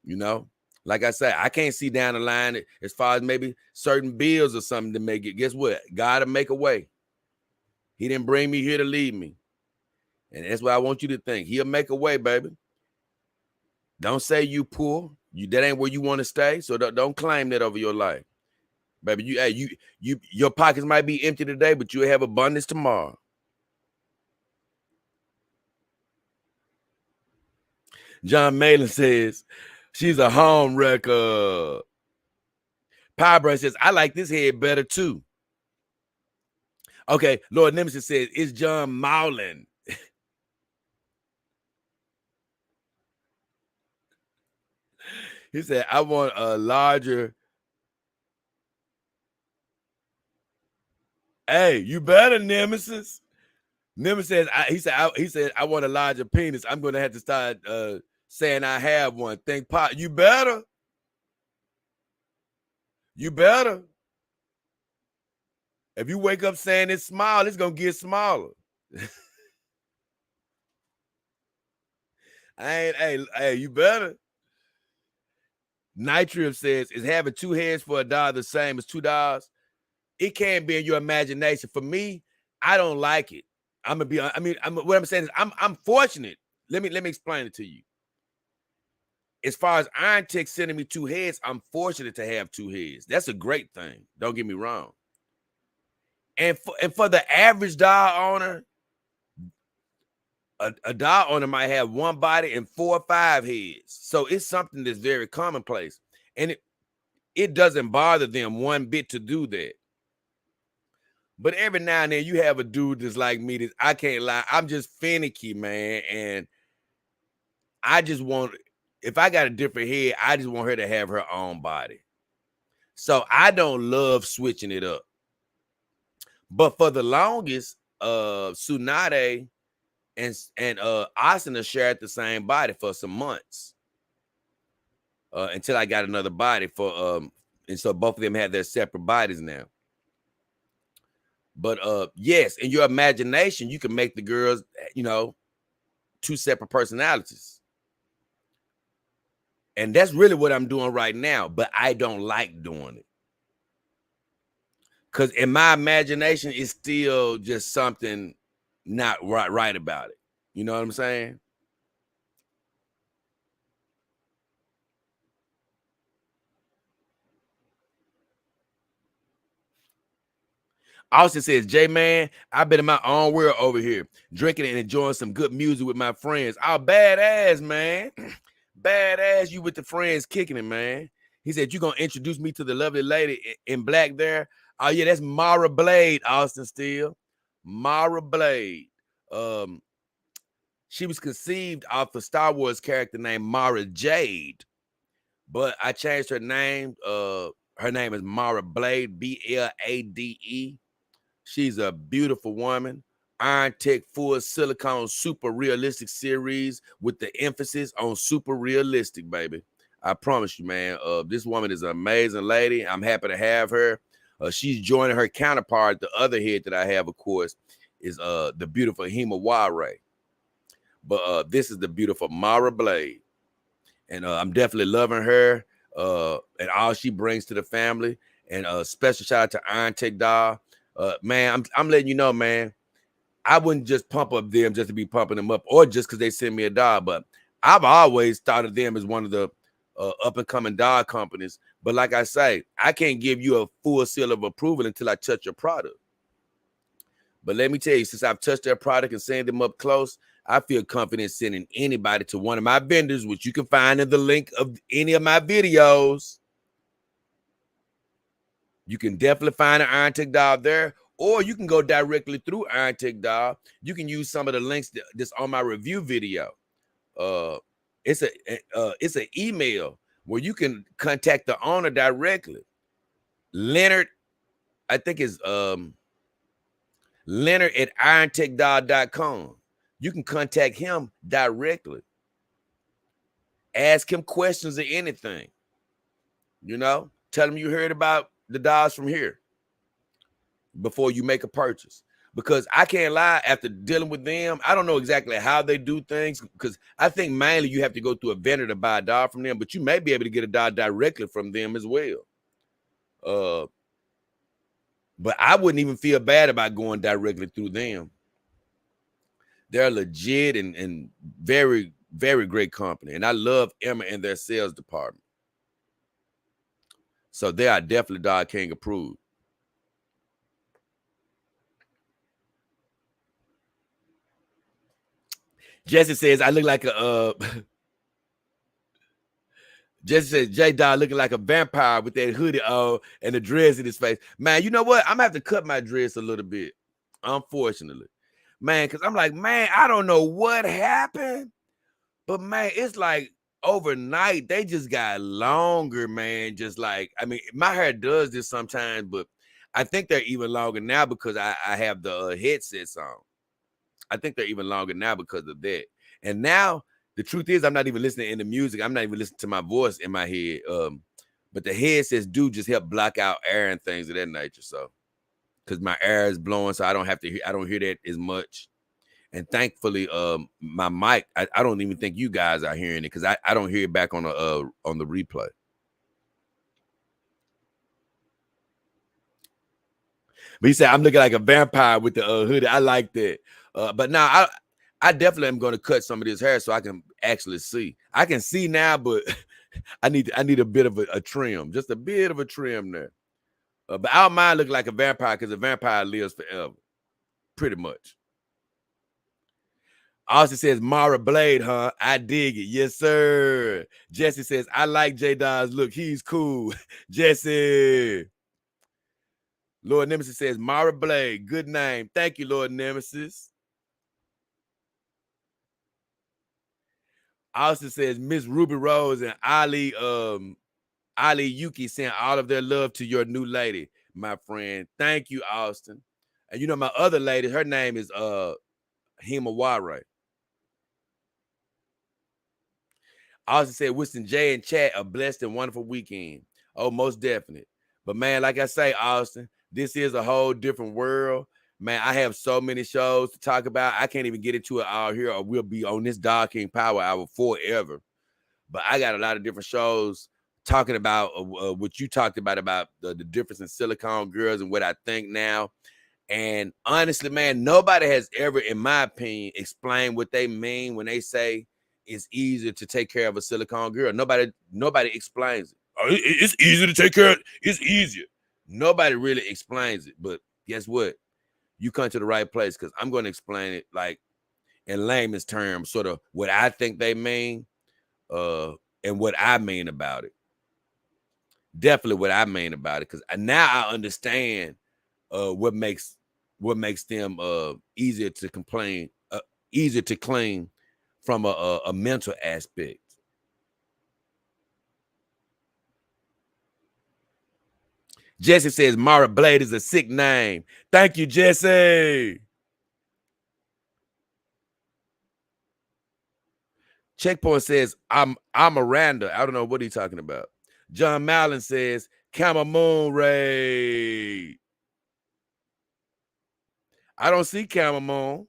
You know? Like I said, I can't see down the line as far as maybe certain bills or something to make it. Guess what? God will make a way. He didn't bring me here to leave me. And that's what I want you to think. He'll make a way, baby. Don't say you poor. That ain't where you want to stay. So don't claim that over your life. Baby, your pockets might be empty today, but you'll have abundance tomorrow. John Malin says, she's a home wrecker. Power Brain says, I like this head better too. Okay, Lord Nemesis says, it's John Malin. He said, I want a larger. Hey, you better, Nemesis. Nemesis says, he said, I want a larger penis. I'm going to have to start saying I have one. Think Pop, you better. You better. If you wake up saying it's small, it's going to get smaller. Hey, you better. Nitrium says, is having two heads for a dollar the same as $2? It can be in your imagination. For me, I don't like it. I'm gonna be. What I'm saying is, I'm fortunate. Let me explain it to you. As far as Iron Tech sending me two heads, I'm fortunate to have two heads. That's a great thing. Don't get me wrong. And for the average doll owner, a doll owner might have one body and 4 or 5 heads. So it's something that's very commonplace, and it doesn't bother them one bit to do that. But every now and then you have a dude that's like me that I can't lie. I'm just finicky, man. And I just want, if I got a different head, I just want her to have her own body. So I don't love switching it up. But for the longest, Tsunade and Asuna shared the same body for some months. Until I got another body for and so both of them had their separate bodies now. But yes, in your imagination, you can make the girls, two separate personalities. And that's really what I'm doing right now, but I don't like doing it. Because in my imagination, it's still just something not right about it. You know what I'm saying? Austin says, J-Man, I've been in my own world over here, drinking and enjoying some good music with my friends. Oh, badass, man. Badass, you with the friends kicking it, man. He said, you going to introduce me to the lovely lady in black there? Oh, yeah, that's Mara Blade, Austin Steele. Mara Blade. She was conceived off a Star Wars character named Mara Jade, but I changed her name. Her name is Mara Blade, Blade. She's a beautiful woman. Iron Tech full silicone super realistic series with the emphasis on super realistic, baby. I promise you, man. This woman is an amazing lady. I'm happy to have her. She's joining her counterpart. The other head that I have, of course, is the beautiful Himawari. But this is the beautiful Mara Blade. and I'm definitely loving her and all she brings to the family. And special shout out to Iron Tech Doll. Man, I'm letting you know, man. I wouldn't just pump up them just to be pumping them up, or just because they send me a doll. But I've always thought of them as one of the up and coming doll companies. But like I say, I can't give you a full seal of approval until I touch your product. But let me tell you, since I've touched their product and seen them up close, I feel confident sending anybody to one of my vendors, which you can find in the link of any of my videos. You can definitely find an Iron Tech Doll there, or you can go directly through Iron Tech Doll. You can use some of the links that's on my review video. It's an email where you can contact the owner directly. Leonard, I think is Leonard at IronTechDoll.com. You can contact him directly. Ask him questions or anything. You know, tell him you heard about the dolls from here before you make a purchase. Because I can't lie, after dealing with them, I don't know exactly how they do things, because I think mainly you have to go through a vendor to buy a doll from them, but you may be able to get a doll directly from them as well. But I wouldn't even feel bad about going directly through them. They're legit and very, very great company. And I love Emma and their sales department. So they are definitely Doll King approved. Jesse says, I look like a Jesse says, J Doll looking like a vampire with that hoodie on and the dreads in his face. Man, you know what? I'm gonna have to cut my dreads a little bit, unfortunately. Man, because I'm like, man, I don't know what happened, but man, it's like overnight they just got longer, man. Just like, I mean, my hair does this sometimes, but I think they're even longer now because I have the headsets on. I think they're even longer now because of that. And now the truth is, I'm not even listening in the music. I'm not even listening to my voice in my head. But the headsets do just help block out air and things of that nature. So, because my air is blowing, so I don't have to hear. I don't hear that as much. And thankfully, my mic, I don't even think you guys are hearing it because I don't hear it back on the replay. But he said I'm looking like a vampire with the hoodie. I like that. But now I definitely am going to cut some of this hair so I can actually see. I can see now, but I need a bit of a trim, just a bit of a trim there. But I don't mind looking like a vampire because a vampire lives forever, pretty much. Austin says, Mara Blade, huh? I dig it. Yes, sir. Jesse says, I like J Doll's look. He's cool. Jesse. Lord Nemesis says, Mara Blade. Good name. Thank you, Lord Nemesis. Austin says, Miss Ruby Rose and Ali Yuki send all of their love to your new lady, my friend. Thank you, Austin. And you know, my other lady, her name is Himaware. Austin said, Winston J and chat a blessed and wonderful weekend. Oh, most definite. But man, like I say, Austin, this is a whole different world. Man, I have so many shows to talk about. I can't even get into it all here, or we'll be on this Doll King Power Hour forever. But I got a lot of different shows talking about what you talked about the difference in silicone girls and what I think now. And honestly, man, nobody has ever, in my opinion, explained what they mean when they say it's easier to take care of a silicone girl. Nobody explains it. It's easier to take care of. It's easier. Nobody really explains it. But guess what? You come to the right place because I'm going to explain it like in layman's terms, sort of what I think they mean and what I mean about it. Definitely what I mean about it, because now I understand what makes them easier to complain, easier to clean from a mental aspect. Jesse says Mara Blade is a sick name. Thank you, Jesse. Checkpoint says I'm Miranda. I don't know what he's talking about. John Mallon says Camel Moon Raid. I don't see Camel Moon.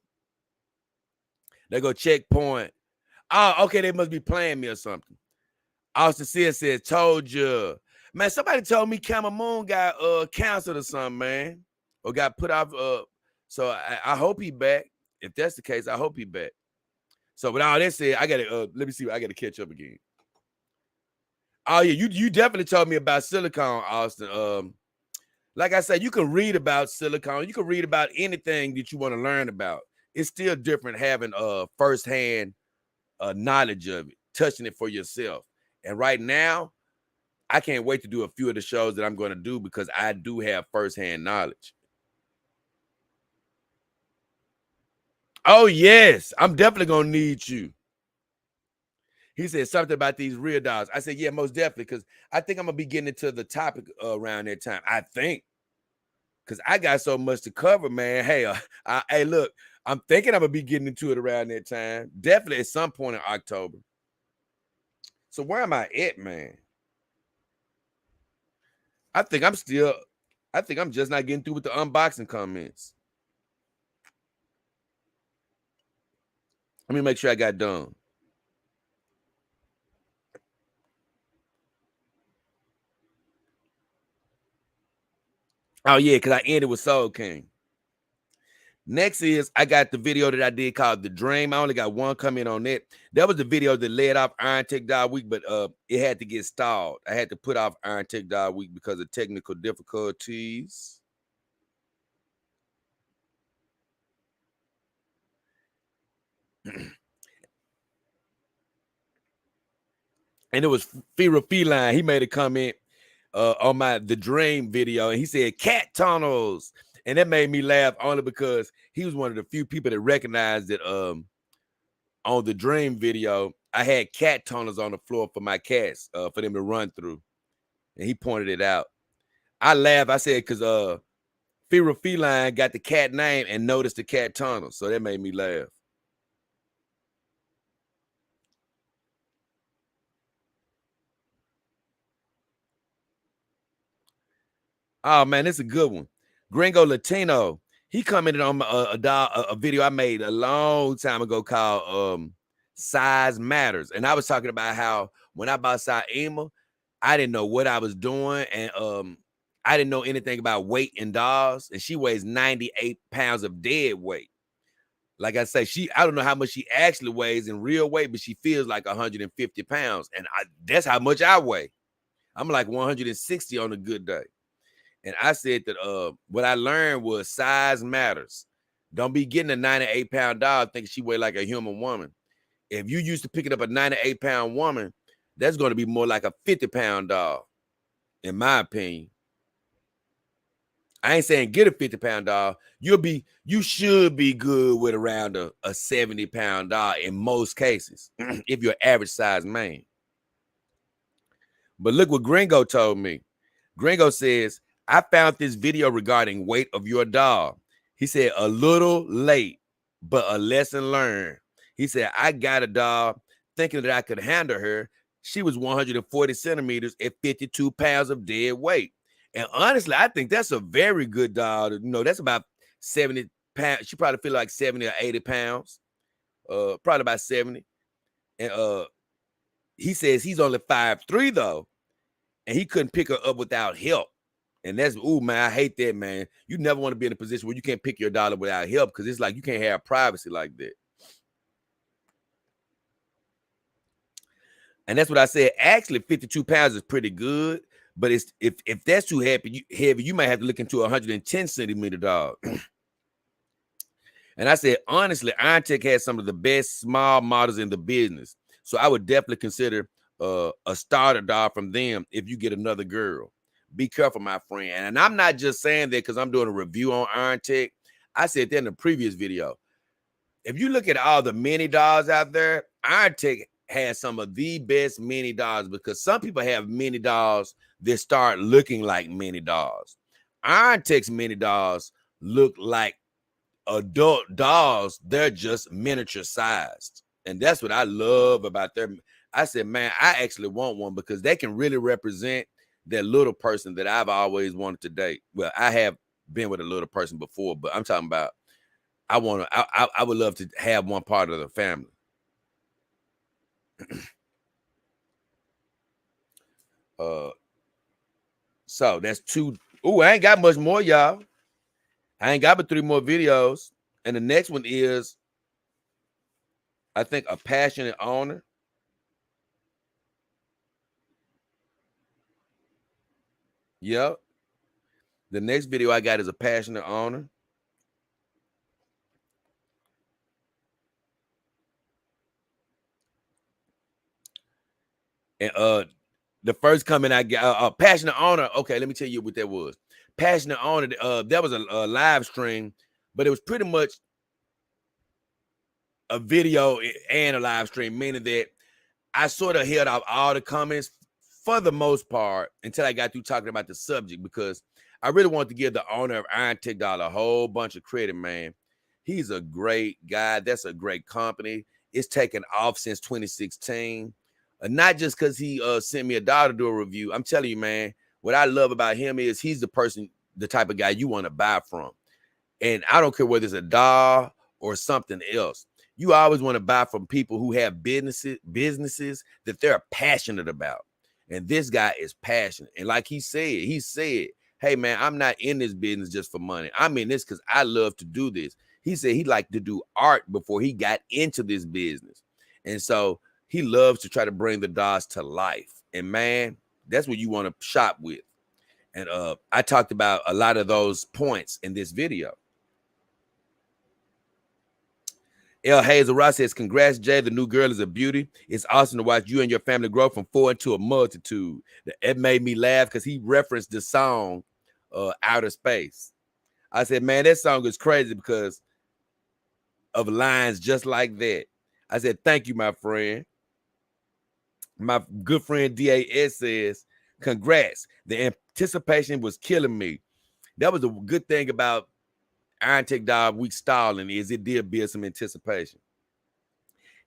They go Checkpoint. Oh, okay, they must be playing me or something. Austin Sears says, told you. Man, somebody told me Camel Moon got canceled or something, man. Or got put off. So I hope he back. If that's the case, I hope he back. So with all that said, I gotta let me see. I gotta catch up again. Oh yeah, you definitely told me about silicone, Austin. Like I said, you can read about silicone. You can read about anything that you want to learn about. It's still different having firsthand knowledge of it, touching it for yourself. And right now, I can't wait to do a few of the shows that I'm going to do because I do have firsthand knowledge. Oh, yes. I'm definitely going to need you. He said something about these real dogs. I said, yeah, most definitely, because I think I'm going to be getting into the topic around that time. I think. Because I got so much to cover, man. Hey, hey, look, I'm thinking I'm going to be getting into it around that time. Definitely at some point in October. So where am I at, man? I think I'm just not getting through with the unboxing comments. Let me make sure I got done. Oh, yeah, because I ended with Soul King. Next is I got the video that I did called The Dream. I only got one comment on that. That was the video that led off Iron Tech Dog Week, but it had to get stalled. I had to put off Iron Tech Dog Week because of technical difficulties. And it was Fira Feline. He made a comment on the Dream video, and he said cat tunnels. And that made me laugh only because he was one of the few people that recognized that on the Dream video, I had cat tunnels on the floor for my cats for them to run through. And he pointed it out. I laughed. I said, because Fira Feline got the cat name and noticed the cat tunnels. So that made me laugh. Oh, man, it's a good one. Gringo Latino. He commented on a video I made a long time ago called Size Matters. And I was talking about how when I bought Saima, I didn't know what I was doing. And I didn't know anything about weight in dolls. And she weighs 98 pounds of dead weight. Like I say, I don't know how much she actually weighs in real weight, but she feels like 150 pounds. And that's how much I weigh. I'm like 160 on a good day. And I said that what I learned was size matters. Don't be getting a 98-pound dog thinking she weigh like a human woman. If you used to picking up a 98-pound woman, that's going to be more like a 50-pound dog, in my opinion. I ain't saying get a 50-pound dog. You should be good with around a 70-pound dog in most cases, if you're an average size man. But look what Gringo told me. Gringo says, I found this video regarding weight of your dog. He said, a little late, but a lesson learned. He said, I got a dog thinking that I could handle her. She was 140 centimeters at 52 pounds of dead weight. And honestly, I think that's a very good dog. You know, that's about 70 pounds. She probably feel like 70 or 80 pounds. Probably about 70. And he says he's only 5'3" though. And he couldn't pick her up without help. And that's, ooh, man, I hate that, man. You never want to be in a position where you can't pick your dog up without help because it's like you can't have privacy like that. And that's what I said. Actually, 52 pounds is pretty good. But it's if that's too heavy, you might have to look into a 110 centimeter dog. And I said, honestly, Iron Tech has some of the best small models in the business. So I would definitely consider a starter dog from them if you get another girl. Be careful, my friend. And I'm not just saying that because I'm doing a review on Iron Tech. I said that in the previous video. If you look at all the mini dogs out there, Iron Tech has some of the best mini dogs because some people have mini dogs that start looking like mini dogs. Iron Tech's mini dogs look like adult dolls. They're just miniature sized. And that's what I love about them. I said, man, I actually want one because they can really represent that little person that I've always wanted to date. Well, I have been with a little person before, but I'm talking about I would love to have one part of the family. So that's 2. Oh, I ain't got much more, y'all. I ain't got but 3 more videos. And the next one is, I think, a passionate owner. Yep. The next video I got is a passionate owner. And the first comment I got, a passionate owner. Okay, let me tell you what that was. Passionate owner. That was a live stream, but it was pretty much a video and a live stream, meaning that I sort of held out all the comments for the most part until I got through talking about the subject, because I really want to give the owner of Iron Tech Dollar a whole bunch of credit, man. He's a great guy. That's a great company. It's taken off since 2016. Not just because he sent me $1 to do a review. I'm telling you, man, what I love about him is he's the type of guy you want to buy from. And I don't care whether it's $1 or something else. You always want to buy from people who have businesses that they're passionate about. And this guy is passionate. And like he said, hey, man, I'm not in this business just for money. I'm in this because I love to do this. He said he liked to do art before he got into this business. And so he loves to try to bring the DOS to life. And, man, that's what you want to shop with. And I talked about a lot of those points in this video. L. Hazel Ross says, congrats, Jay. The new girl is a beauty. It's awesome to watch you and your family grow from 4 into a multitude. It made me laugh because he referenced the song Outer Space. I said, man, that song is crazy because of lines just like that. I said, thank you, my friend. My good friend DAS says, congrats. The anticipation was killing me. That was a good thing about Iron Tech Dollar Week stalling, is it did build some anticipation.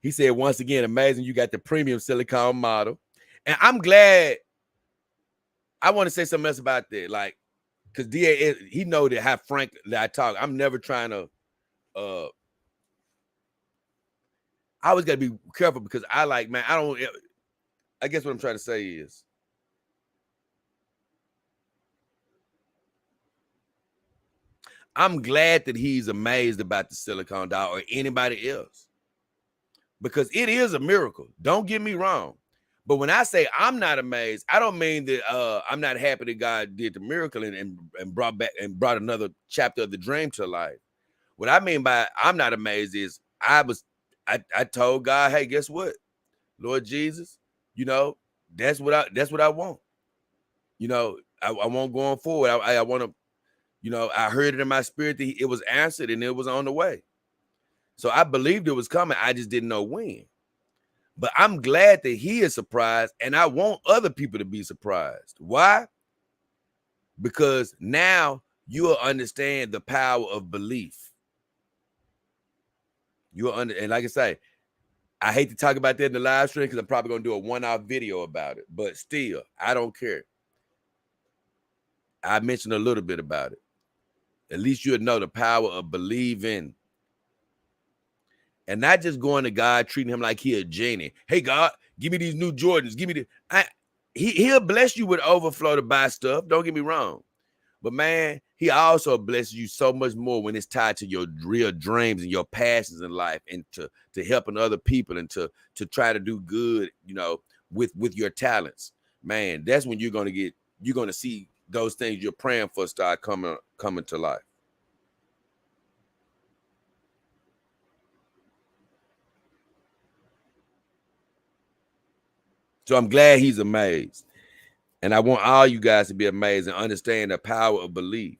He said, once again, amazing. You got the premium silicone model. And I'm glad. I want to say something else about that. Like, because DA, he know that how frank that I talk. I'm never trying to, I always got to be careful because I guess what I'm trying to say is, I'm glad that he's amazed about the silicone doll or anybody else, because it is a miracle. Don't get me wrong. But when I say I'm not amazed, I don't mean that I'm not happy that God did the miracle and brought another chapter of the dream to life. What I mean by I'm not amazed is I told God, hey, guess what? Lord Jesus, that's what I want. I want going forward. I want to, I heard it in my spirit that it was answered and it was on the way. So I believed it was coming. I just didn't know when. But I'm glad that he is surprised, and I want other people to be surprised. Why? Because now you'll understand the power of belief. And like I say, I hate to talk about that in the live stream because I'm probably going to do a one-off video about it. But still, I don't care. I mentioned a little bit about it. At least you'll know the power of believing. And not just going to God, treating him like he a genie. Hey, God, give me these new Jordans. Give me he'll bless you with overflow to buy stuff. Don't get me wrong. But, man, he also blesses you so much more when it's tied to your real dreams and your passions in life, and to helping other people and to try to do good, with your talents. Man, that's when you're going to see those things you're praying for start coming to life. So I'm glad he's amazed. And I want all you guys to be amazed and understand the power of belief.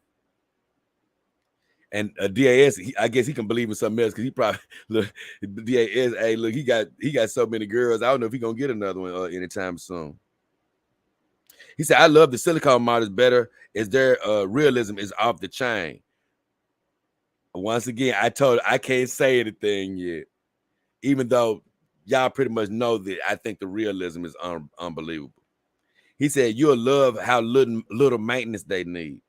And DAS, I guess he can believe in something else because he probably look. DAS, hey, look, he got so many girls. I don't know if he's gonna get another one anytime soon. He said, "I love the silicone models better as their realism is off the chain." Once again, I can't say anything yet, even though y'all pretty much know that I think the realism is unbelievable. He said, "You'll love how little maintenance they need."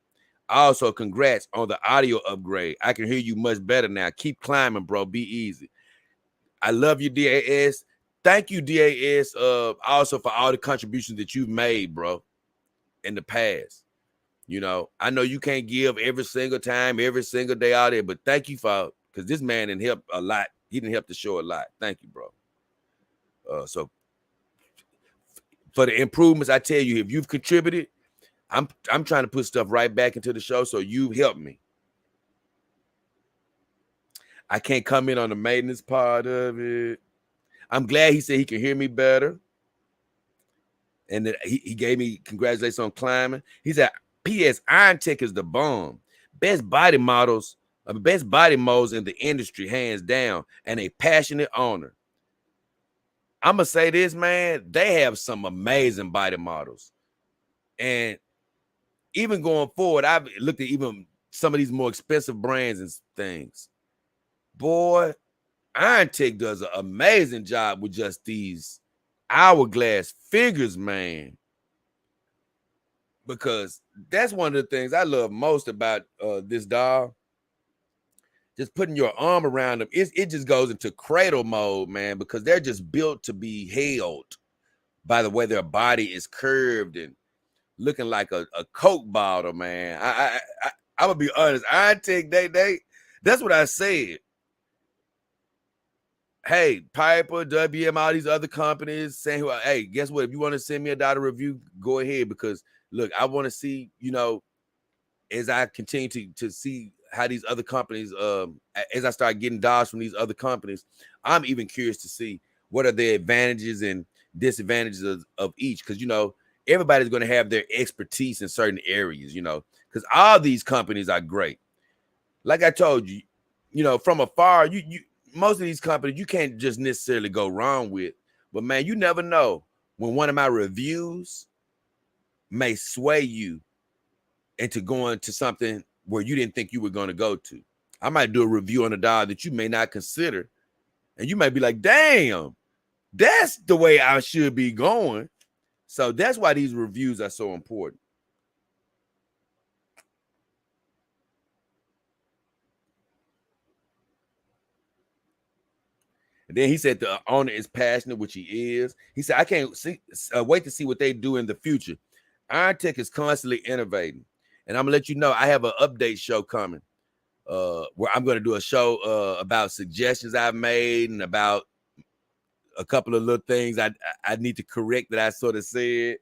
Also, congrats on the audio upgrade. I can hear you much better now. Keep climbing, bro. Be easy. I love you, DAS. thank you, DAS, also for all the contributions that you've made, bro, in the past. You know, I know you can't give every single time, every single day out there, but thank you for, because this man didn't help a lot. He didn't help the show a lot. Thank you, bro. So for the improvements, I tell you, if you've contributed, I'm trying to put stuff right back into the show, so you've helped me. I can't comment on the maintenance part of it. I'm glad he said he can hear me better. And that he gave me congratulations on climbing. He said, P.S. Iron Tech is the bomb. Best body models, best body molds in the industry, hands down, and a passionate owner. I'm going to say this, man. They have some amazing body models. And even going forward, I've looked at even some of these more expensive brands and things. Boy, Iron Tech does an amazing job with just these hourglass figures, man. Because that's one of the things I love most about this doll. Just putting your arm around them, it just goes into cradle mode, man, because they're just built to be held by the way their body is curved and looking like a Coke bottle, man. I'm gonna be honest. Iron Tech, that's what I said. Hey, Piper, WM, all these other companies saying, hey, guess what? If you want to send me a dollar review, go ahead, because look, I want to see, you know, as I continue to see how these other companies, as I start getting dolls from these other companies, I'm even curious to see what are the advantages and disadvantages of each, because, you know, everybody's going to have their expertise in certain areas, you know, because all these companies are great. Like I told you, you know, from afar, you most of these companies you can't just necessarily go wrong with, but man, you never know when one of my reviews may sway you into going to something where you didn't think you were going to go to. I might do a review on a doll that you may not consider, and you might be like, damn, that's the way I should be going. So that's why these reviews are so important. And then he said the owner is passionate, which he is. He said, I can't wait to see what they do in the future. Iron Tech is constantly innovating. And I'm going to let you know, I have an update show coming where I'm going to do a show about suggestions I've made and about a couple of little things I need to correct that I sort of said.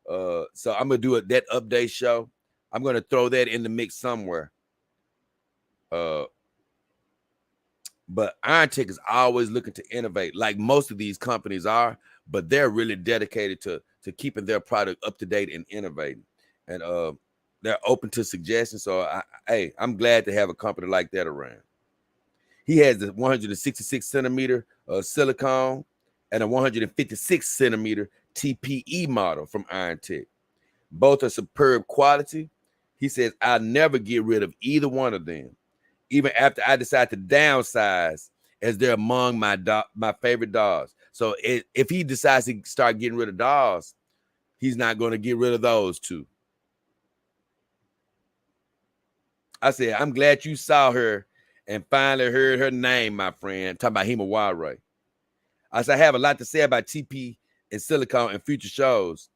So I'm going to do that update show. I'm going to throw that in the mix somewhere. But Iron Tech is always looking to innovate, like most of these companies are, but they're really dedicated to keeping their product up to date and innovating. And they're open to suggestions. So, I'm glad to have a company like that around. He has the 166 centimeter silicone and a 156 centimeter TPE model from Iron Tech. Both are superb quality. He says, I'll never get rid of either one of them, even after I decide to downsize, as they're among my favorite dolls. So if he decides to start getting rid of dolls, he's not going to get rid of those two. I said, I'm glad you saw her and finally heard her name, my friend. Talking about Himawari. I said, I have a lot to say about TP and silicone in future shows.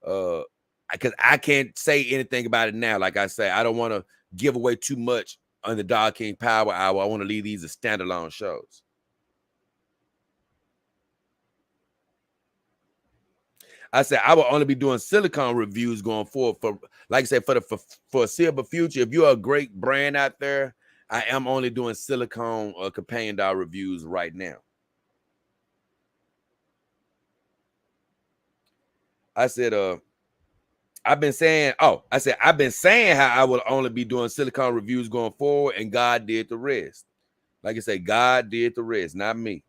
Because I can't say anything about it now. Like I say, I don't want to give away too much on the Doll King Power Hour. I want to leave these as standalone shows. I said I will only be doing silicone reviews going forward for, like I said, for the foreseeable future. If you're a great brand out there, I am only doing silicone companion doll reviews right now. I said, I've been saying how I will only be doing silicone reviews going forward, and God did the rest. Like I said, God did the rest, not me.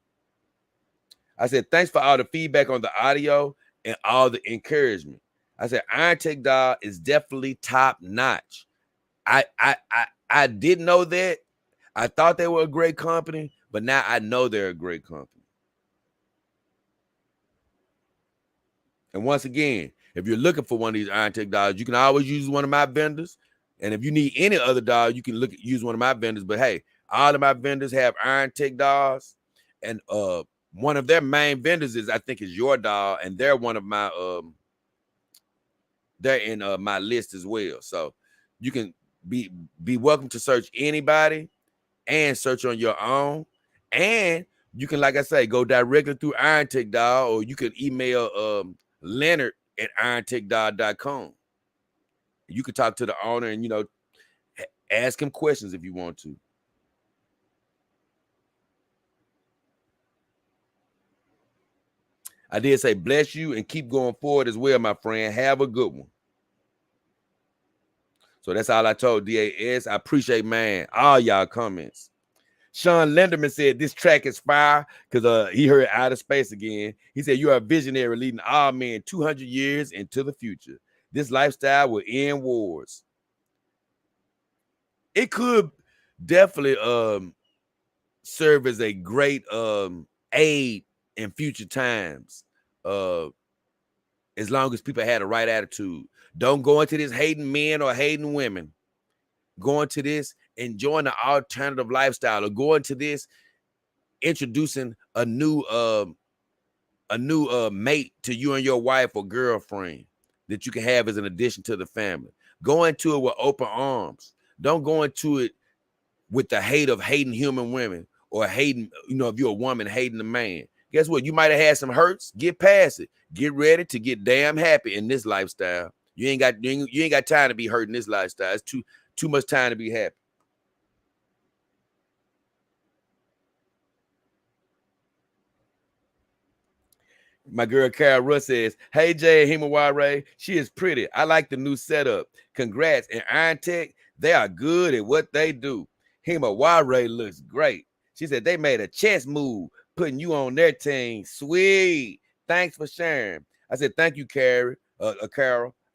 I said, thanks for all the feedback on the audio and all the encouragement. I said, Iron Tech doll is definitely top notch. I didn't know that. I thought they were a great company, but now I know they're a great company. And once again, if you're looking for one of these Iron Tech dolls, you can always use one of my vendors. And if you need any other doll, you can use one of my vendors. But hey, all of my vendors have Iron Tech dolls. And one of their main vendors is, I think, is Your Doll, and they're one of my they're in my list as well. So you can be welcome to search anybody and search on your own. And you can, like I say, go directly through Iron Tech Doll, or you can email Leonard at IronTechDoll.com. You can talk to the owner and, you know, ask him questions if you want to. I did say bless you and keep going forward as well, my friend. Have a good one. So that's all I told DAS. I appreciate, man, all y'all comments. Sean Lenderman said this track is fire because he heard Outer Space again. He said, you are a visionary leading all men 200 years into the future. This lifestyle will end wars. It could definitely serve as a great aid in future times, as long as people had the right attitude. Don't go into this hating men or hating women. Go into this enjoying the alternative lifestyle, or go into this introducing a new mate to you and your wife or girlfriend that you can have as an addition to the family. Go into it with open arms. Don't go into it with the hate of hating human women, or hating, you know, if you're a woman hating a man. Guess what? You might have had some hurts. Get past it. Get ready to get damn happy in this lifestyle. You ain't got time to be hurt in this lifestyle. It's too much time to be happy. My girl Carol Russ says, hey Jay Himaware, she is pretty. I like the new setup. Congrats. And Iron Tech, they are good at what they do. Himaware looks great. She said they made a chess move, putting you on their team. Sweet. Thanks for sharing. I said, thank you, Carol.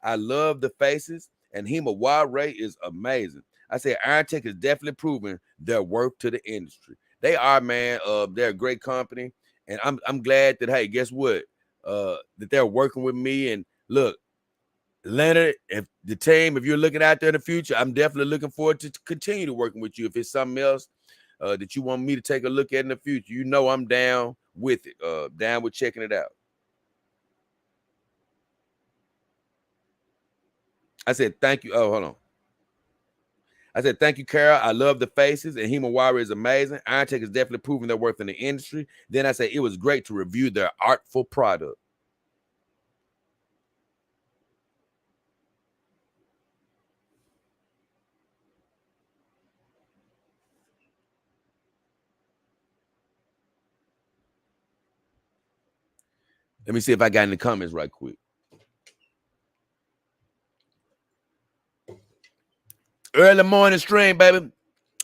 I love the faces, and Himaware is amazing. I said, Iron Tech is definitely proving their worth to the industry. They are, man. They're a great company. And I'm glad that, hey, guess what? That they're working with me. And look, Leonard, if the team, if you're looking out there in the future, I'm definitely looking forward to continue to working with you. If it's something else that you want me to take a look at in the future, you know I'm down with it. Down with checking it out. I said, thank you. Oh, hold on. I said, thank you, Carol. I love the faces, and Himaware is amazing. Iron Tech is definitely proving their worth in the industry. Then I said, it was great to review their artful product. Let me see if I got in the comments right quick. Early morning stream, baby.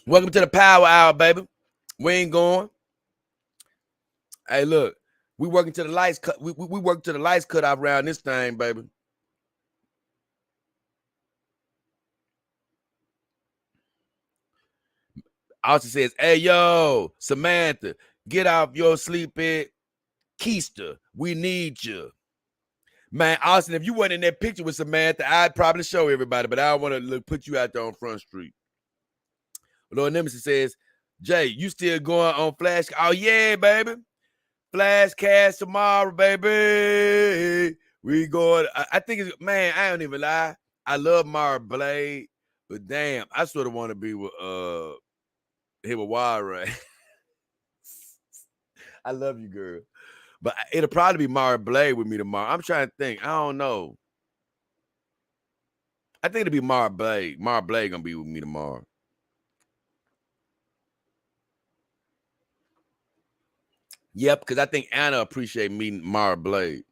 Welcome to the Power Hour, baby. We ain't going. Hey, look, we working to the lights cut. We work to the lights cut off around this thing, baby. Austin says, hey, yo, Samantha, get off your sleepy keister. We need you. Man, Austin, if you weren't in that picture with Samantha, I'd probably show everybody, but I don't want to put you out there on Front Street. Lord Nemesis says, Jay, you still going on Flash? Oh, yeah, baby. Flashcast tomorrow, baby. We going. I think it's, man, I don't even lie. I love Mara Blade, but damn, I sort of want to be with Himaware. I love you, girl. But it'll probably be Mara Blade with me tomorrow. I'm trying to think. I don't know. I think it'll be Mara Blade. Mara Blade gonna be with me tomorrow. Yep, because I think Anna appreciate meeting Mara Blade.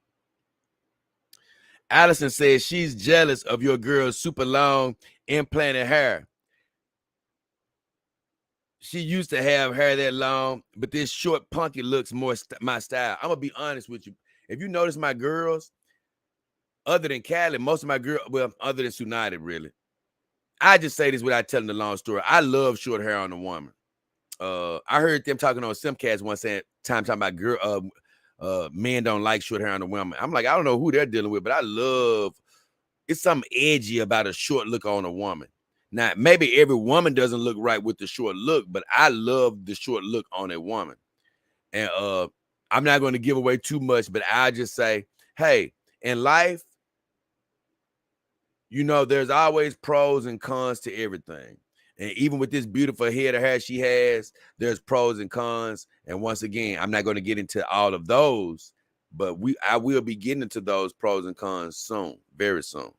Allison says she's jealous of your girl's super long implanted hair. She used to have hair that long, but this short punky looks more my style. I'm gonna be honest with you. If you notice my girls, other than Callie, most of my girls, well, other than Sunada, really. I just say this without telling the long story. I love short hair on a woman. I heard them talking on Simcast one time talking about girl, men don't like short hair on a woman. I'm like, I don't know who they're dealing with, but I love. It's something edgy about a short look on a woman. Now, maybe every woman doesn't look right with the short look, but I love the short look on a woman. And I'm not going to give away too much, but I'll just say, hey, in life, you know, there's always pros and cons to everything. And even with this beautiful head of hair she has, there's pros and cons. And once again, I'm not going to get into all of those, but I will be getting into those pros and cons soon, very soon.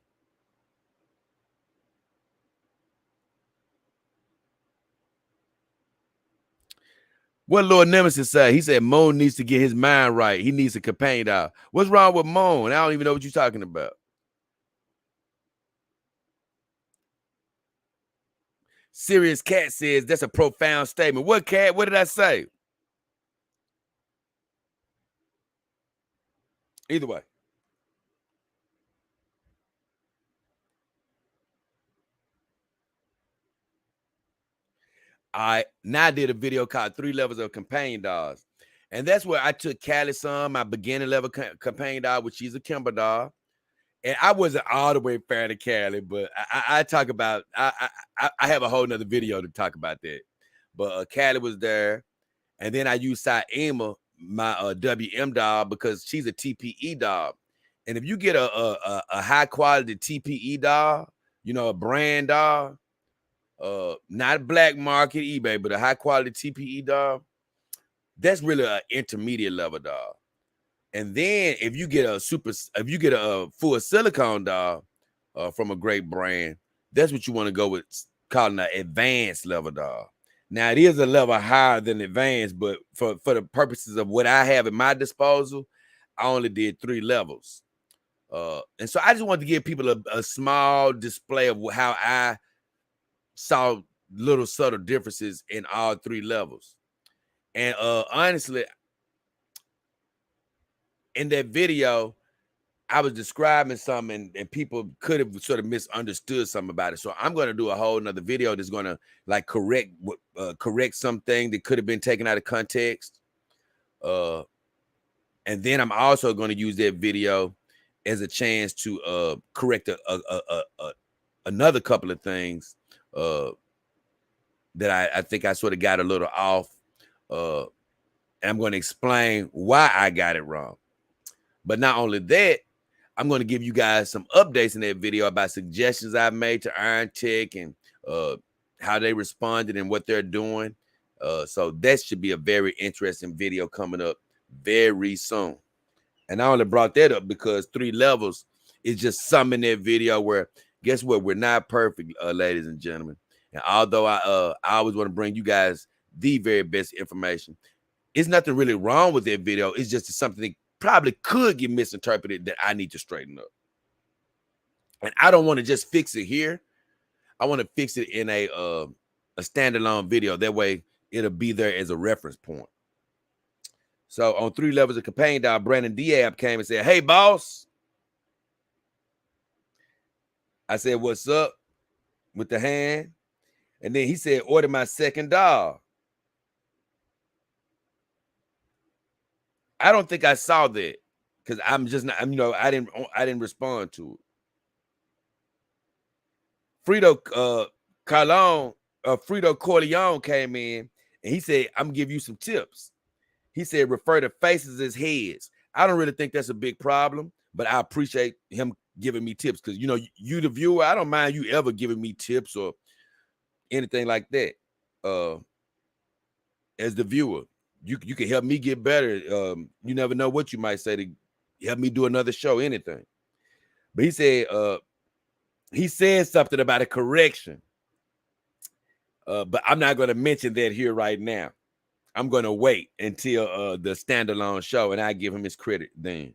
What Lord Nemesis say? He said Moan needs to get his mind right. He needs a companion dog. What's wrong with Moan? I don't even know what you're talking about. Serious Cat says that's a profound statement. What, Cat? What did I say? Either way. I now did a video called 3 Levels of Companion Dogs. And that's where I took Callie some, my beginner level companion dog, which she's a Kimber dog. And I wasn't all the way fair to Callie, but I talk about, I have a whole nother video to talk about that. But Callie was there. And then I used Saima, my WM dog, because she's a TPE dog. And if you get a high quality TPE dog, you know, a brand dog, not black market eBay, but a high quality TPE dog, that's really an intermediate level dog. And then if you get a full silicone dog from a great brand, that's what you want to go with, calling an advanced level dog. Now it is a level higher than advanced, but for the purposes of what I have at my disposal, I only did 3 levels. And so I just wanted to give people a small display of how I saw little subtle differences in all 3 levels. And honestly, in that video, I was describing something and people could have sort of misunderstood something about it. So I'm going to do a whole nother video that's going to like correct something that could have been taken out of context. And then I'm also going to use that video as a chance to correct another couple of things that I think I sort of got a little off. And I'm going to explain why I got it wrong. But not only that, I'm going to give you guys some updates in that video about suggestions I've made to Iron Tech and how they responded and what they're doing. So that should be a very interesting video coming up very soon. And I only brought that up because 3 levels is just some in that video where, guess what? We're not perfect, ladies and gentlemen. And although I always want to bring you guys the very best information, it's nothing really wrong with that video. It's just something that probably could get misinterpreted that I need to straighten up. And I don't want to just fix it here. I want to fix it in a standalone video. That way it'll be there as a reference point. So on 3 Levels of Companion Dog, Brandon Diab came and said, "Hey, boss." I said, "What's up?" with the hand. And then he said, "Order my second dog." I don't think I saw that because I'm just not, I didn't respond to it. Frito Corleone came in and he said, "I'm gonna give you some tips." He said, "Refer to faces as heads." I don't really think that's a big problem, but I appreciate him giving me tips because, you the viewer, I don't mind you ever giving me tips or anything like that. As the viewer, you can help me get better. You never know what you might say to help me do another show, anything. But he said something about a correction. But I'm not going to mention that here right now. I'm going to wait until the standalone show, and I give him his credit then.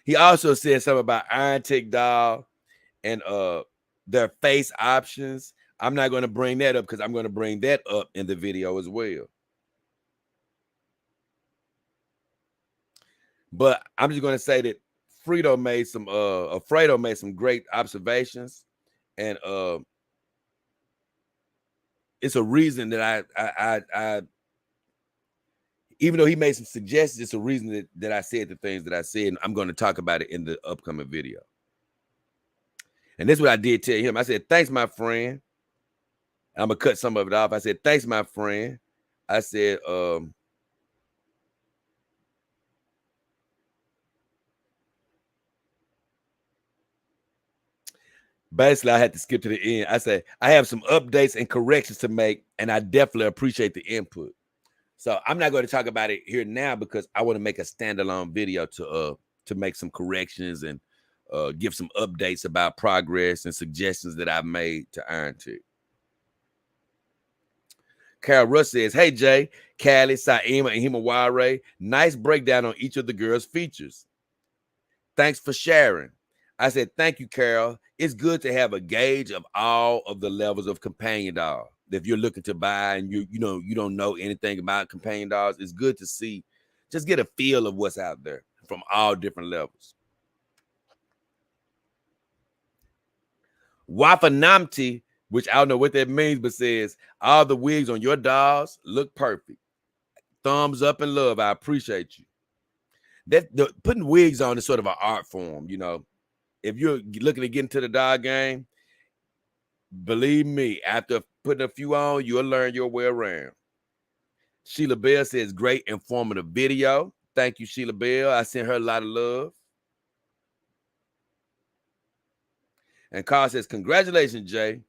He also said something about Iron Tech Doll and their face options. I'm not going to bring that up because I'm going to bring that up in the video as well. But I'm just going to say that Alfredo made some great observations, and it's a reason that I even though he made some suggestions, it's a reason that I said the things that I said, and I'm going to talk about it in the upcoming video. And this is what I did tell him. I said, "Thanks, my friend." I'm going to cut some of it off. I said, "Thanks, my friend. I said, basically, I had to skip to the end. I said, I have some updates and corrections to make, and I definitely appreciate the input. So I'm not going to talk about it here now because I want to make a standalone video to make some corrections and give some updates about progress and suggestions that I've made to Iron Tick. Carol Russ says, hey, Jay, Callie, Saima, and Himaware, nice breakdown on each of the girls' features. Thanks for sharing. I said, thank you, Carol. It's good to have a gauge of all of the levels of companion dog. If you're looking to buy and you don't know anything about companion dogs, it's good to see, just get a feel of what's out there from all different levels. Wafanamti, which I don't know what that means, but says, all the wigs on your dogs look perfect. Thumbs up and love. I appreciate you. Putting wigs on is sort of an art form, you know. If you're looking to get into the dog game, believe me, after putting a few on, you'll learn your way around. Sheila Bell says, great informative video. Thank you, Sheila Bell. I sent her a lot of love. And Carl says, congratulations, Jay.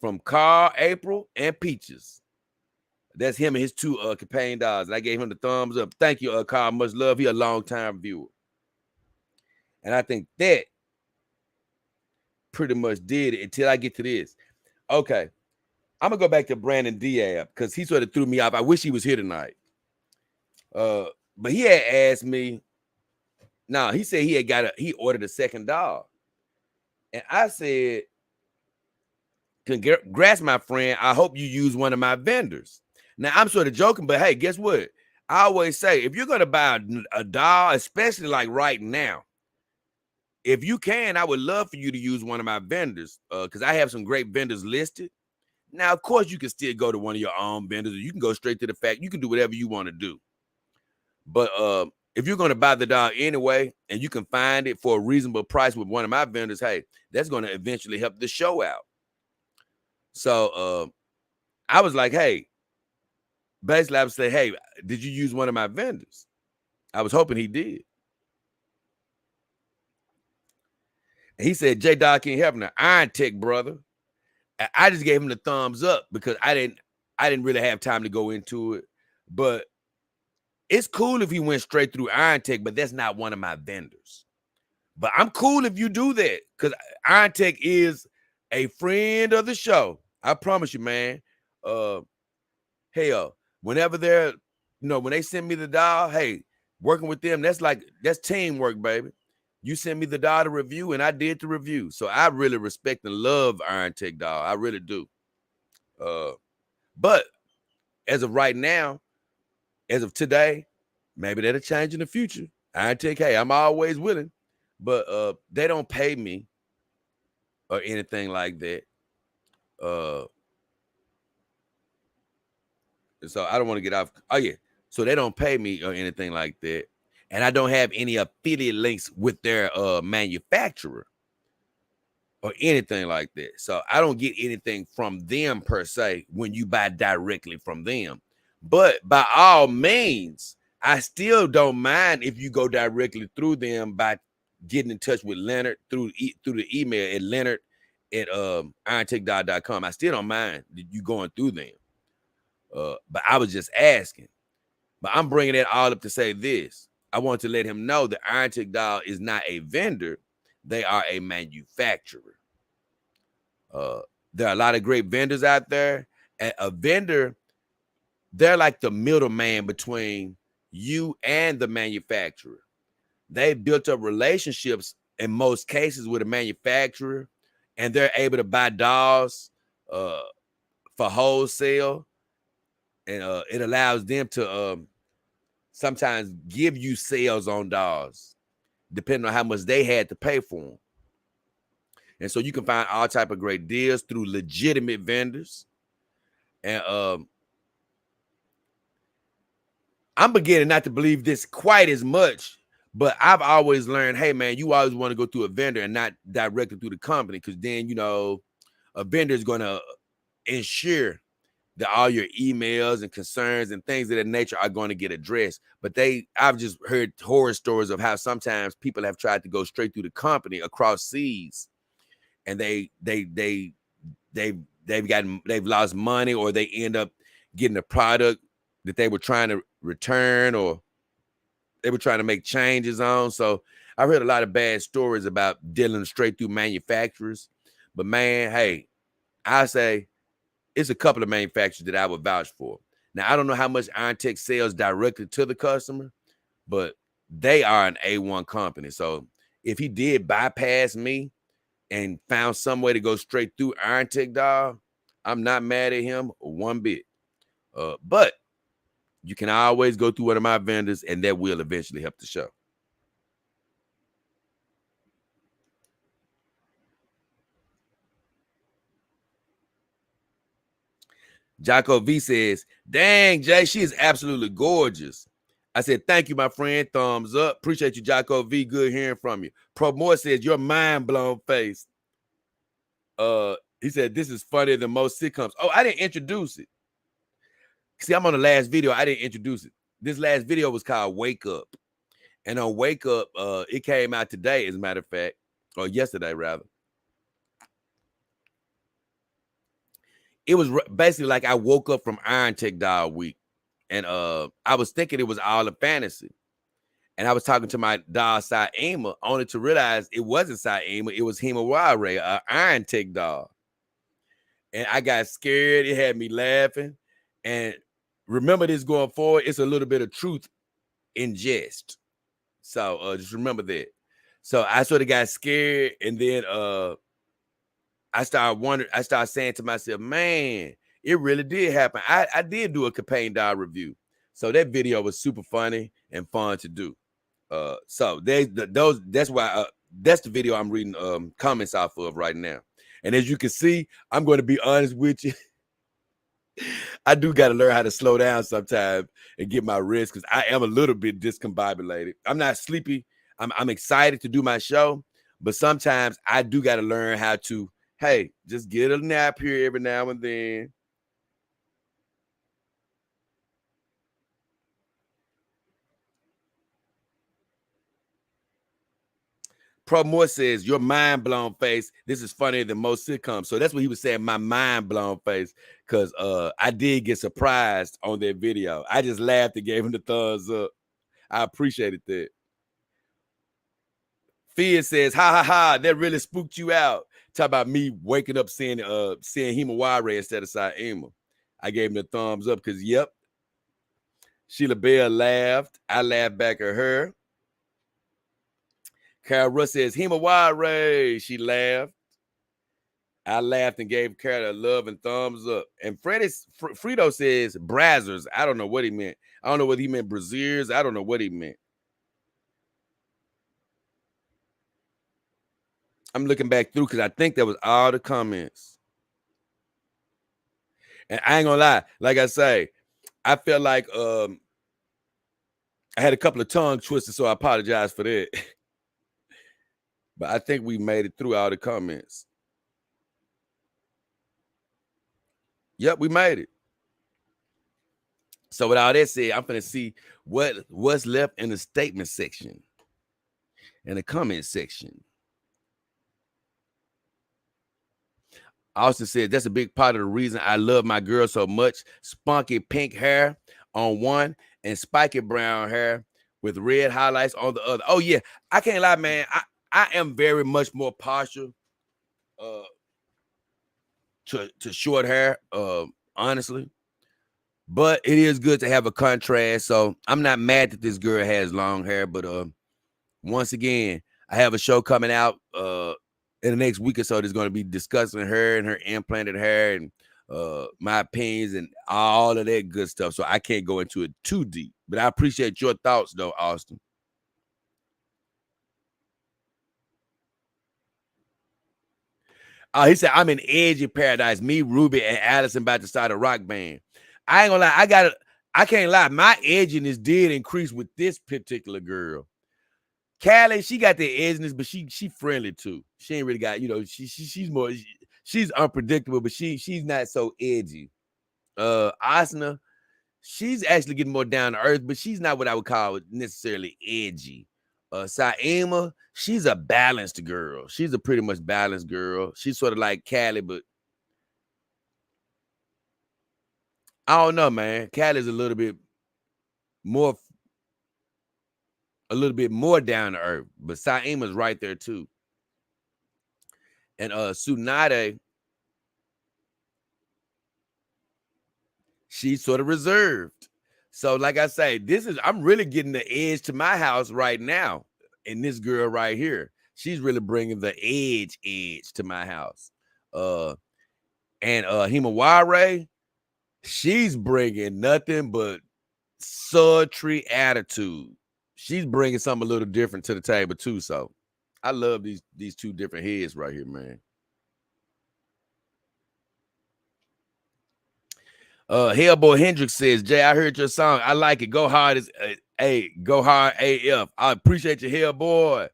From Carl, April, and Peaches. That's him and his two companion dogs. And I gave him the thumbs up. Thank you, Carl. Much love. He a long-time viewer. And I think that pretty much did it until I get to this. Okay. I'm going to go back to Brandon Diab because he sort of threw me off. I wish he was here tonight. But he had asked me, he said he ordered a second dog. And I said, congrats, my friend. I hope you use one of my vendors. Now, I'm sort of joking, but hey, guess what? I always say, if you're going to buy a dog, especially like right now, if you can, I would love for you to use one of my vendors because I have some great vendors listed. Now, of course, you can still go to one of your own vendors, or you can go straight to the fact. You can do whatever you want to do. But if you're going to buy the dog anyway, and you can find it for a reasonable price with one of my vendors, hey, that's going to eventually help the show out. So I was like, hey, basically I would say, hey, did you use one of my vendors? I was hoping he did. And he said, J Dog can't help me. Iron Tech, brother. I just gave him the thumbs up because I didn't really have time to go into it. But it's cool if he went straight through Iron Tech, but that's not one of my vendors. But I'm cool if you do that because Iron Tech is a friend of the show. I promise you, man. Hell, whenever when they send me the dog, hey, working with them, that's teamwork, baby. You sent me the dog to review, and I did the review. So I really respect and love Iron Tech dog. I really do. But as of right now, as of today, maybe that'll change in the future. Iron Tech, hey, I'm always willing. But they don't pay me or anything like that. So I don't want to get off. Oh, yeah. So they don't pay me or anything like that. And I don't have any affiliate links with their manufacturer or anything like that. So I don't get anything from them per se when you buy directly from them. But by all means, I still don't mind if you go directly through them by getting in touch with Leonard through the email at leonard@irontechdog.com. I still don't mind you going through them. But I was just asking. But I'm bringing it all up to say this. I want to let him know that Iron Tech Dog is not a vendor. They are a manufacturer. There are a lot of great vendors out there. A vendor, they're like the middleman between you and the manufacturer. They built up relationships in most cases with a manufacturer, and they're able to buy dogs for wholesale. And it allows them to sometimes give you sales on dogs, depending on how much they had to pay for them. And so you can find all type of great deals through legitimate vendors. And I'm beginning not to believe this quite as much, but I've always learned, hey, man, you always want to go through a vendor and not directly through the company because then, a vendor is going to ensure that all your emails and concerns and things of that nature are going to get addressed. But I've just heard horror stories of how sometimes people have tried to go straight through the company across seas, and they've lost money, or they end up getting a product that they were trying to return, or they were trying to make changes on. So I've heard a lot of bad stories about dealing straight through manufacturers. But man, hey, I say it's a couple of manufacturers that I would vouch for. Now, I don't know how much Iron-Tech sells directly to the customer, but they are an A1 company. So if he did bypass me and found some way to go straight through Iron-Tech, dog, I'm not mad at him one bit. But you can always go through one of my vendors, and that will eventually help the show. Jocko V says, dang, Jay, she is absolutely gorgeous. I said, thank you, my friend. Thumbs up. Appreciate you, Jocko V. Good hearing from you. Pro Moore says, your mind blown face. He said, this is funnier than most sitcoms. Oh, I didn't introduce it. See, I'm on the last video. I didn't introduce it. This last video was called Wake Up. And on Wake Up, it came out today, as a matter of fact, or yesterday, rather. It was basically like I woke up from Iron-Tech Dog Week. And I was thinking it was all a fantasy. And I was talking to my dog, Saima, only to realize it wasn't Saima. It was Himawari, an Iron-Tech dog. And I got scared. It had me laughing. And remember this going forward, it's a little bit of truth in jest. So just remember that. So I sort of got scared. And then I started saying to myself, man, it really did happen. I did do a campaign dog review. So that video was super funny and fun to do. So that's why that's the video I'm reading comments off of right now. And as you can see, I'm going to be honest with you. I do got to learn how to slow down sometimes and get my rest, because I am a little bit discombobulated. I'm not sleepy. I'm excited to do my show, but sometimes I do got to learn how to, hey, just get a nap here every now and then. Pro Moore says, your mind blown face. This is funnier than most sitcoms. So that's what he was saying, my mind blown face, because I did get surprised on that video. I just laughed and gave him the thumbs up. I appreciated that. Fia says, ha ha ha, that really spooked you out. Talk about me waking up seeing Himawari instead of Saima. I gave him the thumbs up because, yep. Sheila Bell laughed. I laughed back at her. Carol Russ says, Himawari. She laughed. I laughed and gave Carol a love and thumbs up. And Frito says, Brazzers. I don't know what he meant. I don't know whether he meant Braziers. I don't know what he meant. I'm looking back through because I think that was all the comments. And I ain't gonna lie, like I say, I felt like I had a couple of tongue twisters, so I apologize for that. But I think we made it through all the comments. Yep, we made it. So with all that said, I'm gonna see what's left in the statement section, in the comment section. Austin said, that's a big part of the reason I love my girl so much. Spunky pink hair on one and spiky brown hair with red highlights on the other. Oh, yeah. I can't lie, man. I am very much more partial to short hair, honestly. But it is good to have a contrast. So I'm not mad that this girl has long hair. But once again, I have a show coming out in the next week or so that's going to be discussing her and her implanted hair and my opinions and all of that good stuff. So I can't go into it too deep. But I appreciate your thoughts, though, Austin. He said, I'm in edgy paradise. Me, Ruby, and Allison about to start a rock band. I ain't gonna lie. I can't lie. My edginess did increase with this particular girl. Callie, she got the edginess, but she friendly too. She ain't really got, she's unpredictable, but she's not so edgy. Asuna, she's actually getting more down to earth, but she's not what I would call necessarily edgy. Saima, she's a balanced girl. She's a pretty much balanced girl. She's sort of like Callie, but I don't know, man. Callie's a little bit more down to earth, but Saima's right there too. And Tsunade, she's sort of reserved. So, like I say, I'm really getting the edge to my house right now. And this girl right here, she's really bringing the edge to my house. And Himawari, she's bringing nothing but sultry attitude. She's bringing something a little different to the table too. So, I love these two different heads right here, man. Hellboy Hendrix says, Jay, I heard your song. I like it. Go hard as go hard AF. I appreciate you, Hellboy.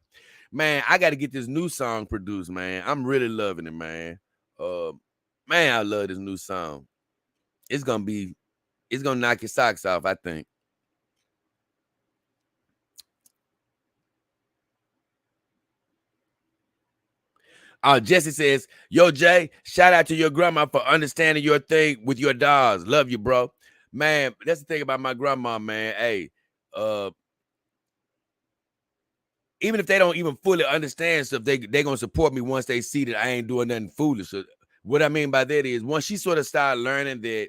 Man, I got to get this new song produced, man. I'm really loving it, man. Man, I love this new song. It's gonna knock your socks off, I think. Jesse says, yo, Jay, shout out to your grandma for understanding your thing with your dogs. Love you, bro. Man, that's the thing about my grandma, man. Hey, even if they don't even fully understand stuff, they're going to support me once they see that I ain't doing nothing foolish. So what I mean by that is once she sort of started learning that,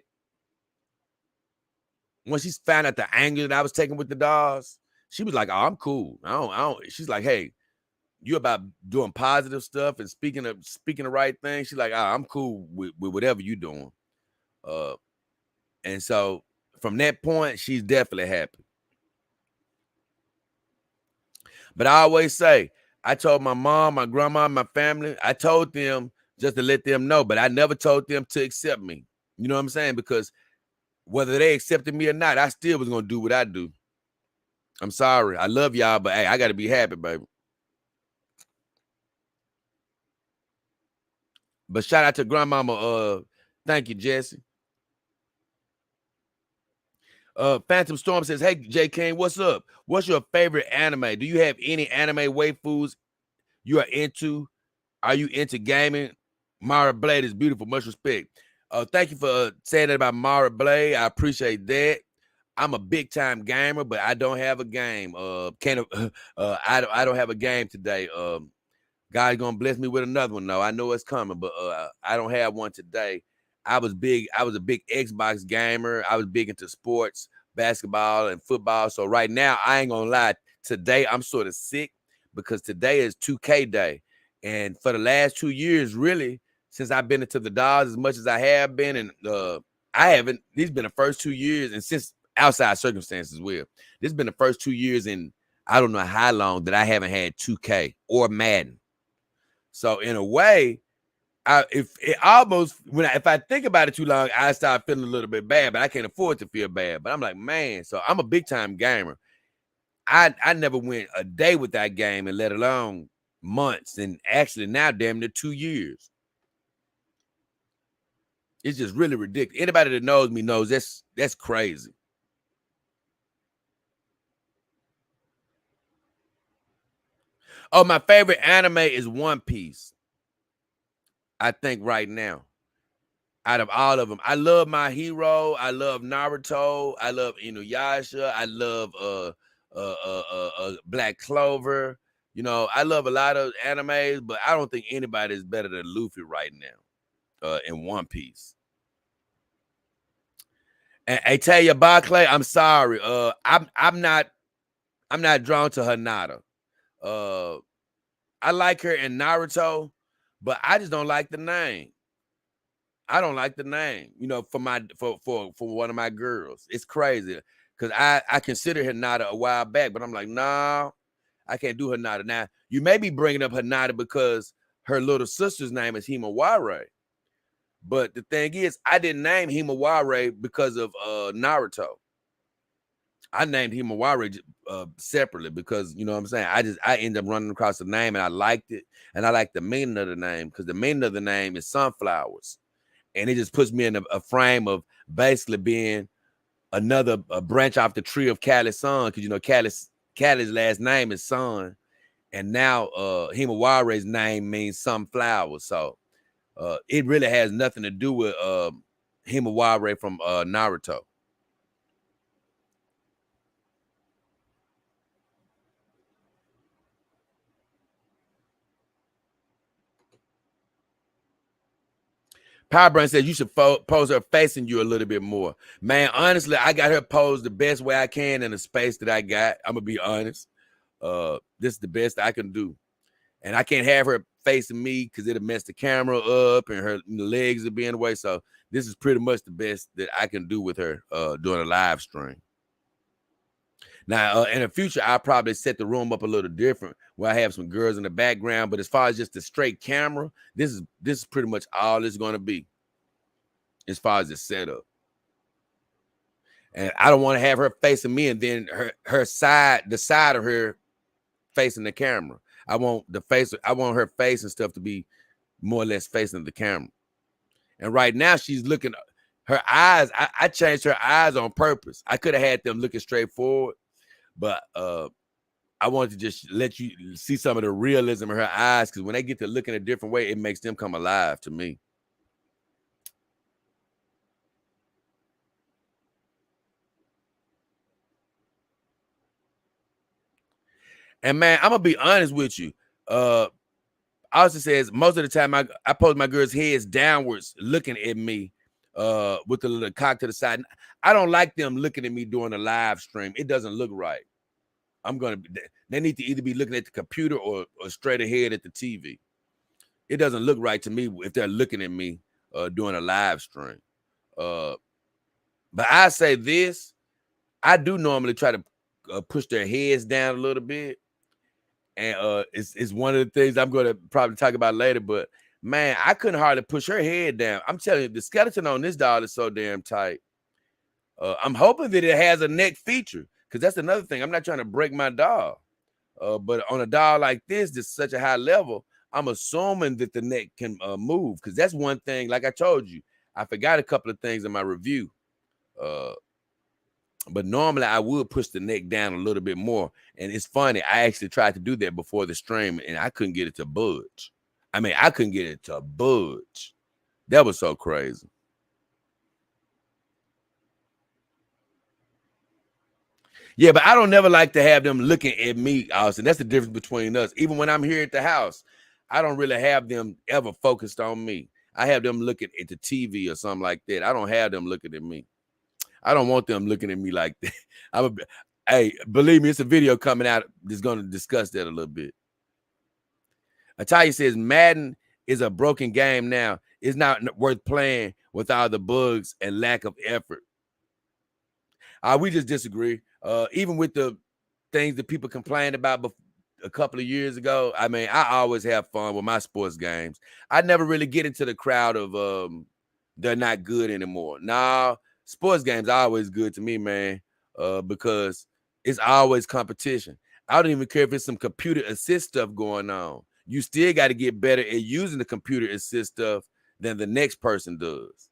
once she found out the angle that I was taking with the dogs, she was like, oh, I'm cool. I don't. She's like, hey, you about doing positive stuff and speaking the right thing. She's like, oh, I'm cool with whatever you doing. And so from that point, she's definitely happy. But I always say, I told my mom, my grandma, my family, I told them just to let them know, but I never told them to accept me. You know what I'm saying? Because whether they accepted me or not, I still was going to do what I do. I'm sorry. I love y'all, but hey, I got to be happy, baby. But shout out to grandmama. Thank you, Jesse. Phantom Storm says, hey, J. King, what's up? What's your favorite anime? Do you have any anime waifus you are into? Are you into gaming? Mara Blade is beautiful. Much respect. Thank you for saying that about Mara Blade. I appreciate that. I'm a big time gamer, but I don't have a game. I don't have a game today. God's gonna bless me with another one. No, I know it's coming, but I don't have one today. I was a big Xbox gamer. I was big into sports, basketball and football. So right now, I ain't gonna lie. Today, I'm sort of sick because today is 2K day. And for the last 2 years, really, since I've been into the dogs as much as I have been, and I haven't, these been the first 2 years, and since outside circumstances, this has been the first 2 years in I don't know how long that I haven't had 2K or Madden. So in a way, if I think about it too long, I start feeling a little bit bad, but I can't afford to feel bad. But I'm like, man, so I'm a big time gamer. I never went a day without gaming, let alone months, and actually now damn near 2 years. It's just really ridiculous. Anybody that knows me knows that's crazy. Oh, my favorite anime is One Piece. I think right now, out of all of them, I love My Hero. I love Naruto. I love Inuyasha. I love Black Clover. You know, I love a lot of animes, but I don't think anybody is better than Luffy right now in One Piece. And I tell you, Barclay, I'm sorry. I'm not drawn to Hinata. I like her in Naruto, but I just don't like the name. I don't like the name, for one of my girls. It's crazy because I considered Hinata a while back, but I'm like, nah, I can't do Hinata. Now, you may be bringing up Hinata because her little sister's name is Himawari. But the thing is, I didn't name Himawari because of Naruto. I named Himawari separately because, you know what I'm saying? I ended up running across the name and I liked it. And I like the meaning of the name because the meaning of the name is sunflowers. and it just puts me in a frame of basically being another branch off the tree of Cali's son, because you know Cali's last name is Son, and now Himaware's name means sunflower. So it really has nothing to do with Himaware from Naruto. Powerbrain says you should pose her facing you a little bit more. Man, honestly, I got her posed the best way I can in the space that I got. I'm gonna be honest. This is the best I can do. And I can't have her facing me because it'll mess the camera up and her legs will be in the way. So this is pretty much the best that I can do with her doing a live stream. Now, in the future, I'll probably set the room up a little different where I have some girls in the background. But as far as just the straight camera, this is pretty much all it's going to be as far as the setup. And I don't want to have her facing me and then the side of her facing the camera. I want her face and stuff to be more or less facing the camera. And right now she's looking, her eyes, I changed her eyes on purpose. I could have had them looking straight forward, but I wanted to just let you see some of the realism in her eyes, because when they get to looking a different way, it makes them come alive to me. And man, I'm gonna be honest with you. Also says most of the time I pose my girls' heads downwards, looking at me, with the little cock to the side. I don't like them looking at me during a live stream. It doesn't look right. They need to either be looking at the computer or straight ahead at the TV. It doesn't look right to me if they're looking at me doing a live stream. But I say this, I do normally try to push their heads down a little bit. And it's one of the things I'm going to probably talk about later. But man, I couldn't hardly push her head down. I'm telling you, the skeleton on this doll is so damn tight. I'm hoping that it has a neck feature, because that's another thing. I'm not trying to break my doll. But on a doll like this, that's such a high level, I'm assuming that the neck can move, because that's one thing. Like I told you, I forgot a couple of things in my review. But normally I would push the neck down a little bit more. And it's funny, I actually tried to do that before the stream and I couldn't get it to budge. I mean, I couldn't get it to budge. That was so crazy. Yeah, but I don't never like to have them looking at me, Austin. That's the difference between us. Even when I'm here at the house, I don't really have them ever focused on me. I have them looking at the TV or something like that. I don't have them looking at me. I don't want them looking at me like that. Hey, believe me, it's a video coming out that's going to discuss that a little bit. Ataya says Madden is a broken game now. It's not worth playing with all the bugs and lack of effort. We just disagree. Even with the things that people complained about a couple of years ago, I mean, I always have fun with my sports games. I never really get into the crowd of they're not good anymore. Nah, sports games are always good to me, man, because it's always competition. I don't even care if it's some computer assist stuff going on. You still got to get better at using the computer assist stuff than the next person does.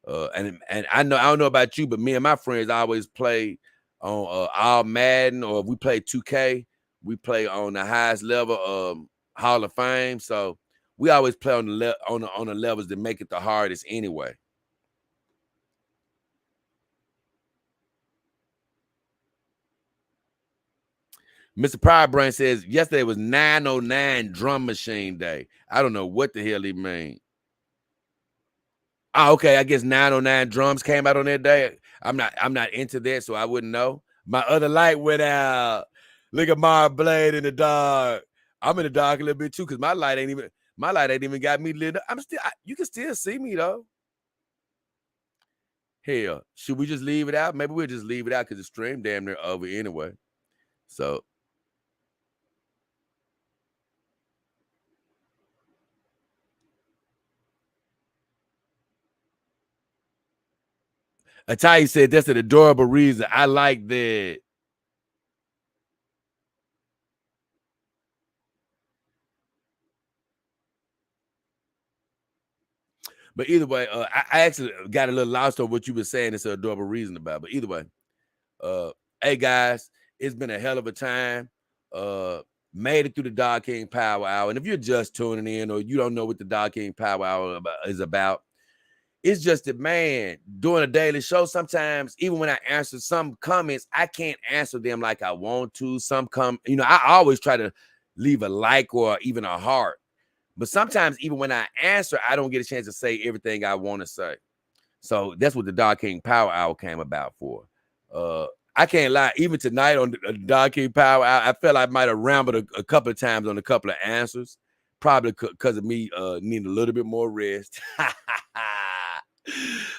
And I don't know about you, but me and my friends always play on all Madden, or if we play 2K, we play on the highest level, Hall of Fame. So we always play on the levels that make it the hardest anyway. Mr. Powerbrain says yesterday was 909 drum machine day. I don't know what the hell he mean. Oh, okay. I guess 909 drums came out on that day. I'm not into that, so I wouldn't know. My other light went out. Look at my blade in the dark. I'm in the dark a little bit too, because my light ain't even got me lit up. You can still see me though. Hell, should we just leave it out? Maybe we'll just leave it out because the stream damn near over anyway. So Atai said that's an adorable reason. I like that. But either way, I actually got a little lost on what you were saying. It's an adorable reason about. But either way, hey guys, it's been a hell of a time. Made it through the Dog King Power Hour. And if you're just tuning in or you don't know what the Dog King Power Hour is about, it's just that, man, doing a daily show, sometimes even when I answer some comments, I can't answer them like I want to. I always try to leave a like or even a heart. But sometimes even when I answer, I don't get a chance to say everything I want to say. So that's what the Dog King Power Hour came about for. I can't lie. Even tonight on the Dog King Power Hour, I felt I might have rambled a couple of times on a couple of answers, probably because of me needing a little bit more rest.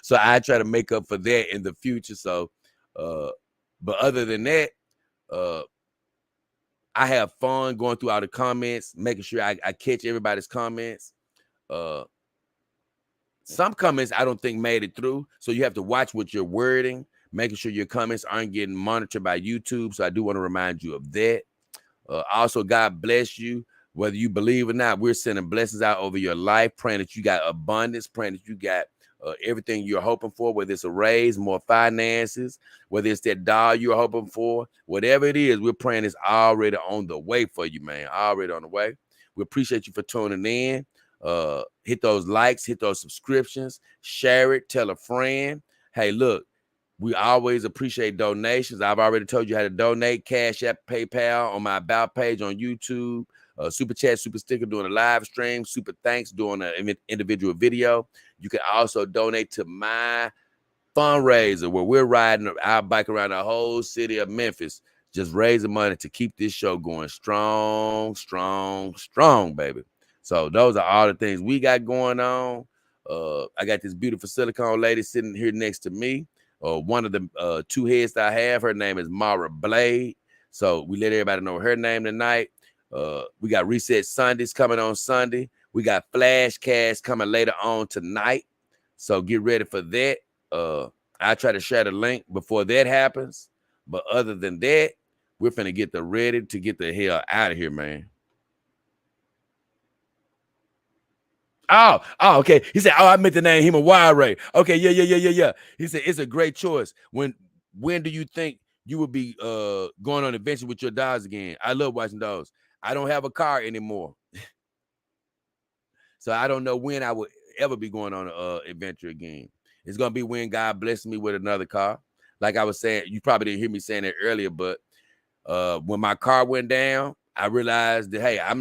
So I try to make up for that in the future. So, but other than that, I have fun going through all the comments, making sure I catch everybody's comments. Some comments I don't think made it through, so you have to watch what you're wording, making sure your comments aren't getting monitored by YouTube. So I do want to remind you of that. Also, God bless you. Whether you believe or not, we're sending blessings out over your life, praying that you got abundance, praying that you got everything you're hoping for, whether it's a raise, more finances, whether it's that dollar you're hoping for, whatever it is, we're praying it's already on the way for you, man. Already on the way. We appreciate you for tuning in. Hit those likes, hit those subscriptions, share it, tell a friend. Hey, look, we always appreciate donations. I've already told you how to donate. Cash App, PayPal on my About page on YouTube. Super Chat, Super Sticker doing a live stream. Super Thanks doing an individual video. You can also donate to my fundraiser where we're riding our bike around the whole city of Memphis, just raising money to keep this show going strong, baby. So those are all the things we got going on. I got this beautiful silicone lady sitting here next to me. One of the two heads that I have, her name is Mara Blade. So we let everybody know her name tonight. We got Reset Sundays coming on Sunday. We got Flashcast coming later on tonight. So get ready for that. I try to share the link before that happens. But other than that, we're finna get ready to get the hell out of here, man. Oh, okay. He said, I meant to name him a Wild Ray. Okay, yeah. He said, it's a great choice. When do you think you would be going on an adventure with your dogs again? I love watching dogs. I don't have a car anymore. So I don't know when I would ever be going on an adventure again. It's going to be when God blesses me with another car. Like I was saying, you probably didn't hear me saying that earlier, but when my car went down, I realized that, hey, I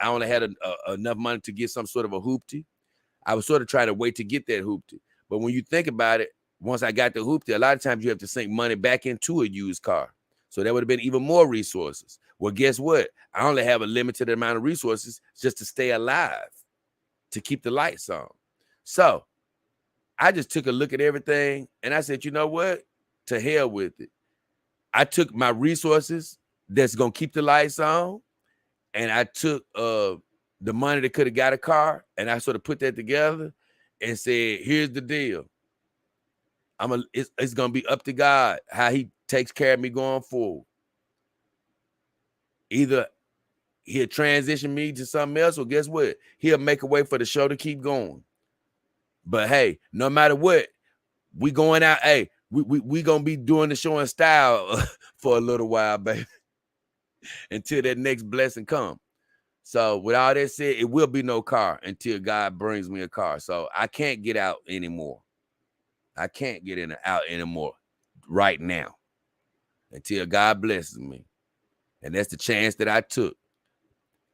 only had enough money to get some sort of a hoopty. I was sort of trying to wait to get that hoopty. But when you think about it, once I got the hoopty, a lot of times you have to sink money back into a used car. So that would have been even more resources. Well, guess what? I only have a limited amount of resources just to stay alive, to keep the lights on. So I just took a look at everything and I said, you know what? To hell with it. I took my resources that's going to keep the lights on, and I took the money that could have got a car, and I sort of put that together and said, here's the deal. It's going to be up to God how he takes care of me going forward. Either he'll transition me to something else, or guess what? He'll make a way for the show to keep going. But hey, no matter what, we going out. Hey, we gonna be doing the show in style for a little while, baby, until that next blessing come. So with all that said, it will be no car until God brings me a car. So I can't get out anymore. I can't get out anymore right now until God blesses me. And that's the chance that I took.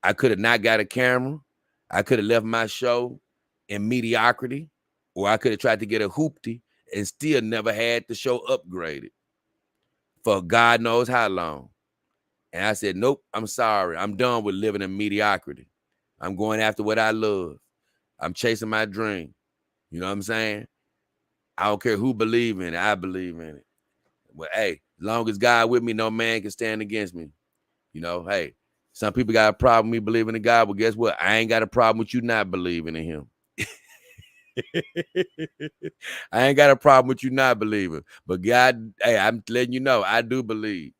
I could have not got a camera. I could have left my show in mediocrity, or I could have tried to get a hoopty and still never had the show upgraded for God knows how long. And I said, nope, I'm sorry. I'm done with living in mediocrity. I'm going after what I love. I'm chasing my dream. You know what I'm saying? I don't care who believe in it. I believe in it. Well, hey, as long as God with me, no man can stand against me. You know, hey, some people got a problem with me believing in God. Well, guess what? I ain't got a problem with you not believing in him. I ain't got a problem with you not believing. But God, hey, I'm letting you know, I do believe.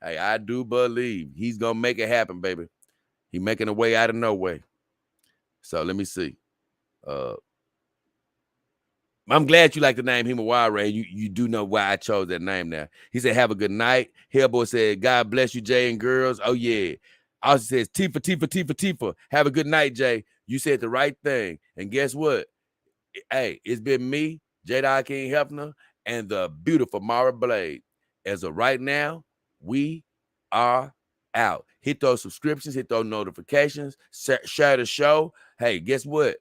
Hey, I do believe he's going to make it happen, baby. He making a way out of no way. So let me see. I'm glad you like the name Himawari. You do know why I chose that name now. He said, have a good night. Hellboy said, God bless you, Jay and girls. Oh, yeah. Also says, Tifa. Have a good night, Jay. You said the right thing. And guess what? Hey, it's been me, J. King Hefner, and the beautiful Mara Blade. As of right now, we are out. Hit those subscriptions, hit those notifications, share the show. Hey, guess what?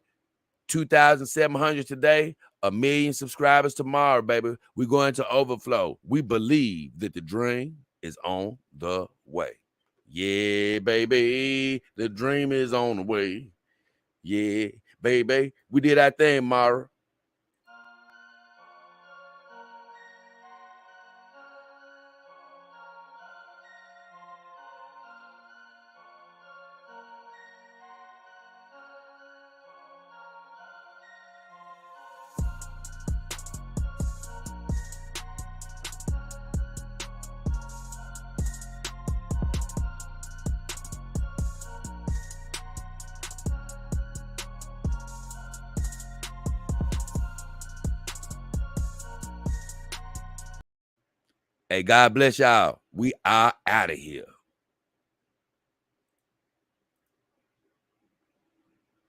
2,700 today, 1 million subscribers tomorrow, baby. We're going to overflow. We believe that the dream is on the way. Yeah, baby, the dream is on the way. Yeah, baby, we did our thing, Mara. Hey, God bless y'all. We are out of here.